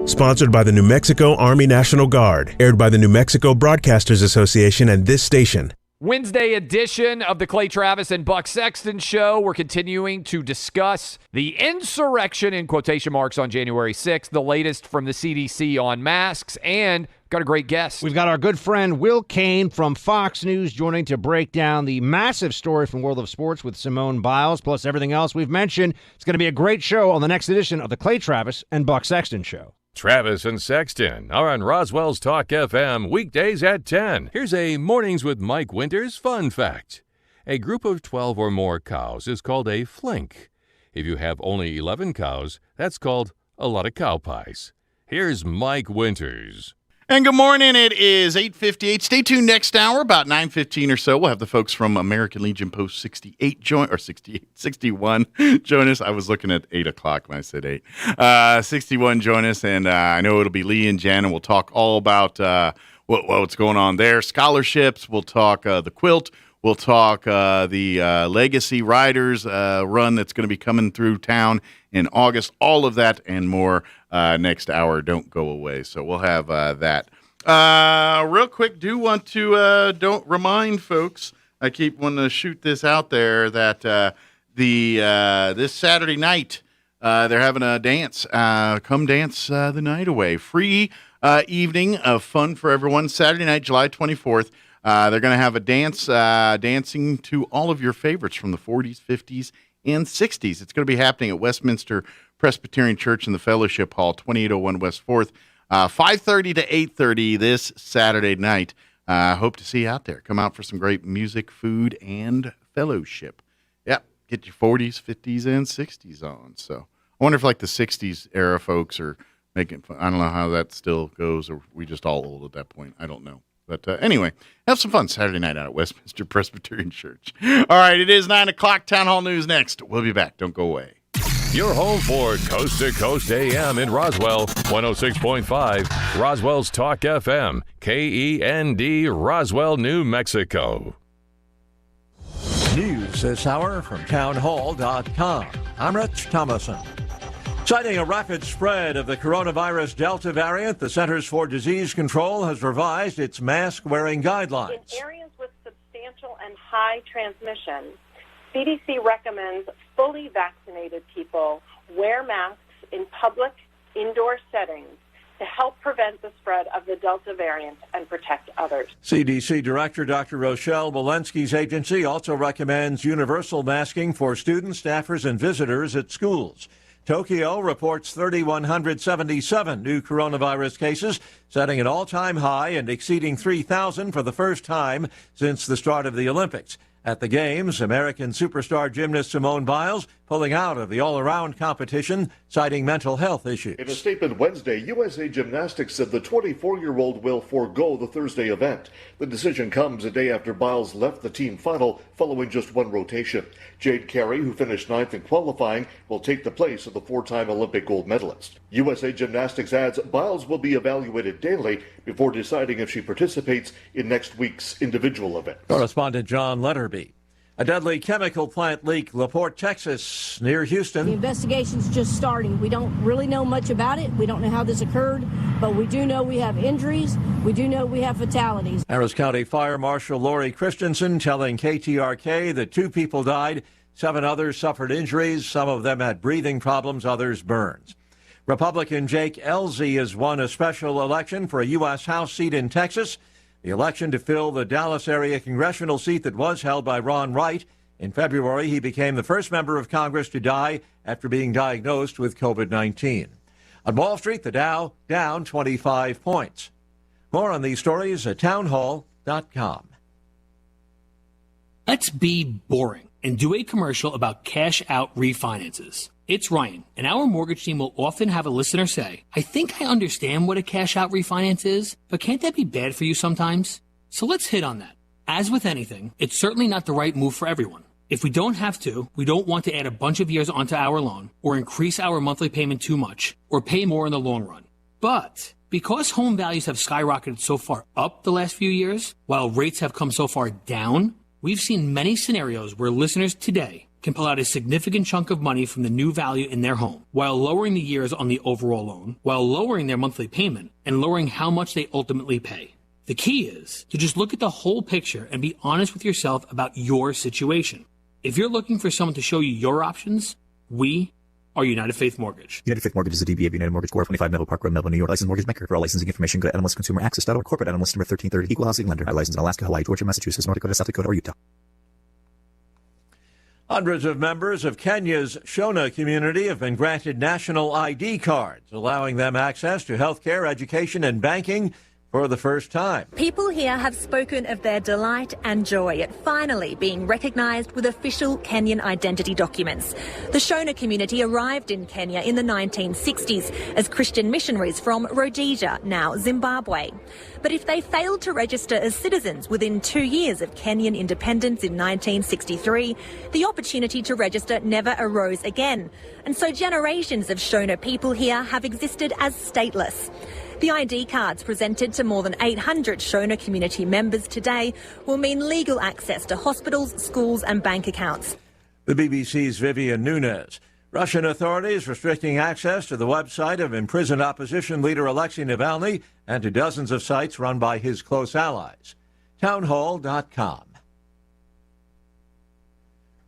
Sponsored by the New Mexico Army National Guard. Aired by the New Mexico Broadcasters Association and this station. Wednesday edition of the Clay Travis and Buck Sexton Show. We're continuing to discuss the insurrection, in quotation marks, on January 6th, the latest from the CDC on masks, and got a great guest. We've got our good friend Will Kane from Fox News joining to break down the massive story from World of Sports with Simone Biles, plus everything else we've mentioned. It's going to be a great show on the next edition of the Clay Travis and Buck Sexton Show. Travis and Sexton are on Roswell's Talk FM weekdays at 10. Here's a Mornings with Mike Winters fun fact. A group of 12 or more cows is called a flink. If you have only 11 cows, that's called a lot of cow pies. Here's Mike Winters. And good morning. It is 8:58. Stay tuned next hour, about 9:15 or so. We'll have the folks from American Legion Post 68 61 join us. I was looking at 8 o'clock when I said 8. 61 join us, and I know it'll be Lee and Jan, and we'll talk all about what's going on there. Scholarships. We'll talk the quilt. We'll talk the Legacy Riders run that's going to be coming through town in August. All of that and more next hour. Don't go away. So we'll have that. Real quick, do want to don't remind folks, I keep wanting to shoot this out there, that this Saturday night they're having a dance. Come dance the night away. Free evening of fun for everyone. Saturday night, July 24th. They're going to have a dance, dancing to all of your favorites from the 40s, 50s, and 60s. It's going to be happening at Westminster Presbyterian Church in the Fellowship Hall, 2801 West 4th, 5:30 to 8:30 this Saturday night. Hope to see you out there. Come out for some great music, food, and fellowship. Yep, get your 40s, 50s, and 60s on. So I wonder if like the 60s era folks are making fun. I don't know how that still goes, or we just all old at that point. I don't know. But anyway, have some fun Saturday night out at Westminster Presbyterian Church. All right, it is 9 o'clock. Town Hall News next. We'll be back. Don't go away. Your home for Coast to Coast AM in Roswell, 106.5, Roswell's Talk FM, KEND, Roswell, New Mexico. News this hour from townhall.com. I'm Rich Thomason. Citing a rapid spread of the coronavirus Delta variant, the Centers for Disease Control has revised its mask-wearing guidelines. In areas with substantial and high transmission, CDC recommends fully vaccinated people wear masks in public indoor settings to help prevent the spread of the Delta variant and protect others. CDC Director Dr. Rochelle Walensky's agency also recommends universal masking for students, staffers, and visitors at schools. Tokyo reports 3,177 new coronavirus cases, setting an all-time high and exceeding 3,000 for the first time since the start of the Olympics. At the Games, American superstar gymnast Simone Biles pulling out of the all-around competition, citing mental health issues. In a statement Wednesday, USA Gymnastics said the 24-year-old will forego the Thursday event. The decision comes a day after Biles left the team final following just one rotation. Jade Carey, who finished 9th in qualifying, will take the place of the four-time Olympic gold medalist. USA Gymnastics adds Biles will be evaluated daily before deciding if she participates in next week's individual event. Correspondent John Letterby. A deadly chemical plant leak, LaPorte, Texas, near Houston. The investigation's just starting. We don't really know much about it. We don't know how this occurred, but we do know we have injuries. We do know we have fatalities. Harris County Fire Marshal Lori Christensen telling KTRK that 2 people died, 7 others suffered injuries. Some of them had breathing problems, others burns. Republican Jake Elzy has won a special election for a U.S. House seat in Texas. The election to fill the Dallas area congressional seat that was held by Ron Wright. In February, he became the first member of Congress to die after being diagnosed with COVID-19. On Wall Street, the Dow down 25 points. More on these stories at townhall.com. Let's be boring and do a commercial about cash-out refinances. It's Ryan, and our mortgage team will often have a listener say, I think I understand what a cash-out refinance is, but can't that be bad for you sometimes? So let's hit on that. As with anything, it's certainly not the right move for everyone. If we don't have to, we don't want to add a bunch of years onto our loan, or increase our monthly payment too much, or pay more in the long run. But because home values have skyrocketed so far up the last few years, while rates have come so far down, we've seen many scenarios where listeners today can pull out a significant chunk of money from the new value in their home, while lowering the years on the overall loan, while lowering their monthly payment, and lowering how much they ultimately pay. The key is to just look at the whole picture and be honest with yourself about your situation. If you're looking for someone to show you your options, we are United Faith Mortgage. United Faith Mortgage is a DBA of United Mortgage Corp. 25 Melville Park Road, Melville, New York. Licensed mortgage maker. For all licensing information, go to NMLSConsumerAccess.org. Corporate NMLS number 1330. Equal housing lender. Licensed in Alaska, Hawaii, Georgia, Massachusetts, North Dakota, South Dakota, or Utah. Hundreds of members of Kenya's Shona community have been granted national ID cards, allowing them access to health care, education, and banking for the first time. People here have spoken of their delight and joy at finally being recognised with official Kenyan identity documents. The Shona community arrived in Kenya in the 1960s as Christian missionaries from Rhodesia, now Zimbabwe. But if they failed to register as citizens within 2 years of Kenyan independence in 1963, the opportunity to register never arose again. And so generations of Shona people here have existed as stateless. The ID cards presented to more than 800 Shona community members today will mean legal access to hospitals, schools and bank accounts. The BBC's Vivian Nunes. Russian authorities restricting access to the website of imprisoned opposition leader Alexei Navalny and to dozens of sites run by his close allies. Townhall.com.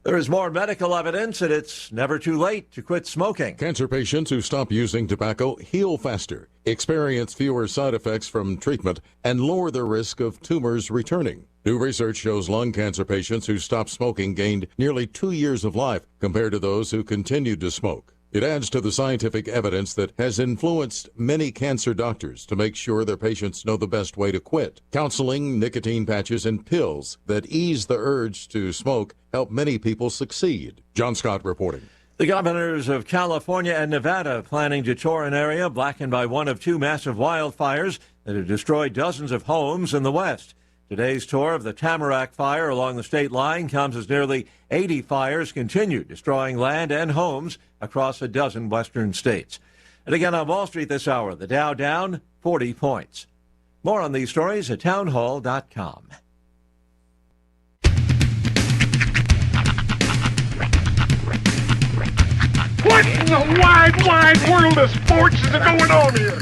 There is more medical evidence that it's never too late to quit smoking. Cancer patients who stop using tobacco heal faster, experience fewer side effects from treatment, and lower the risk of tumors returning. New research shows lung cancer patients who stopped smoking gained nearly 2 years of life compared to those who continued to smoke. It adds to the scientific evidence that has influenced many cancer doctors to make sure their patients know the best way to quit. Counseling, nicotine patches, and pills that ease the urge to smoke help many people succeed. John Scott reporting. The governors of California and Nevada planning to tour an area blackened by one of 2 massive wildfires that have destroyed dozens of homes in the West. Today's tour of the Tamarack Fire along the state line comes as nearly 80 fires continue destroying land and homes across a dozen western states. And again on Wall Street this hour, the Dow down 40 points. More on these stories at townhall.com. What in the wide, wide world of sports is going on here?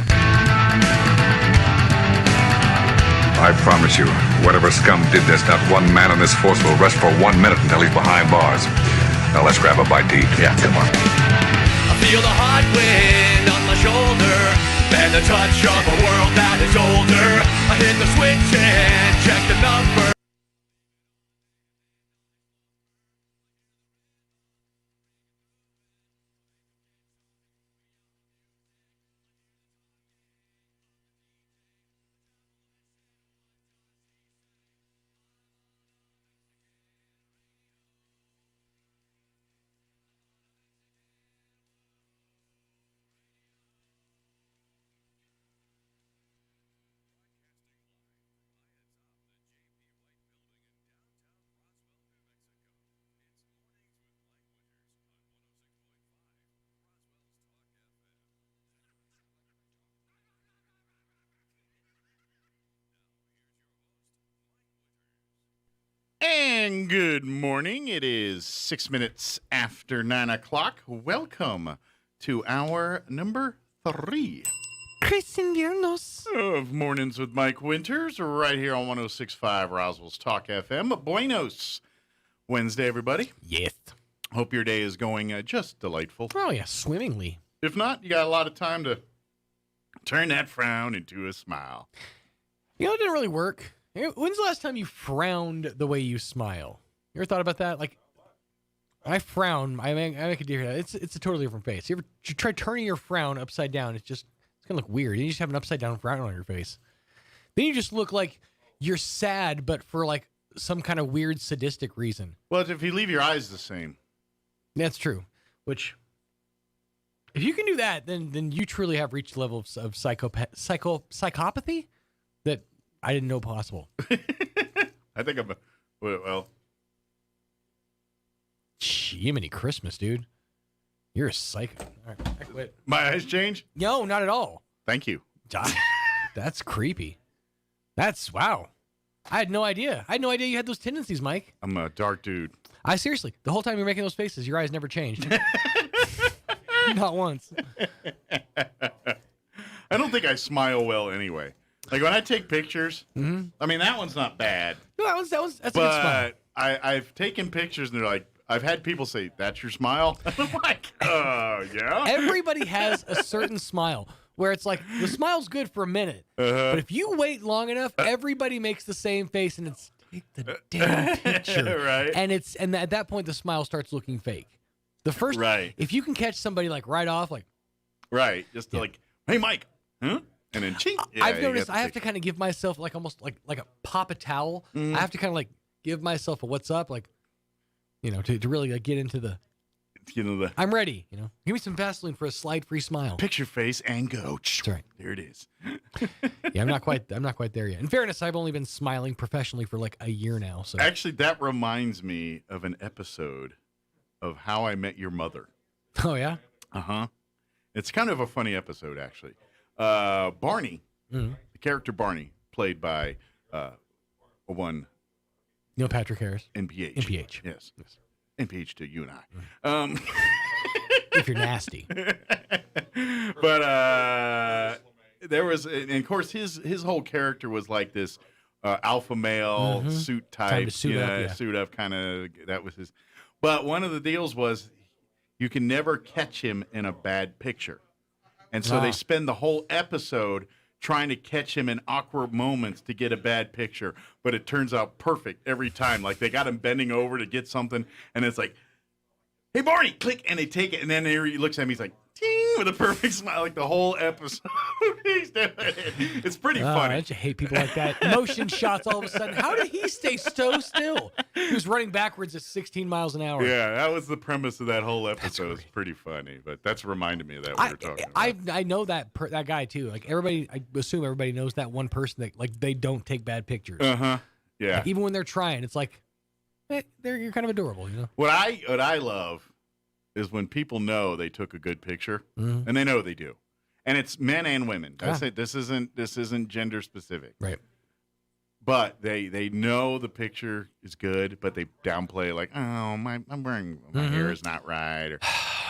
I promise you, whatever scum did this, not one man on this force will rest for 1 minute until he's behind bars. Now let's grab a bite to eat. Yeah, come on. I feel the hot wind on my shoulder and the touch of a world that is older. I hit the switch and check the number. And good morning. It is 6 minutes after 9 o'clock. Welcome to hour number 3. Chris Inviernos. Of Mornings with Mike Winters, right here on 106.5 Roswell's Talk FM. Buenos Wednesday, everybody. Yes. Hope your day is going just delightful. Oh, yeah, swimmingly. If not, you got a lot of time to turn that frown into a smile. You know, it didn't really work. When's the last time you frowned the way you smile? You ever thought about that? Like, I frown. I make a deer. It's a totally different face. You ever try turning your frown upside down? It's gonna look weird. You just have an upside down frown on your face. Then you just look like you're sad, but for like some kind of weird sadistic reason. Well, if you leave your eyes the same. That's true. Which, if you can do that, then you truly have reached a level of psychopathy that I didn't know possible. I think I'm well. Jiminy Christmas, dude. You're a psycho. All right, I quit. My eyes change? No, not at all. Thank you. That's creepy. Wow. I had no idea. I had no idea you had those tendencies, Mike. I'm a dark dude. Seriously, the whole time you're making those faces, your eyes never changed. Not once. I don't think I smile well anyway. Like when I take pictures, I mean, that one's not bad. No, that's a good smile. But I've taken pictures and they're like, I've had people say, "That's your smile?" I'm like, yeah. Everybody has a certain smile where it's like the smile's good for a minute, but if you wait long enough, everybody makes the same face, and it's take the damn picture, right? And at that point, the smile starts looking fake. The first, if you can catch somebody like right off, like, just like, "Hey, Mike," huh? And then ching. Yeah, I've noticed I have to kind of give myself like almost like a pop a towel. I have to kind of like give myself a what's up, like, you know, to really like get into the. I'm ready. You know, give me some Vaseline for a slide-free smile. Picture face and go. That's right. There it is. Yeah, I'm not quite there yet. In fairness, I've only been smiling professionally for like a year now. So actually, that reminds me of an episode of How I Met Your Mother. Oh yeah. It's kind of a funny episode, actually. Barney, the character Barney, played by one Neil Patrick Harris. NPH. Yes. NPH to you and I. If you're nasty. But there was, and of course, his whole character was like this alpha male suit type, suit up suit up kind of. That was his. But one of the deals was you can never catch him in a bad picture. And so they spend the whole episode trying to catch him in awkward moments to get a bad picture. But it turns out perfect every time. Like they got him bending over to get something, and it's like, hey, Barney, click, and they take it. And then he looks at me, he's like, ting, with a perfect smile, like the whole episode. He's doing it. It's pretty funny. I just hate people like that. Motion shots all of a sudden. How did he stay so still? He was running backwards at 16 miles an hour. Yeah, that was the premise of that whole episode. It's pretty funny, but that's reminded me of that we were talking about. I know that guy too. Like everybody, I assume everybody knows that one person that like they don't take bad pictures. Yeah. Like, even when they're trying, it's like you're kind of adorable, you know. What I love is when people know they took a good picture, and they know they do, and it's men and women. I say this isn't gender specific, right? But they know the picture is good, but they downplay like, oh my hair is not right,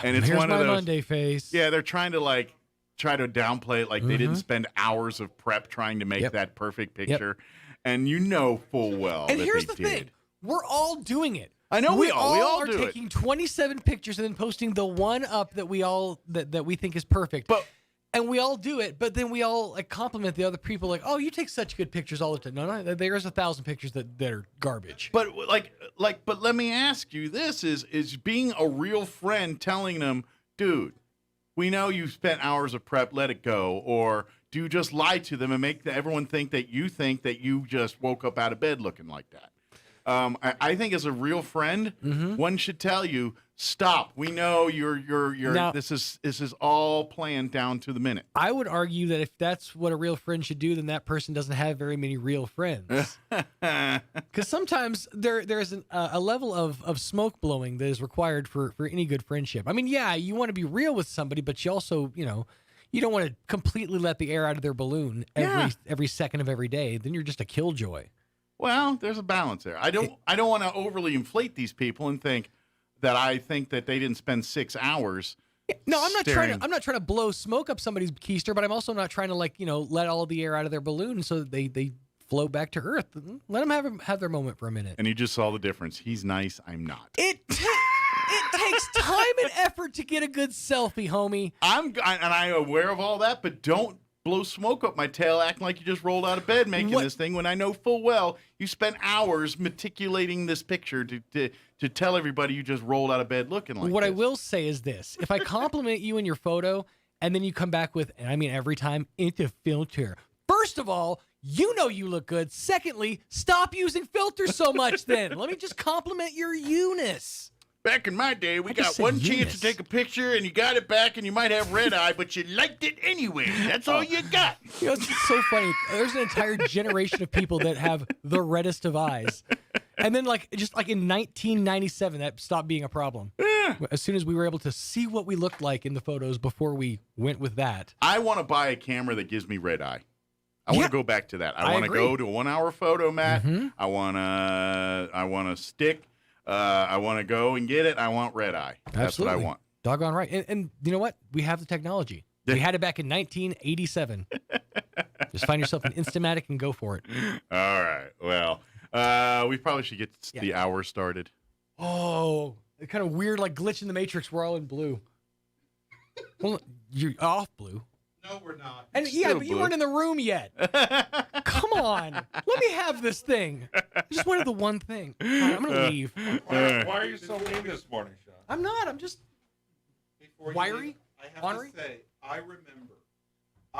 and it's Here's one of those Monday face. Yeah, they're trying to downplay it, like they didn't spend hours of prep trying to make that perfect picture, and you know full well. And that here's they the did. thing: we're all doing it. I know we all are do it. taking 27 pictures and then posting the one up that we all that we think is perfect. And we all do it, but then we all like compliment the other people, like, "Oh, you take such good pictures all the time." No, there's 1,000 pictures that are garbage. But but let me ask you: this is being a real friend telling them, "Dude, we know you spent hours of prep. Let it go," or do you just lie to them and make everyone think that you just woke up out of bed looking like that? I think as a real friend, one should tell you, stop. We know you're Now, this is all planned down to the minute. I would argue that if that's what a real friend should do, then that person doesn't have very many real friends. Because sometimes there's a level of smoke blowing that is required for any good friendship. I mean, yeah, you want to be real with somebody, but you also, you don't want to completely let the air out of their balloon every second of every day. Then you're just a killjoy. Well, there's a balance there. I don't want to overly inflate these people and think that they didn't spend 6 hours. No, I'm not trying to blow smoke up somebody's keister, but I'm also not trying to let all the air out of their balloon so that they float back to Earth. Let them have their moment for a minute. And you just saw the difference. He's nice. I'm not. It takes time and effort to get a good selfie, homie. I'm aware of all that, but don't blow smoke up my tail acting like you just rolled out of bed making this thing when I know full well you spent hours meticulating this picture to tell everybody you just rolled out of bed looking like What this. I will say is this. If I compliment you in your photo and then you come back with, and I mean every time, it's a filter. First of all, you know you look good. Secondly, stop using filters so much then. Let me just compliment your you-ness. Back in my day, we got one chance to take a picture, and you got it back, and you might have red eye, but you liked it anyway. That's all you got. It's so funny. There's an entire generation of people that have the reddest of eyes. And then, in 1997, that stopped being a problem. Yeah. As soon as we were able to see what we looked like in the photos before we went with that. I want to buy a camera that gives me red eye. I want to go back to that. I want to go to a 1 hour photo, Matt. I want to stick. I want to go and get it. I want red eye. That's what I want. Doggone right. And you know what? We have the technology. We had it back in 1987. Just find yourself an Instamatic and go for it. All right. Well, we probably should get the hour started. Oh, it's kind of weird, like glitch in the Matrix. We're all in blue. Well, you're off blue. No, we're not. And but you weren't in the room yet. Come on. Let me have this thing. I just wanted the one thing. All right, I'm going to leave. Why are you so mean this morning, Sean? I'm not. I'm just wiry. I have to say, I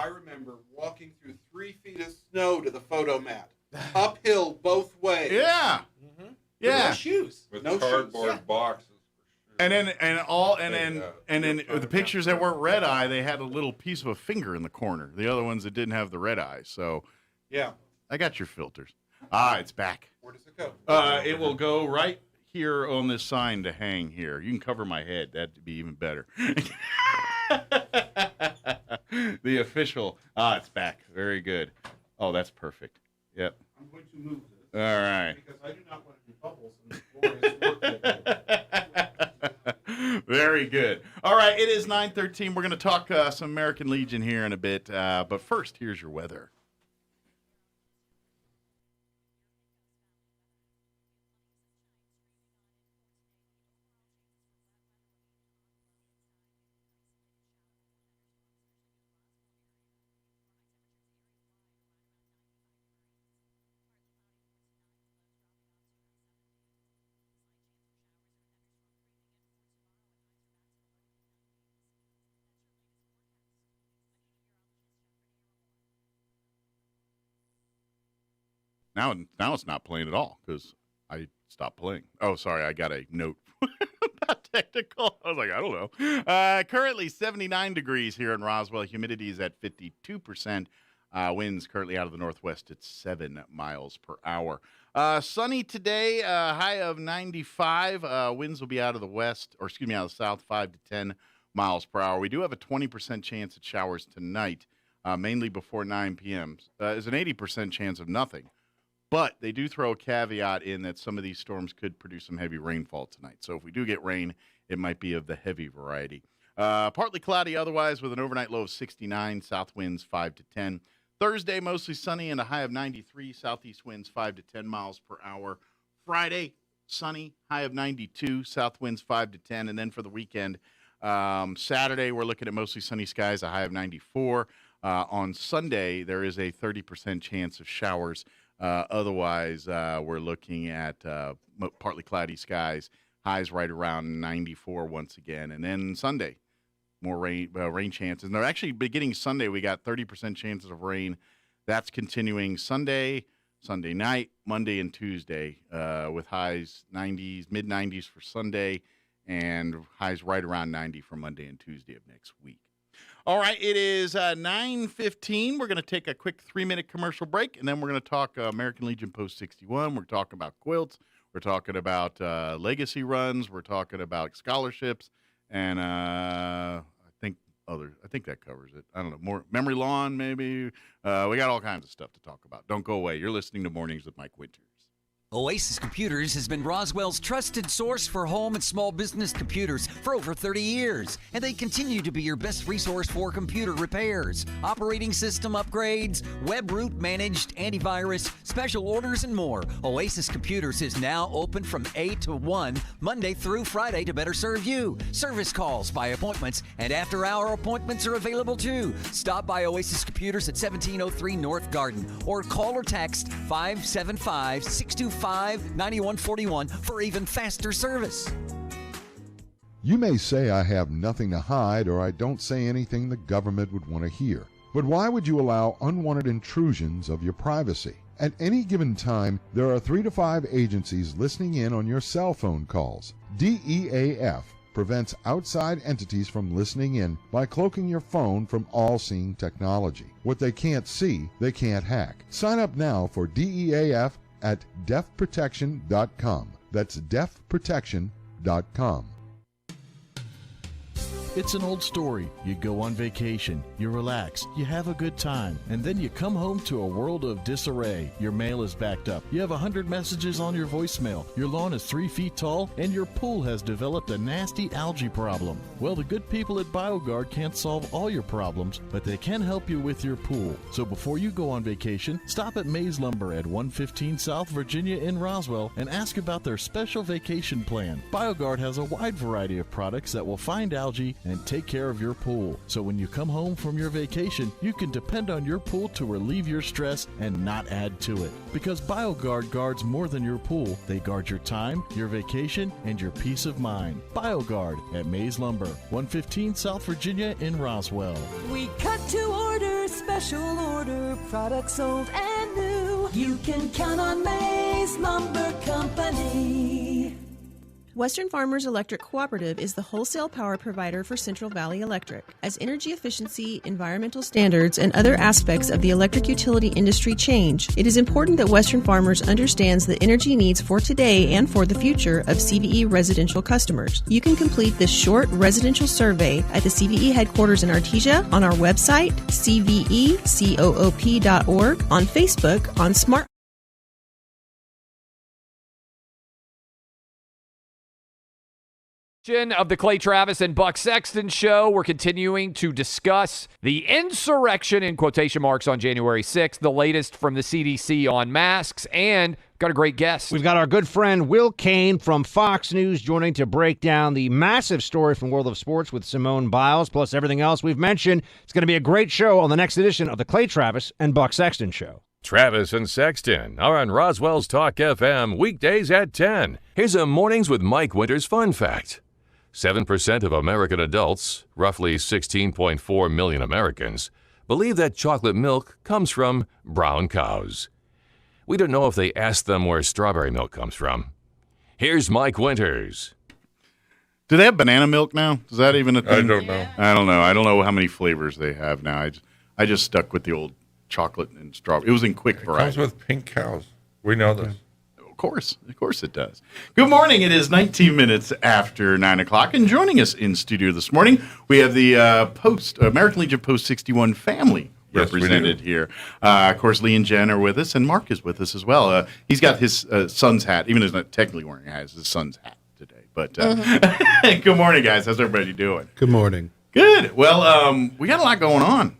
remember walking through 3 feet of snow to the photo mat. Uphill both ways. Yeah. Yeah. No shoes. With no cardboard boxes. And then the pictures that weren't red eye, they had a little piece of a finger in the corner. The other ones that didn't have the red eye. So yeah, I got your filters. It's back. Where does it go? It will go right here on this sign to hang here. You can cover my head. That'd be even better. The official. It's back. Very good. Oh, that's perfect. Yep. I'm going to move this. All right. Because I do not want any bubbles in the floor. Very good. All right, it is 9:13. We're going to talk some American Legion here in a bit. But first, here's your weather. Now it's not playing at all because I stopped playing. Oh, sorry. I got a note. Not technical. I was like, I don't know. Currently 79 degrees here in Roswell. Humidity is at 52%. Winds currently out of the northwest at 7 miles per hour. Sunny today, high of 95. Winds will be out of the west, or excuse me, out of the south, 5 to 10 miles per hour. We do have a 20% chance of showers tonight, mainly before 9 p.m. There's an 80% chance of nothing. But they do throw a caveat in that some of these storms could produce some heavy rainfall tonight. So if we do get rain, it might be of the heavy variety. Partly cloudy otherwise with an overnight low of 69, south winds 5 to 10. Thursday, mostly sunny and a high of 93, southeast winds 5 to 10 miles per hour. Friday, sunny, high of 92, south winds 5 to 10. And then for the weekend, Saturday, we're looking at mostly sunny skies, a high of 94. On Sunday, there is a 30% chance of showers. Otherwise, we're looking at partly cloudy skies, highs right around 94 once again. And then Sunday, more rain chances. And they're actually beginning Sunday, we got 30% chances of rain. That's continuing Sunday night, Monday, and Tuesday with highs 90s, mid-90s for Sunday, and highs right around 90 for Monday and Tuesday of next week. All right, it is 9:15. We're going to take a quick 3-minute commercial break, and then we're going to talk American Legion Post 61. We're talking about quilts. We're talking about legacy runs. We're talking about scholarships, and I think that covers it. I don't know, more memory lawn maybe. We got all kinds of stuff to talk about. Don't go away. You're listening to Mornings with Mike Winters. Oasis Computers has been Roswell's trusted source for home and small business computers for over 30 years, and they continue to be your best resource for computer repairs, operating system upgrades, web root managed, antivirus, special orders, and more. Oasis Computers is now open from 8 to 1, Monday through Friday to better serve you. Service calls by appointments and after-hour appointments are available too. Stop by Oasis Computers at 1703 North Garden or call or text 575-625-9141 for even faster service. You may say I have nothing to hide or I don't say anything the government would want to hear. But why would you allow unwanted intrusions of your privacy? At any given time, there are 3 to 5 agencies listening in on your cell phone calls. DEAF prevents outside entities from listening in by cloaking your phone from all-seeing technology. What they can't see, they can't hack. Sign up now for DEAF at deafprotection.com. That's deafprotection.com. It's an old story. You go on vacation, you relax, you have a good time, and then you come home to a world of disarray. Your mail is backed up. You have 100 messages on your voicemail. Your lawn is 3 feet tall, and your pool has developed a nasty algae problem. Well, the good people at BioGuard can't solve all your problems, but they can help you with your pool. So before you go on vacation, stop at Mays Lumber at 115 South Virginia in Roswell and ask about their special vacation plan. BioGuard has a wide variety of products that will find algae and take care of your pool. So when you come home from your vacation, you can depend on your pool to relieve your stress and not add to it. Because BioGuard guards more than your pool. They guard your time, your vacation, and your peace of mind. BioGuard at Mays Lumber, 115 South Virginia in Roswell. We cut to order, special order, products sold and new. You can count on Mays Lumber Company. Western Farmers Electric Cooperative is the wholesale power provider for Central Valley Electric. As energy efficiency, environmental standards, and other aspects of the electric utility industry change, it is important that Western Farmers understands the energy needs for today and for the future of CVE residential customers. You can complete this short residential survey at the CVE headquarters in Artesia, on our website, cvecoop.org, on Facebook, on Smart Of the Clay Travis and Buck Sexton Show. We're continuing to discuss the insurrection in quotation marks on January 6th, the latest from the CDC on masks, and got a great guest. We've got our good friend Will Kane from Fox News joining to break down the massive story from World of Sports with Simone Biles, plus everything else we've mentioned. It's going to be a great show on the next edition of the Clay Travis and Buck Sexton Show. Travis and Sexton are on Roswell's Talk FM weekdays at 10. Here's a Mornings with Mike Winters fun fact. 7% of American adults, roughly 16.4 million Americans, believe that chocolate milk comes from brown cows. We don't know if they asked them where strawberry milk comes from. Here's Mike Winters. Do they have banana milk now? Is that even a thing? I don't know. I don't know. I don't know how many flavors they have now. I just stuck with the old chocolate and strawberry. It was in quick variety. Comes with pink cows. We know this. Of course it does. Good morning. It is 19 minutes after 9 o'clock, and joining us in studio this morning, we have the American Legion Post 61 family represented here. Of course, Lee and Jen are with us, and Mark is with us as well. He's got his son's hat, even though he's not technically wearing a hat, it's his son's hat today. But good morning, guys. How's everybody doing? Good morning. Good. Well, we got a lot going on.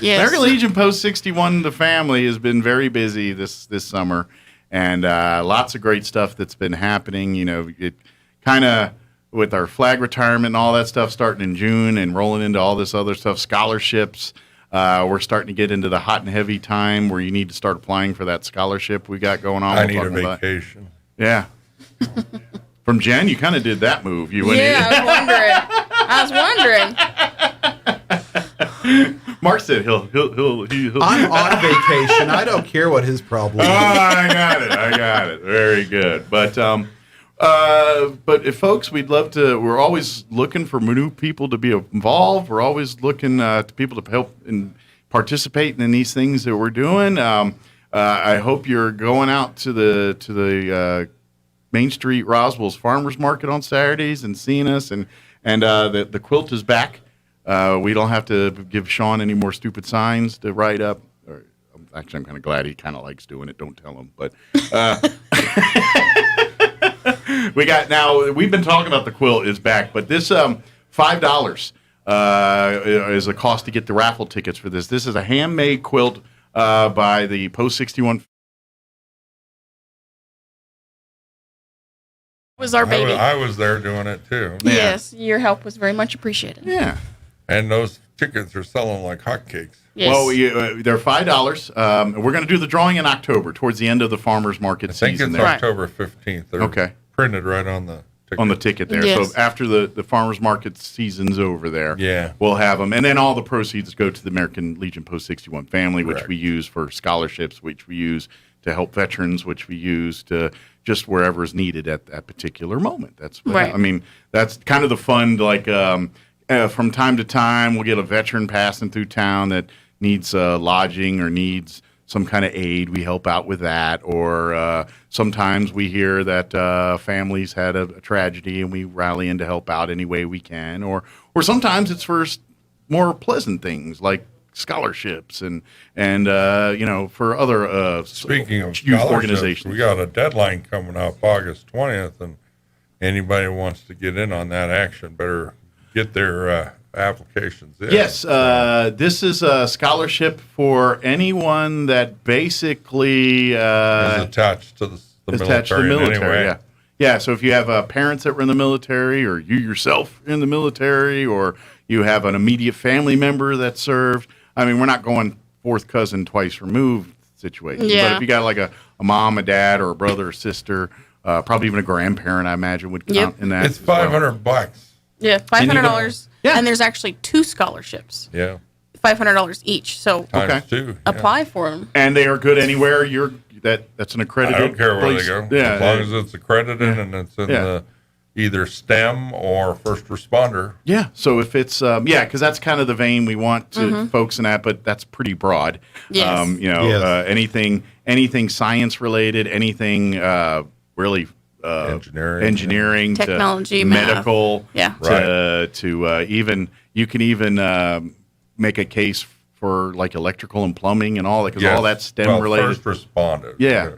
Yes. American Legion Post 61, the family, has been very busy this summer, and lots of great stuff that's been happening. You know, it kind of with our flag retirement and all that stuff starting in June and rolling into all this other stuff, scholarships. We're starting to get into the hot and heavy time where you need to start applying for that scholarship we got going on. I need a vacation. Yeah. From Jen, you kind of did that move. I was wondering. Mark said he'll I'm on vacation. I don't care what his problem is. I got it. Very good. But if folks, we'd love to. We're always looking for new people to be involved. We're always looking to people to help and participate in these things that we're doing. I hope you're going out to the Main Street Roswell's Farmers Market on Saturdays and seeing us. And the quilt is back. We don't have to give Sean any more stupid signs to write up. Actually, I'm kind of glad he kind of likes doing it. Don't tell him. But we've been talking about the quilt is back, but this $5 is a cost to get the raffle tickets for this. This is a handmade quilt by the Post 61. Was our baby. I was there doing it too. Yes, your help was very much appreciated. Yeah. And those tickets are selling like hotcakes. Yes. Well, they're $5. We're going to do the drawing in October, towards the end of the farmers market season. I think it's October 15th. They're printed right on the ticket. On the ticket there. Yes. So after the farmers market season's over there, yeah, we'll have them. And then all the proceeds go to the American Legion Post 61 family, which Correct. we use for scholarships, which we use to help veterans, which we use to just wherever is needed at that particular moment. That's what, right. I mean, that's kind of the fun, like from time to time, we'll get a veteran passing through town that needs lodging or needs some kind of aid. We help out with that. Or sometimes we hear that families had a tragedy and we rally in to help out any way we can. Or sometimes it's for more pleasant things like scholarships and for other Speaking of youth scholarships, organizations. we got a deadline coming up August 20th, and anybody who wants to get in on that action better get their applications in. Yes, this is a scholarship for anyone that basically is attached to the military. Anyway. Yeah, so if you have parents that were in the military, or you yourself in the military, or you have an immediate family member that served. I mean, we're not going fourth cousin twice removed situation. Yeah. But if you got like a mom, a dad, or a brother or sister, probably even a grandparent, I imagine, would count in that. It's $500. Yeah, $500. Yeah. And there's actually 2 scholarships. Yeah. $500 each. So Okay. apply for them. And they are good anywhere. That's an accredited. I don't care where place. they go. Yeah, as long as it's accredited and it's in the either STEM or first responder. Yeah. So if it's because that's kind of the vein we want to folks in that, but that's pretty broad. Yes. Anything science related, anything really engineering, technology, to math. medical, Yeah. to even you can even make a case for like electrical and plumbing and all that, because all that's STEM related. First responder. Yeah.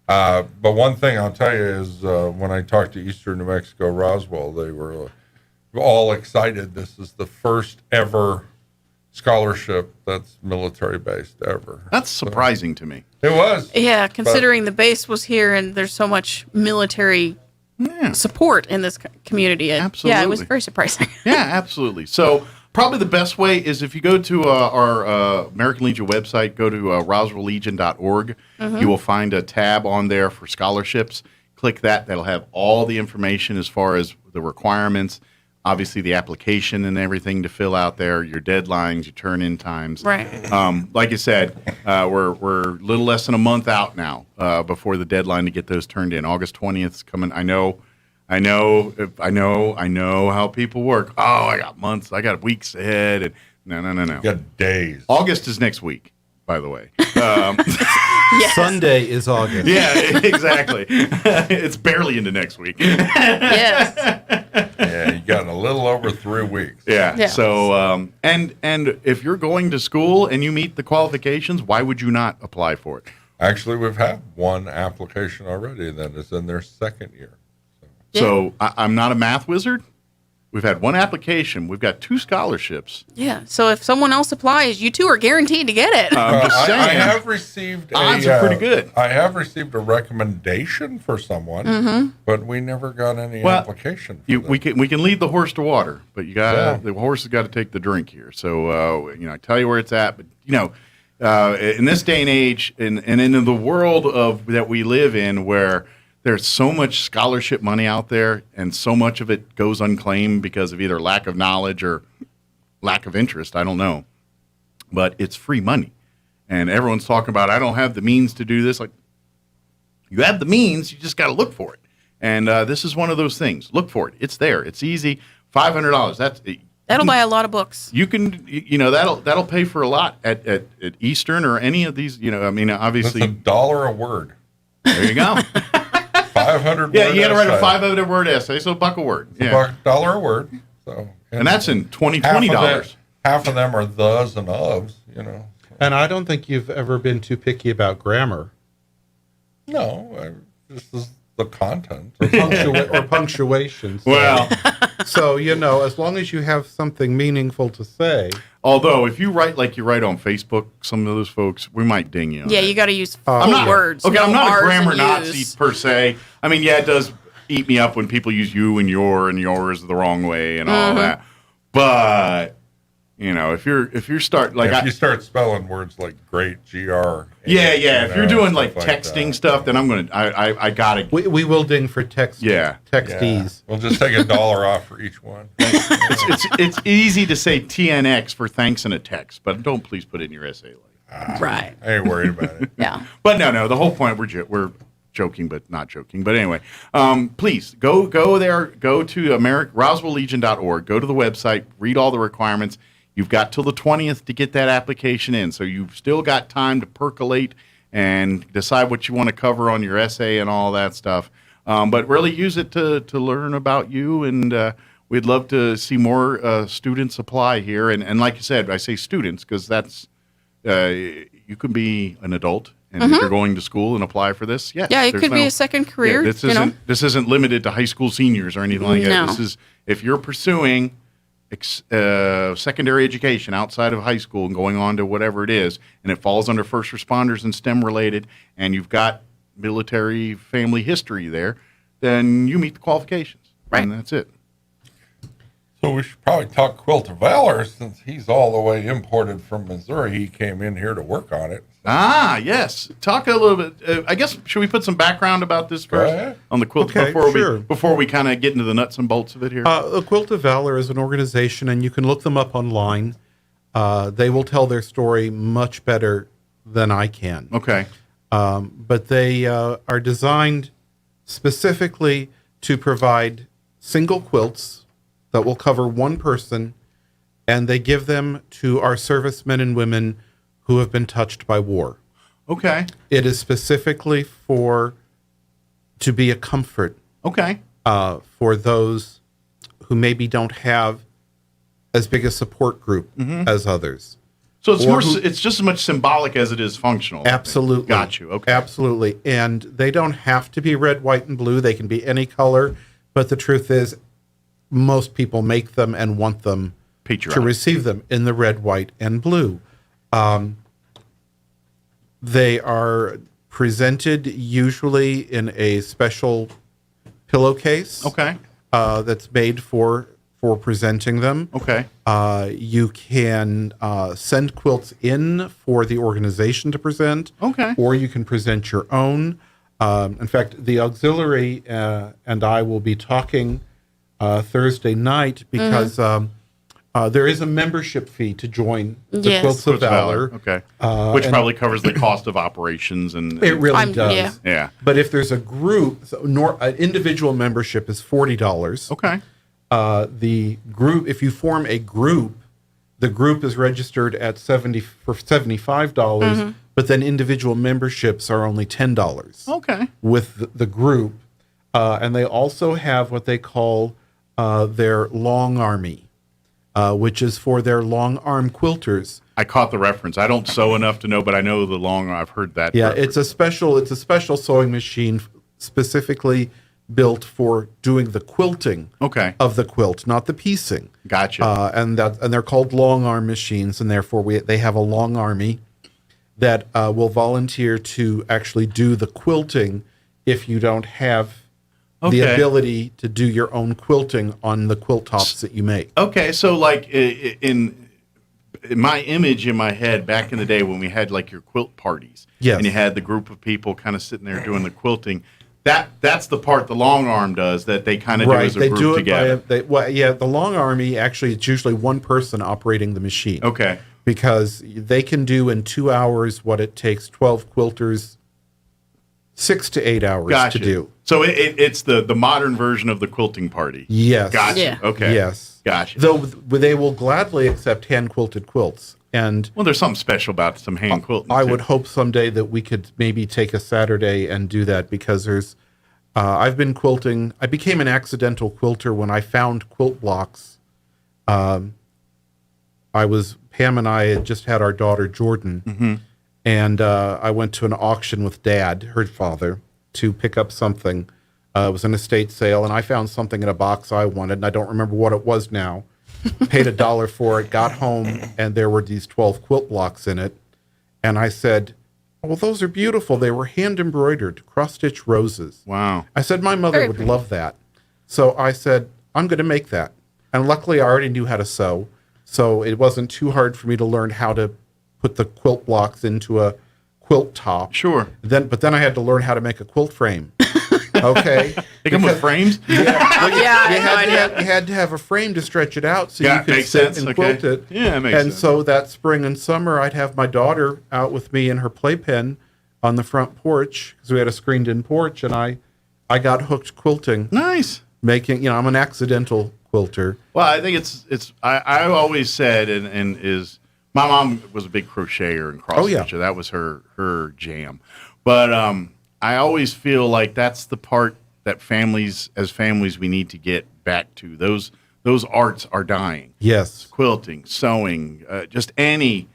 But one thing I'll tell you is when I talked to Eastern New Mexico Roswell, they were all excited. This is the first ever scholarship that's military based ever. That's surprising to me. It was. Yeah, considering the base was here and there's so much military support in this community. Absolutely. Yeah, it was very surprising. Yeah, absolutely. So probably the best way is if you go to our American Legion website, go to roswelllegion.org. Mhm. You will find a tab on there for scholarships. Click that. That'll have all the information as far as the requirements. obviously the application and everything to fill out there, your deadlines, your turn-in times. Right. Like you said, we're a little less than a month out now before the deadline to get those turned in. August 20th is coming. I know how people work. Oh, I got months. I got weeks ahead. And no. You got days. August is next week, by the way. Yes. Sunday is August. Yeah, exactly. It's barely into next week. Yes. Yeah, you got a little over 3 weeks. Yeah. Yeah. So, and if you're going to school and you meet the qualifications, why would you not apply for it? Actually, we've had one application already that is in their second year. So I'm not a math wizard. We've had one application. We've got 2 scholarships. Yeah. So if someone else applies, you two are guaranteed to get it. I'm just saying. I have received odds are pretty good. I have received a recommendation for someone, but we never got any application. We can lead the horse to water, but the horse has got to take the drink here. So I tell you where it's at, but in this day and age, and in the world that we live in, where there's so much scholarship money out there, and so much of it goes unclaimed because of either lack of knowledge or lack of interest. I don't know. But it's free money. And everyone's talking about, I don't have the means to do this. Like, you have the means, you just got to look for it. And this is one of those things. Look for it. It's there. It's easy. $500. That'll buy a lot of books. You can, that'll pay for a lot at Eastern or any of these, obviously. It's $1 a word. There you go. 500 Yeah, word you got to write a essay. 500 word essay, so $1 a word. Yeah. $1 a word. So, and that's in $20. Half of them are thes and ofs, And I don't think you've ever been too picky about grammar. No, this is the content. Or punctuation. Well. So, as long as you have something meaningful to say. Although, if you write like you write on Facebook, some of those folks, we might ding you. Yeah, you got to use I'm not, words. Okay, no I'm not a R's grammar and Nazi U's. per se. I mean, yeah, it does eat me up when people use you and yours the wrong way and all that. But if you start like if you start spelling words like great, GR. If you're doing like texting stuff, then I'm gonna I gotta. We will ding for text. Yeah, textees. We'll just take $1 off for each one. It's easy to say TNX for thanks in a text, but don't please put it in your essay. Right. I ain't worried about it. Yeah. But no. The whole point we're joking, but not joking. But anyway, please go there. Go to RoswellLegion.org. Go to the website. Read all the requirements. You've got till the 20th to get that application in, so you've still got time to percolate and decide what you want to cover on your essay and all that stuff. But really use it to learn about you, and we'd love to see more students apply here. And like you said, I say students because that's you can be an adult, and if you're going to school and apply for this, yes. Yeah, it could be a second career. Yeah, this isn't limited to high school seniors or anything like that. This is if you're pursuing secondary education outside of high school and going on to whatever it is, and it falls under first responders and STEM related, and you've got military family history there, then you meet the qualifications. Right. And that's it. So we should probably talk Quilt of Valor since he's all the way imported from Missouri. He came in here to work on it. Yes. Talk a little bit. I guess, should we put some background about this first on the Quilt before we kind of get into the nuts and bolts of it here? The Quilt of Valor is an organization, and you can look them up online. They will tell their story much better than I can. Okay. But they are designed specifically to provide single quilts that will cover one person, and they give them to our servicemen and women who have been touched by war. Okay. It is specifically to be a comfort. Okay. For those who maybe don't have as big a support group as others. So it's just as much symbolic as it is functional. Absolutely. Got you. Okay. Absolutely. And they don't have to be red, white, and blue. They can be any color. But the truth is, most people make them and want them to receive them in the red, white, and blue. They are presented usually in a special pillowcase. Okay. That's made for presenting them. Okay. You can send quilts in for the organization to present. Okay. Or you can present your own. In fact, the auxiliary and I will be talking Thursday night because there is a membership fee to join the Quilts of Valor. Okay. Which probably covers the cost of operations. And it really does. Yeah. But if there's a group, an individual membership is $40. Okay. The group, if you form a group, the group is registered at $75, but then individual memberships are only $10. Okay. With the group. And they also have what they call their Long Army, which is for their long arm quilters. I caught the reference. I don't sew enough to know, but I know the long. I've heard that. Yeah, reference. it's a special sewing machine specifically built for doing the quilting of the quilt, not the piecing. Gotcha. And they're called long arm machines, and therefore they have a long army that will volunteer to actually do the quilting if you don't have the ability to do your own quilting on the quilt tops that you make. Okay, so like in my image in my head back in the day when we had like your quilt parties, and you had the group of people kind of sitting there doing the quilting. That's the part the long arm does that they kind of do as a group together. The long army actually it's usually one person operating the machine. Okay, because they can do in 2 hours what it takes 12 quilters 6 to 8 hours to do. So it's the modern version of the quilting party. Yes. Gotcha. Yeah. Okay. Yes. Gotcha. Though they will gladly accept hand quilted quilts. And well, there's something special about some hand quilting. I would hope someday that we could maybe take a Saturday and do that because there's. I've been quilting. I became an accidental quilter when I found quilt blocks. Pam and I had just had our daughter Jordan, and I went to an auction with Dad, her father, to pick up something. It was an estate sale, and I found something in a box I wanted, and I don't remember what it was now. Paid $1 for it, got home, and there were these 12 quilt blocks in it. And I said, well, those are beautiful. They were hand-embroidered, cross-stitch roses. Wow. I said, my mother would love that. So I said, I'm going to make that. And luckily, I already knew how to sew, so it wasn't too hard for me to learn how to put the quilt blocks into a quilt top. Sure. But then I had to learn how to make a quilt frame. Okay. They come with frames? You had to have a frame to stretch it out so you could sit and quilt it. Yeah, that makes and sense. so that spring and summer, I'd have my daughter out with me in her playpen on the front porch because we had a screened-in porch, and I got hooked quilting. Nice. Making, I'm an accidental quilter. Well, I think I always said, and is my mom was a big crocheter and cross stitcher. That was her jam. But I always feel like that's the part that as families, we need to get back to. Those arts are dying. Yes. Quilting, sewing, just any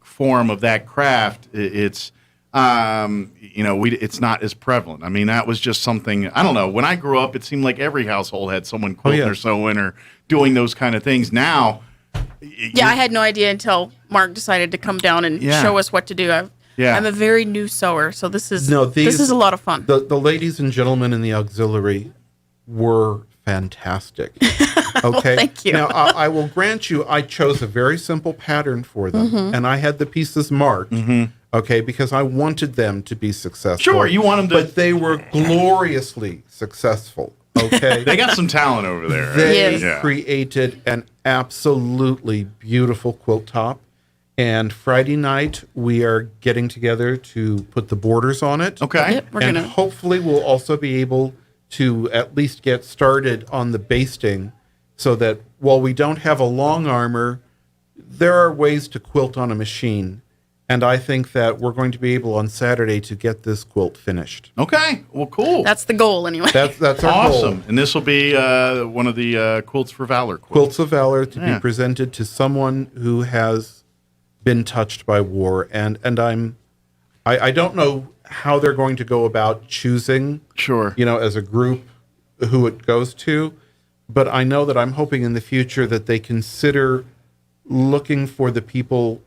form of that craft. It's it's not as prevalent. I mean, that was just something, I don't know. When I grew up, it seemed like every household had someone quilting or sewing or doing those kind of things. Now, I had no idea until Mark decided to come down and show us what to do. I'm a very new sewer, so this is a lot of fun. The ladies and gentlemen in the auxiliary were fantastic. Okay, thank you. Now I will grant you, I chose a very simple pattern for them, and I had the pieces marked. Okay, because I wanted them to be successful. Sure, you want them to, but they were gloriously successful. Okay, they got some talent over there. They created an absolutely beautiful quilt top. And Friday night, we are getting together to put the borders on it. Okay. Yep, and hopefully we'll also be able to at least get started on the basting so that while we don't have a long armor, there are ways to quilt on a machine. And I think that we're going to be able on Saturday to get this quilt finished. Okay. Well, cool. That's the goal anyway. That's our awesome. goal. And this will be one of the Quilts for Valor quilts. Quilts of Valor to be presented to someone who has been touched by war, and I don't know how they're going to go about choosing, as a group, who it goes to, but I know that I'm hoping in the future that they consider looking for the people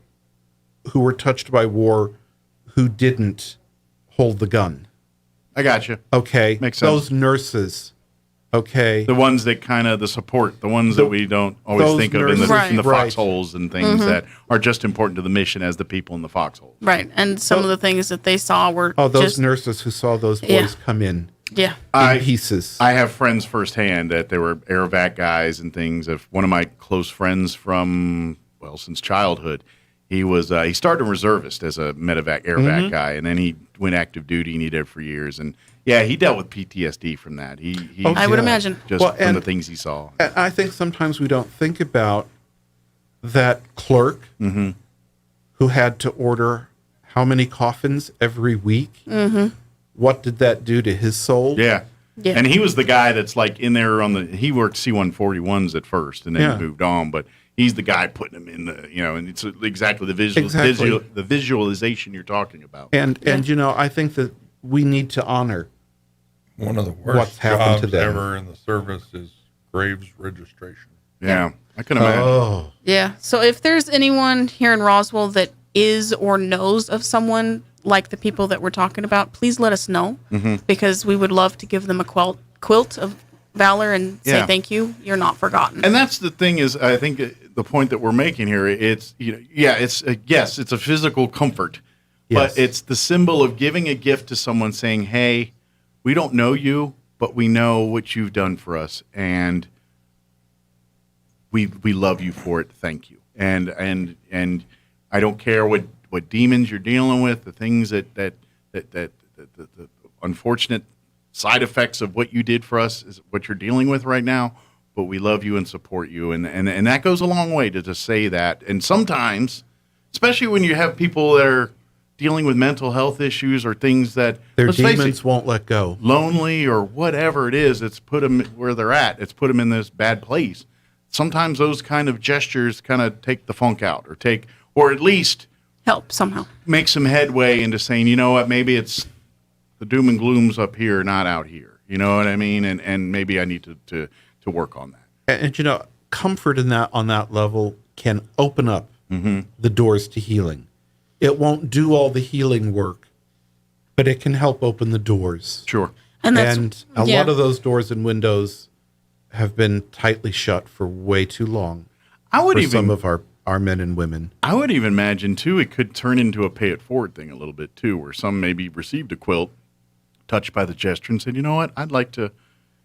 who were touched by war who didn't hold the gun. I got you. Okay, makes sense. Those nurses. Okay. The ones that kind of the support, the ones that we don't always think of in the foxholes and things that are just important to the mission as the people in the foxholes. Right. And some of the things that they saw were those nurses who saw those boys come in. Yeah. in pieces. I have friends firsthand that they were aerovac guys and things. If one of my close friends from, since childhood, he started a reservist as a medevac, aerovac guy, and then he went active duty and he did it for years. And yeah, he dealt with PTSD from that. I would imagine. Just from the things he saw. And I think sometimes we don't think about that clerk who had to order how many coffins every week. What did that do to his soul? Yeah. And he was the guy that's like in there he worked C-141s at first and then he moved on, but he's the guy putting them in and it's exactly the visualization you're talking about. And I think that we need to honor one of the worst what's happened to jobs them. ever in the service is graves registration. Yeah, I can imagine. Oh. Yeah. So if there's anyone here in Roswell that is or knows of someone like the people that we're talking about, please let us know because we would love to give them a quilt of valor and say thank you. You're not forgotten. And that's the thing is, I think the point that we're making here, it's it's a physical comfort, but it's the symbol of giving a gift to someone saying, hey, we don't know you, but we know what you've done for us, and we love you for it. Thank you. And I don't care what demons you're dealing with, the things that the unfortunate side effects of what you did for us is what you're dealing with right now, but we love you and support you. And that goes a long way to just say that. And sometimes, especially when you have people that are dealing with mental health issues or things that their demons won't let go, lonely or whatever it is, it's put them where they're at. It's put them in this bad place. Sometimes those kind of gestures kind of take the funk out or at least help somehow, make some headway into saying, you know what, maybe it's the doom and gloom's up here, not out here. You know what I mean? And maybe I need to work on that. And comfort in that on that level can open up the doors to healing. It won't do all the healing work, but it can help open the doors. Sure. And a lot of those doors and windows have been tightly shut for way too long. Some of our men and women. I would even imagine, too, it could turn into a pay it forward thing a little bit, too, where some maybe received a quilt, touched by the gesture, and said, you know what, I'd like to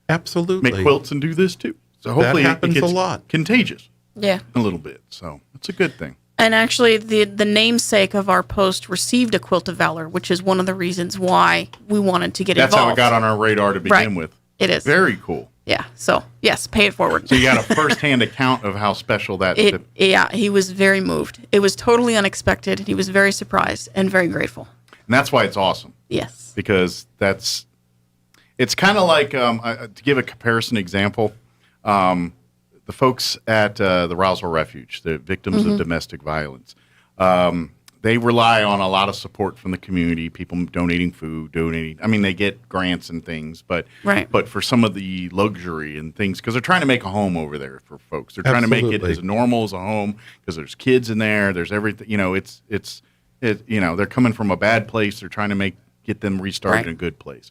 absolutely make quilts and do this, too. So hopefully that happens it gets a lot. Contagious. Yeah. A little bit. So it's a good thing. And actually, the namesake of our post received a Quilt of Valor, which is one of the reasons why we wanted to get involved. That's how it got on our radar to begin with. It is. Very cool. Yeah. So, yes, pay it forward. So you got a first-hand account of how special that is. Yeah, he was very moved. It was totally unexpected. He was very surprised and very grateful. And that's why it's awesome. Yes. Because it's kind of like, to give a comparison example, the folks at the Roswell Refuge, the victims of domestic violence, they rely on a lot of support from the community, people donating food, they get grants and things, but for some of the luxury and things, because they're trying to make a home over there for folks. They're trying to make it as normal as a home, because there's kids in there, there's everything, they're coming from a bad place, they're trying to get them restarted in a good place.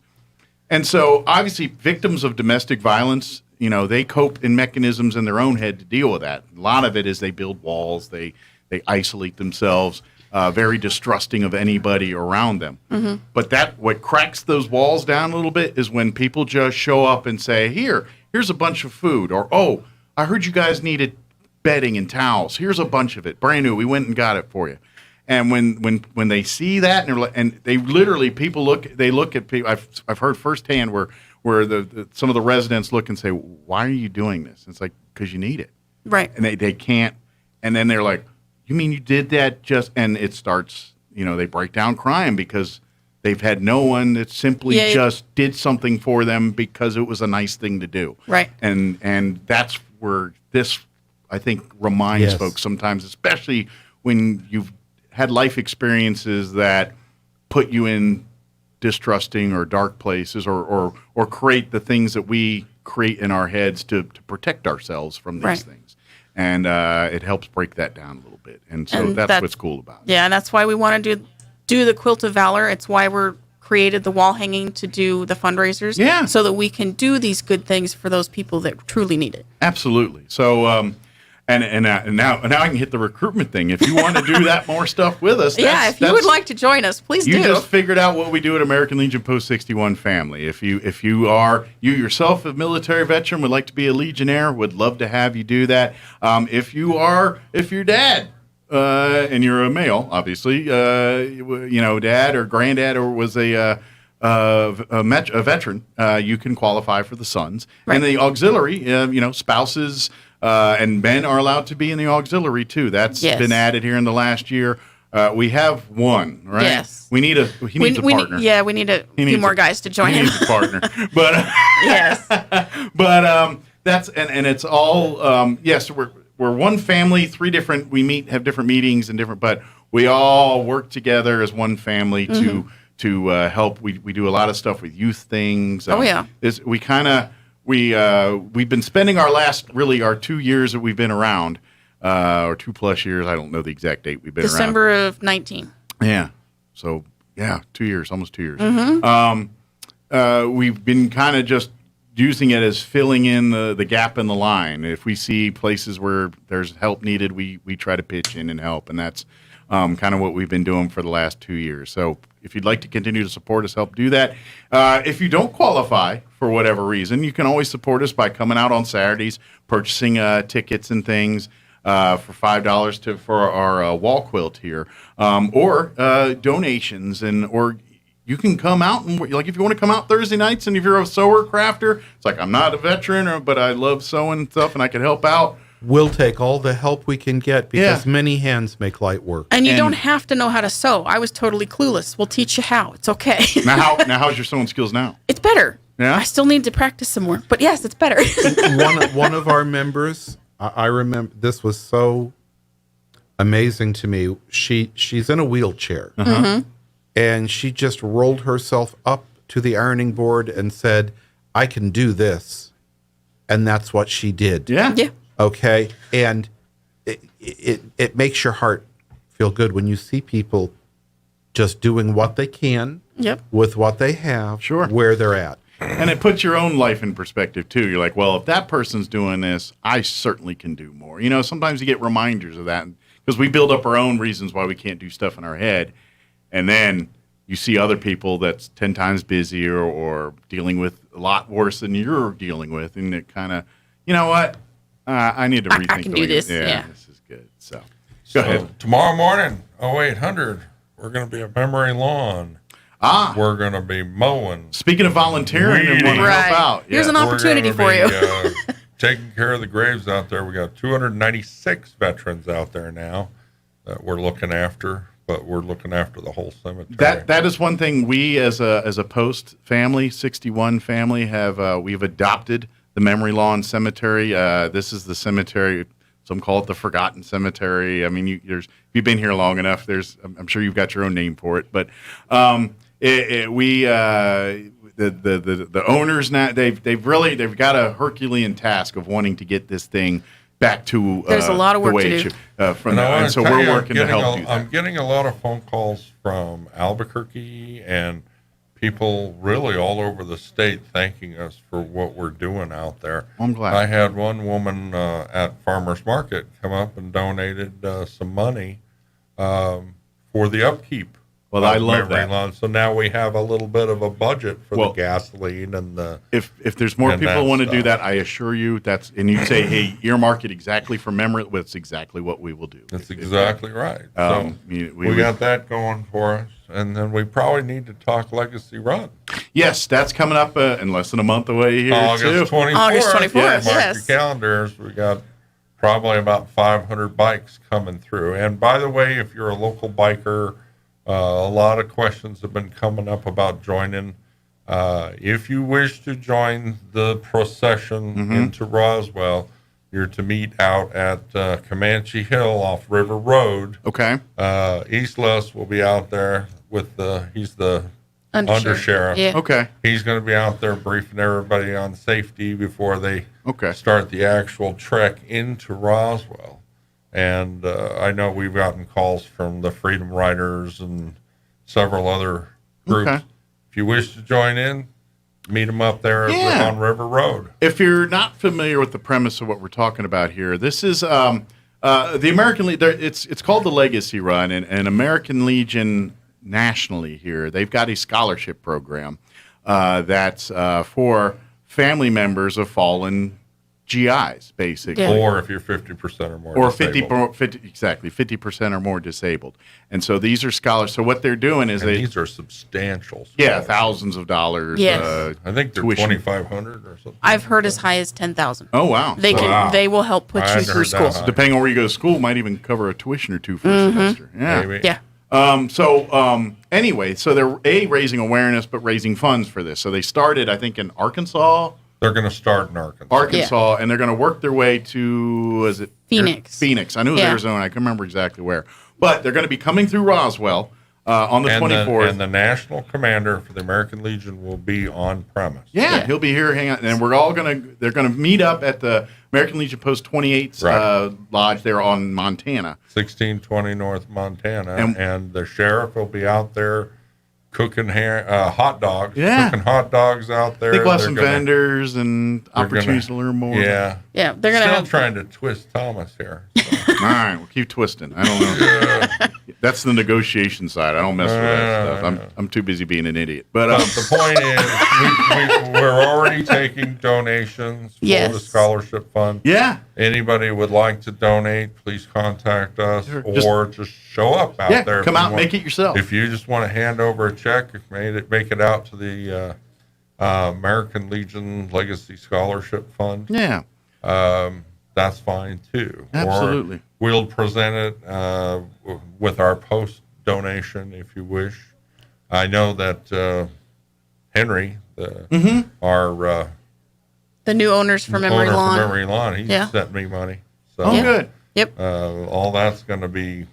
And so, obviously, victims of domestic violence, they cope in mechanisms in their own head to deal with that. A lot of it is they build walls, they isolate themselves, very distrusting of anybody around them. But what cracks those walls down a little bit is when people just show up and say, here's a bunch of food, or, oh, I heard you guys needed bedding and towels. Here's a bunch of it, brand new. We went and got it for you. And when they see that, and they literally, people look at people. I've heard firsthand where some of the residents look and say, "Why are you doing this?" And it's like, because you need it, right? And they can't. And then they're like, "You mean you did that just?" And it starts, they break down crying because they've had no one that simply just did something for them because it was a nice thing to do, right? And that's where this, I think, reminds folks sometimes, especially when you've had life experiences that put you in distrusting or dark places or create the things that we create in our heads to protect ourselves from these things. And it helps break that down a little bit. And so that's what's cool about it. Yeah, and that's why we want to do the Quilt of Valor. It's why we're created the wall hanging to do the fundraisers. Yeah. So that we can do these good things for those people that truly need it. Absolutely. So, And now I can hit the recruitment thing. If you want to do that more stuff with us, if you would like to join us, please do. You just figured out what we do at American Legion Post 61 family. If you are yourself a military veteran, would like to be a Legionnaire, would love to have you do that. If your dad and you're a male, obviously, dad or granddad or was a veteran, you can qualify for the sons. Right. And the auxiliary, spouses. And men are allowed to be in the auxiliary too. That's been added here in the last year. We have one, right? Yes. He needs a partner. We need a few more guys to join him. He needs a partner. But yes. But that's and it's all yes. We're one family. We have different meetings and different, but we all work together as one family to help. We do a lot of stuff with youth things. We've been spending our 2 years that we've been around, or 2+ years. I don't know the exact date we've been around. December of 19. Yeah. So 2 years, almost 2 years. Mm-hmm. We've been kind of just using it as filling in the gap in the line. If we see places where there's help needed, we try to pitch in and help, and that's kind of what we've been doing for the last 2 years. So if you'd like to continue to support us, help do that. If you don't qualify for whatever reason, you can always support us by coming out on Saturdays, purchasing tickets and things for $5 for our wall quilt here, or donations, or you can come out and if you want to come out Thursday nights, and if you're a sewer crafter, it's like I'm not a veteran, but I love sewing stuff and I can help out. We'll take all the help we can get because many hands make light work. And you don't have to know how to sew. I was totally clueless. We'll teach you how. It's okay. Now how's your sewing skills now? It's better. Yeah. I still need to practice some more, but yes, it's better. one of our members, I remember this was so amazing to me. She's in a wheelchair, and she just rolled herself up to the ironing board and said, "I can do this," and that's what she did. Yeah. Okay, and it makes your heart feel good when you see people just doing what they can with what they have, where they're at. And it puts your own life in perspective, too. You're like, well, if that person's doing this, I certainly can do more. Sometimes you get reminders of that because we build up our own reasons why we can't do stuff in our head. And then you see other people that's 10 times busier or dealing with a lot worse than you're dealing with. And it kind of, you know what? I need to rethink I can do this. Yeah, this is good. So go ahead. Tomorrow morning, 0800, we're going to be at Memory Lawn. We're going to be mowing. Speaking of volunteering and wanting to help out. Here's an opportunity for you. Taking care of the graves out there. We got 296 veterans out there now that we're looking after, but we're looking after the whole cemetery. That is one thing we as a post family, 61 family, we've adopted the Memory Lawn Cemetery. This is the cemetery. Some call it the Forgotten Cemetery. I mean, if you've been here long enough, I'm sure you've got your own name for it. But the owners now they've got a Herculean task of wanting to get this thing back to there's a lot of work to do. And so we're working to help do that. I'm getting a lot of phone calls from Albuquerque and people really all over the state thanking us for what we're doing out there. I'm glad. I had one woman at Farmers Market come up and donated some money for the upkeep. Well, I love that. Lawn. So now we have a little bit of a budget for the gasoline and the. If there's more people who want to do that, I assure you and you say, hey, earmark it exactly for memory. That's exactly what we will do. That's exactly right. So we got that going for us. And then we probably need to talk Legacy Run. Yes, that's coming up in less than a month away here, August 24th. August 24th, Mark your calendars. We got probably about 500 bikes coming through. And by the way, if you're a local biker, a lot of questions have been coming up about joining. If you wish to join the procession into Roswell, you're to meet out at Comanche Hill off River Road. Okay. East Les will be out there with he's the undersheriff. Yeah. Okay. He's going to be out there briefing everybody on safety before they start the actual trek into Roswell. And I know we've gotten calls from the Freedom Riders and several other groups. Okay. If you wish to join in, meet them up there Yeah. on River Road. If you're not familiar with the premise of what we're talking about here, this is the American Legion. It's called the Legacy Run, and American Legion nationally here, they've got a scholarship program that's for family members of fallen GIs, basically. Yeah. Or if you're 50% or more or disabled. 50% or more disabled. And so these are scholars. So what they're doing is these are substantial. Yeah, thousands of dollars. Yes. I think they're tuition. $2,500 or something. I've heard as high as 10,000. Oh, wow. They will help put you through school. Depending on where you go to school, might even cover a tuition or two for a semester. Yeah. Maybe. Yeah. Anyway, so they're raising awareness, but raising funds for this. So they started, I think, in Arkansas. They're going to start in Arkansas, and they're going to work their way to, is it? Phoenix. Phoenix. I knew it was Arizona. I couldn't remember exactly where. But they're going to be coming through Roswell on the 24th. And the national commander for the American Legion will be on premise. Yeah, he'll be here hanging out. And they're going to meet up at the American Legion Post 28's lodge there on Montana. 1620 North Montana. And the sheriff will be out there cooking hot dogs. Yeah. Cooking hot dogs out there. I think we'll have some vendors and opportunities to learn more. Yeah. Yeah, they're going to Still have... trying to twist Thomas here. All right, we'll keep twisting. I don't know. That's the negotiation side. I don't mess with that stuff. I'm too busy being an idiot. But the point is, we're already taking donations for the scholarship fund. Yeah. Anybody would like to donate, please contact us or just show up out there. Come out and make it yourself. If you just want to hand over a check, make it out to the American Legion Legacy Scholarship Fund. Yeah. That's fine too. Absolutely. Or we'll present it with our post donation if you wish. I know that Henry, our the new owners for Memory Lawn. He sent me money. So, good. Yep. All that's going to be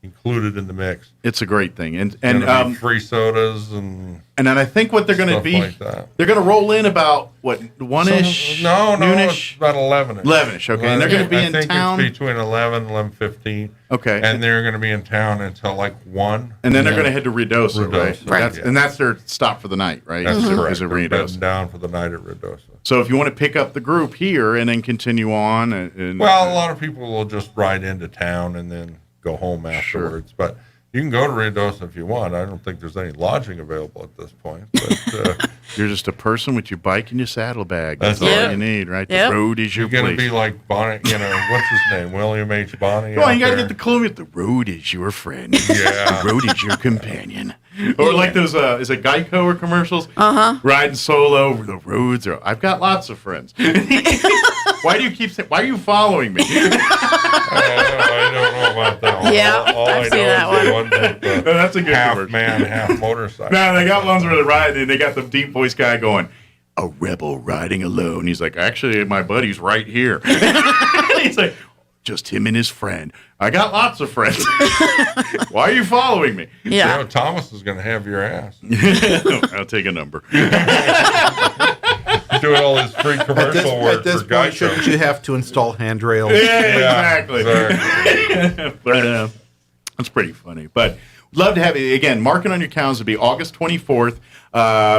included in the mix. It's a great thing, and be free sodas and then I think what they're going to stuff be, like that. they're going to roll in about what 1-ish, noonish, it's about 11ish. 11ish. Okay, and they're going to be I in think town it's between 11 and 11:15. Okay, and they're going to be in town until like 1, and then they're going to head to Ruidoso, right? And that's their stop for the night, right? That's correct. Is it They're Ruidoso? bedding down for the night at Ruidoso. So if you want to pick up the group here and then continue on, and well, a lot of people will just ride into town and then go home afterwards, but. You can go to Ruidoso if you want. I don't think there's any lodging available at this point. But, you're just a person with your bike and your saddlebag. That's all you need, right? Yep. The road is your You're place. going to be like Bonnie, what's his name? William H. Bonnie. Come on, you got to get the clue. The road is your friend. Yeah. The road is your companion. Or like those, is it Geico or commercials? Riding solo, the roads are. I've got lots of friends. Why do you keep saying? Why are you following me? I don't know about that one. Yeah, all I I've know seen that is the one. with the That's a good half commercial. man, half motorcycle. No, they got ones where they're riding and they got the deep voice guy going, "A rebel riding alone." He's like, "Actually, my buddy's right here." He's like, "Just him and his friend." I got lots of friends. Why are you following me? Yeah. You know, Thomas is going to have your ass. I'll take a number. Doing all this free commercial work At this for point, Geico. shouldn't you have to install handrails? Yeah, exactly. But, that's pretty funny. But love to have it again. Mark it on your calendar. It'll be August 24th.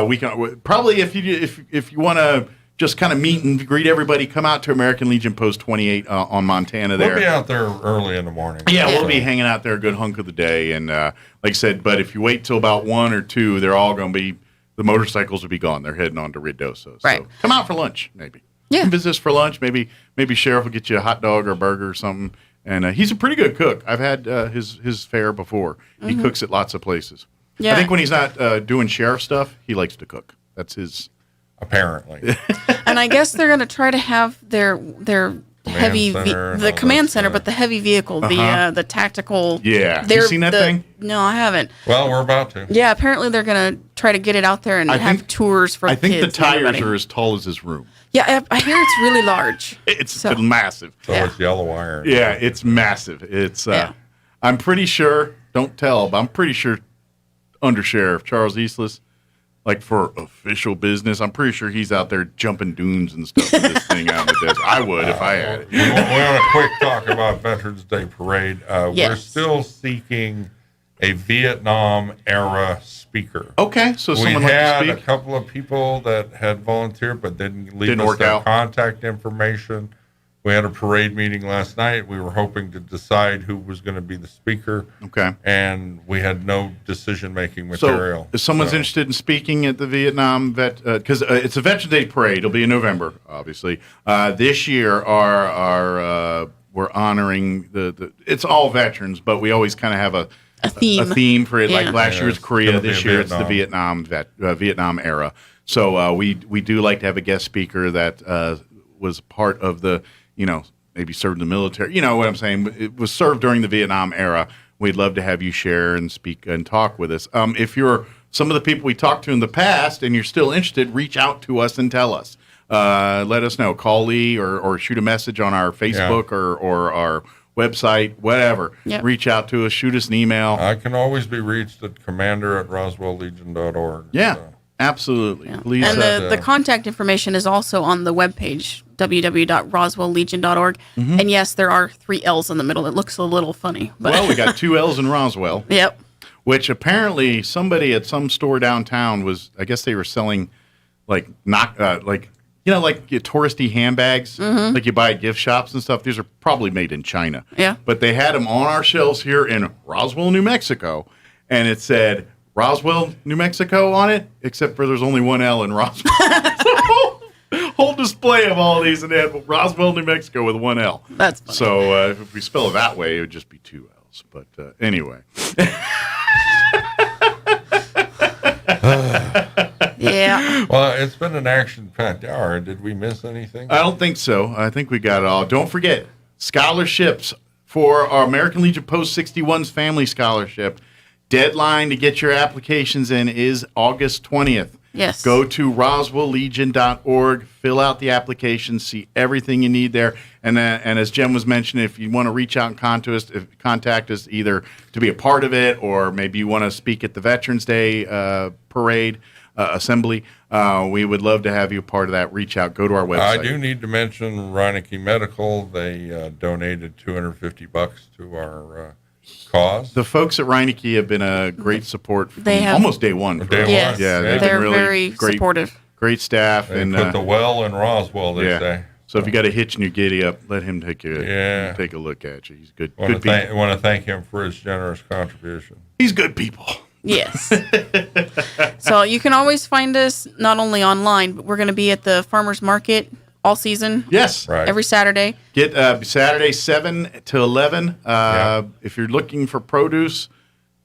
We can probably if you want to just kind of meet and greet everybody, come out to American Legion Post 28 on Montana. There, We'll be out there early in the morning. Yeah, we'll be hanging out there a good hunk of the day. And like I said, but if you wait till about 1 or 2, they're all going to be. The motorcycles will be gone. They're heading on to Ruidoso. Right. So come out for lunch, maybe. Yeah. Come visit us for lunch. Maybe Sheriff will get you a hot dog or a burger or something. And he's a pretty good cook. I've had his fare before. He cooks at lots of places. Yeah. I think when he's not doing sheriff stuff, he likes to cook. That's his. Apparently. And I guess they're going to try to have their heavy center, command center, but the heavy vehicle, the tactical. Yeah. Have you seen that thing? No, I haven't. Well, we're about to. Yeah, apparently they're going to try to get it out there and have tours for I the think kids. the tires and everybody. are as tall as his room. Yeah, I hear it's really large. It's massive. So it's yellow iron. Yeah, it's massive. It's. I'm pretty sure. Don't tell, but I'm pretty sure Under Sheriff Charles Eastless, like for official business, I'm pretty sure he's out there jumping dunes and stuff with this thing out in the desert. I would if I had it. We want a quick talk about Veterans Day Parade. Yes. We're still seeking a Vietnam era speaker. Okay, so we someone like to had speak? a couple of people that had volunteered but didn't leave us work their out. contact information. We had a parade meeting last night. We were hoping to decide who was going to be the speaker. Okay. And we had no decision-making material. So, if someone's interested in speaking at the Vietnam because it's a Veterans Day parade, it'll be in November, obviously. This year, we're honoring it's all veterans, but we always kind of have a theme for it. Yeah. Like last year was it's Korea, gonna be this year it's the Vietnam. Vietnam era. So we do like to have a guest speaker that was part of the, maybe served in the military. You know what I'm saying? It was served during the Vietnam era. We'd love to have you share and speak and talk with us. If you're some of the people we talked to in the past and you're still interested, reach out to us and tell us. Let us know. Call Lee or shoot a message on our Facebook or our website, whatever. Yep. Reach out to us. Shoot us an email. I can always be reached at commander@roswelllegion.org. Yeah, absolutely. Yeah. Please. And the contact information is also on the webpage, www.roswelllegion.org. Mhm. And yes, there are 3 L's in the middle. It looks a little funny. But Well, we got 2 L's in Roswell. Yep. Which apparently somebody at some store downtown I guess they were selling like touristy handbags, like you buy at gift shops and stuff. These are probably made in China. Yeah. But they had them on our shelves here in Roswell, New Mexico, and it said Roswell, New Mexico on it, except for there's only 1 L in Roswell. Whole display of all these, and they had Roswell, New Mexico with 1 L. That's funny. So if we spell it that way, it would just be 2 L's. But anyway. Yeah. Well, it's been an action-packed hour. Did we miss anything? I don't think so. I think we got it all. Don't forget, scholarships for our American Legion Post 61's Family Scholarship. Deadline to get your applications in is August 20th. Yes. Go to roswelllegion.org, fill out the application, see everything you need there. And as Jen was mentioning, if you want to reach out and contact us either to be a part of it or maybe you want to speak at the Veterans Day parade, assembly, we would love to have you a part of that. Reach out. Go to our website. I do need to mention Reineke Medical. They donated $250 to our cause. The folks at Reineke have been a great support from They have- almost day one. for us. Yes. Yeah, they've They're been really very great, supportive. Great staff. They and put the well in Roswell, they yeah. say. So if you got a hitch and you giddy up, let him take a look at you. He's good. I want Good to thank him for his generous contribution. He's good people. Yes. So you can always find us not only online, but we're going to be at the farmers market all season. Yes. Right. Every Saturday. Get Saturday 7 to 11. If you're looking for produce,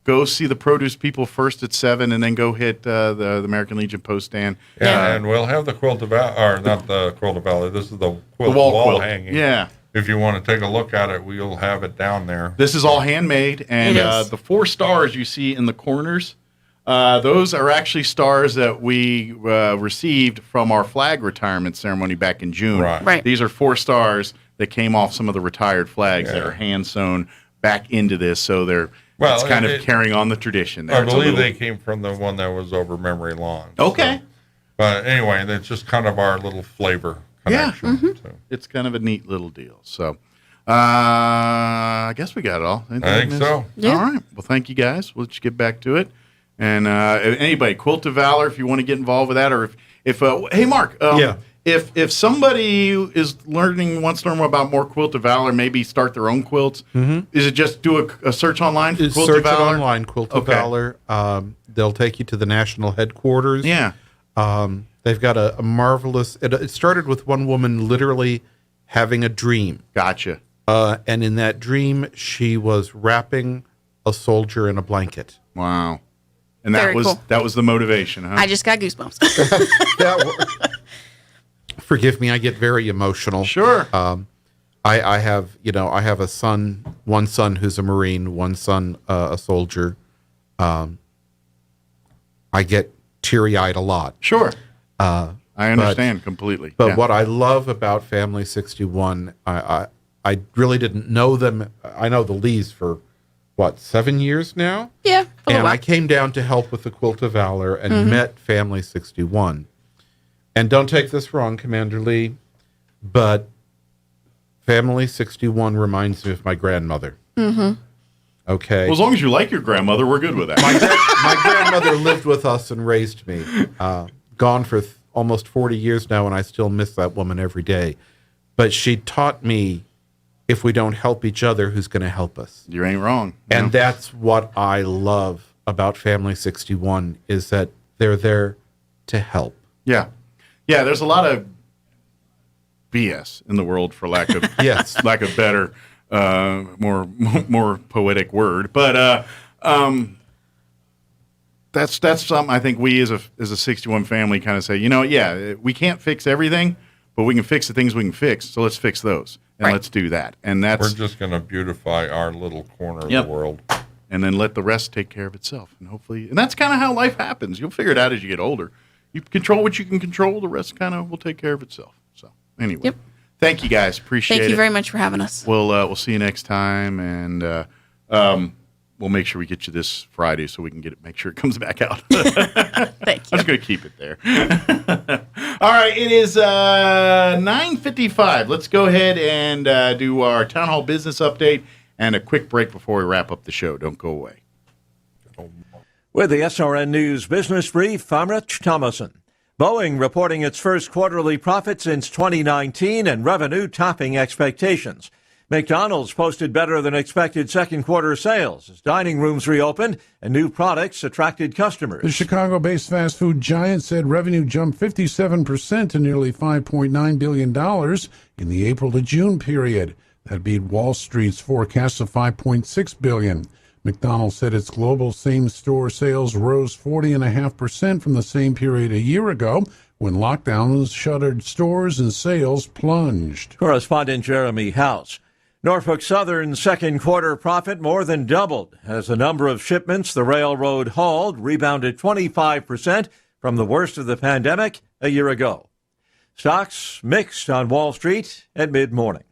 go see the produce people first at 7, and then go hit the American Legion post stand. Yeah, and we'll have the quilt of or not the quilt of valley. This is the quilt wall quilt. hanging. Yeah. If you want to take a look at it, we'll have it down there. This is all handmade, and It is. the 4 stars you see in the corners, those are actually stars that we received from our flag retirement ceremony back in June. Right. These are 4 stars that came off some of the retired flags that are hand sewn back into this, so it's kind of carrying on the tradition. There. I It's a believe little- they came from the one that was over memory lawn. Okay. So, but anyway, that's just kind of our little flavor connection. So. It's kind of a neat little deal. So I guess we got it all. Anything I think missed? so. Yeah. All right. Well, thank you guys. We'll let you get back to it. And anybody, Quilt of Valor, if you want to get involved with that, or if hey, Mark. Yeah. If somebody wants to learn more about more Quilt of Valor, maybe start their own quilts, is it just do a search online for Quilt Search of Valor? it online, Quilt of Valor. They'll take you to the national headquarters. Yeah. They've got a marvelous... It started with one woman literally having a dream. Gotcha. And in that dream, she was wrapping a soldier in a blanket. Wow. And Very cool. that was the motivation, huh? I just got goosebumps. Forgive me, I get very emotional. Sure. I have a son, one son who's a Marine, one son a soldier. I get teary-eyed a lot. Sure. I understand completely. But Yeah. what I love about Family 61, I really didn't know them. I know the Lees for, 7 years now? Yeah. And I came down to help with the Quilt of Valor and met Family 61. And don't take this wrong, Commander Lee, but Family 61 reminds me of my grandmother. I Okay. Well, as long as you like your grandmother, we're good with that. My grandmother lived with us and raised me. Gone for almost 40 years now, and I still miss that woman every day. But she taught me, if we don't help each other, who's going to help us? You ain't wrong. And that's what I love about Family 61, is that they're there to help. Yeah. Yeah, there's a lot of BS in the world, for lack of lack of better, more poetic word. But that's something I think we as a 61 family kind of say, we can't fix everything, but we can fix the things we can fix. So let's fix those and let's do that. And we're just going to beautify our little corner of the world, and then let the rest take care of itself. And hopefully, and that's kind of how life happens. You'll figure it out as you get older. You control what you can control. The rest kind of will take care of itself. So anyway, thank you guys. Appreciate it. Thank you very much for having us. We'll see you next time, and we'll make sure we get you this Friday so we can make sure it comes back out. Thank you. I'm just going to keep it there. All right, it is 9:55. Let's go ahead and do our town hall business update and a quick break before we wrap up the show. Don't go away. With the SRN News Business Brief, I'm Rich Thomason. Boeing reporting its first quarterly profit since 2019 and revenue topping expectations. McDonald's posted better than expected second quarter sales as dining rooms reopened and new products attracted customers. The Chicago-based fast food giant said revenue jumped 57% to nearly $5.9 billion in the April to June period. That beat Wall Street's forecast of $5.6 billion. McDonald's said its global same-store sales rose 40.5% from the same period a year ago, when lockdowns shuttered stores and sales plunged. Correspondent Jeremy House. Norfolk Southern's second quarter profit more than doubled as the number of shipments the railroad hauled rebounded 25% from the worst of the pandemic a year ago. Stocks mixed on Wall Street at mid-morning.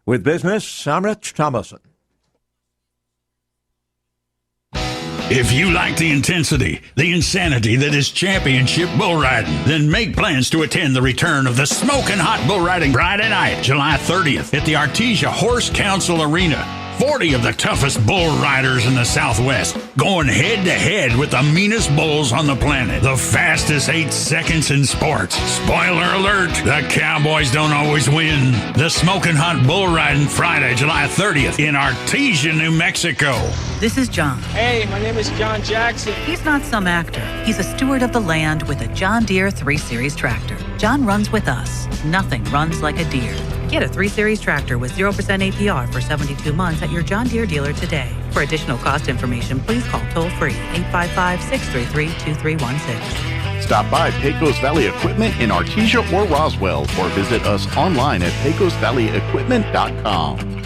With business, I'm Rich Thomason. If you like the intensity, the insanity that is championship bull riding, then make plans to attend the return of the Smokin' Hot Bull Riding Friday night, July 30th at the Artesia Horse Council Arena. 40 of the toughest bull riders in the Southwest going head-to-head with the meanest bulls on the planet. The fastest 8 seconds in sports. Spoiler alert, the Cowboys don't always win. The Smokin' Hot Bull Riding Friday, July 30th in Artesia, New Mexico. This is John. Hey, my name is John Jackson. He's not some actor. He's a steward of the land with a John Deere 3 Series tractor. John runs with us. Nothing runs like a deer. Get a 3 Series tractor with 0% APR for 72 months at your John Deere dealer today. For additional cost information, please call toll-free 855-633-2316. Stop by Pecos Valley Equipment in Artesia or Roswell, or visit us online at pecosvalleyequipment.com.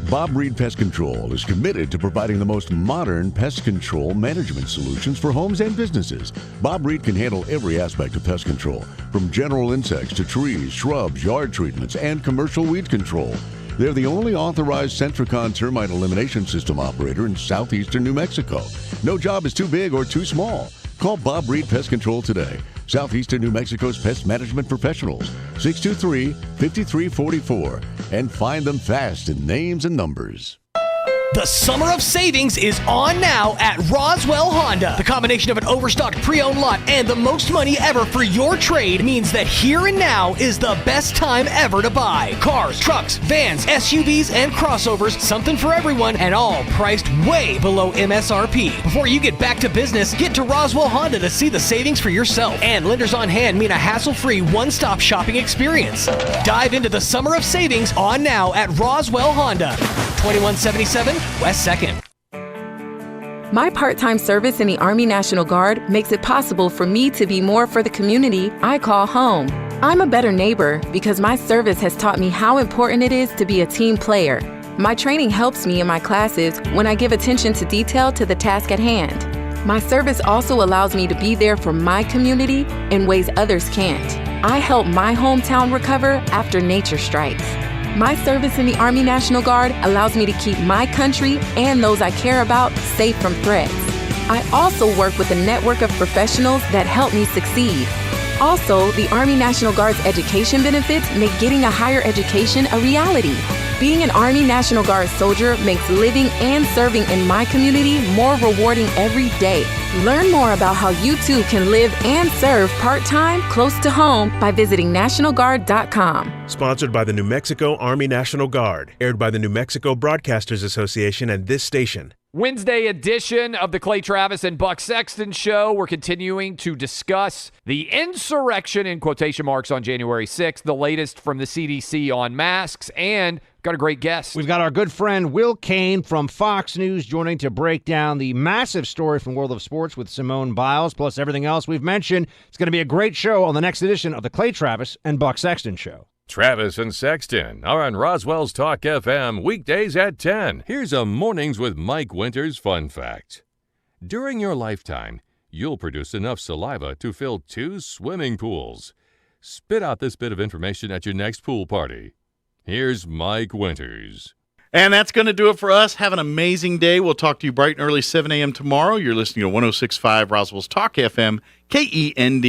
Bob Reed Pest Control is committed to providing the most modern pest control management solutions for homes and businesses. Bob Reed can handle every aspect of pest control, from general insects to trees, shrubs, yard treatments, and commercial weed control. They're the only authorized Centricon termite elimination system operator in southeastern New Mexico. No job is too big or too small. Call Bob Reed Pest Control today. Southeastern New Mexico's pest management professionals, 623-5344, and find them fast in names and numbers. The summer of savings is on now at Roswell Honda. The combination of an overstocked pre-owned lot and the most money ever for your trade means that here and now is the best time ever to buy. Cars, trucks, vans, SUVs, and crossovers, something for everyone, and all priced way below MSRP. Before you get back to business, get to Roswell Honda to see the savings for yourself. And lenders on hand mean a hassle-free one-stop shopping experience. Dive into the summer of savings on now at Roswell Honda. 2177 West 2nd. My part-time service in the Army National Guard makes it possible for me to be more for the community I call home. I'm a better neighbor because my service has taught me how important it is to be a team player. My training helps me in my classes when I give attention to detail to the task at hand. My service also allows me to be there for my community in ways others can't. I help my hometown recover after nature strikes. My service in the Army National Guard allows me to keep my country and those I care about safe from threats. I also work with a network of professionals that help me succeed. Also, the Army National Guard's education benefits make getting a higher education a reality. Being an Army National Guard soldier makes living and serving in my community more rewarding every day. Learn more about how you too can live and serve part-time close to home by visiting NationalGuard.com. Sponsored by the New Mexico Army National Guard. Aired by the New Mexico Broadcasters Association and this station. Wednesday edition of the Clay Travis and Buck Sexton Show. We're continuing to discuss the insurrection in quotation marks on January 6th, the latest from the CDC on masks, and got a great guest. We've got our good friend Will Kane from Fox News joining to break down the massive story from World of Sports with Simone Biles, plus everything else we've mentioned. It's going to be a great show on the next edition of the Clay Travis and Buck Sexton Show. Travis and Sexton are on Roswell's Talk FM weekdays at 10. Here's a Mornings with Mike Winters fun fact. During your lifetime, you'll produce enough saliva to fill 2 swimming pools. Spit out this bit of information at your next pool party. Here's Mike Winters. And that's going to do it for us. Have an amazing day. We'll talk to you bright and early 7 a.m. tomorrow. You're listening to 106.5 Roswell's Talk FM, KEND.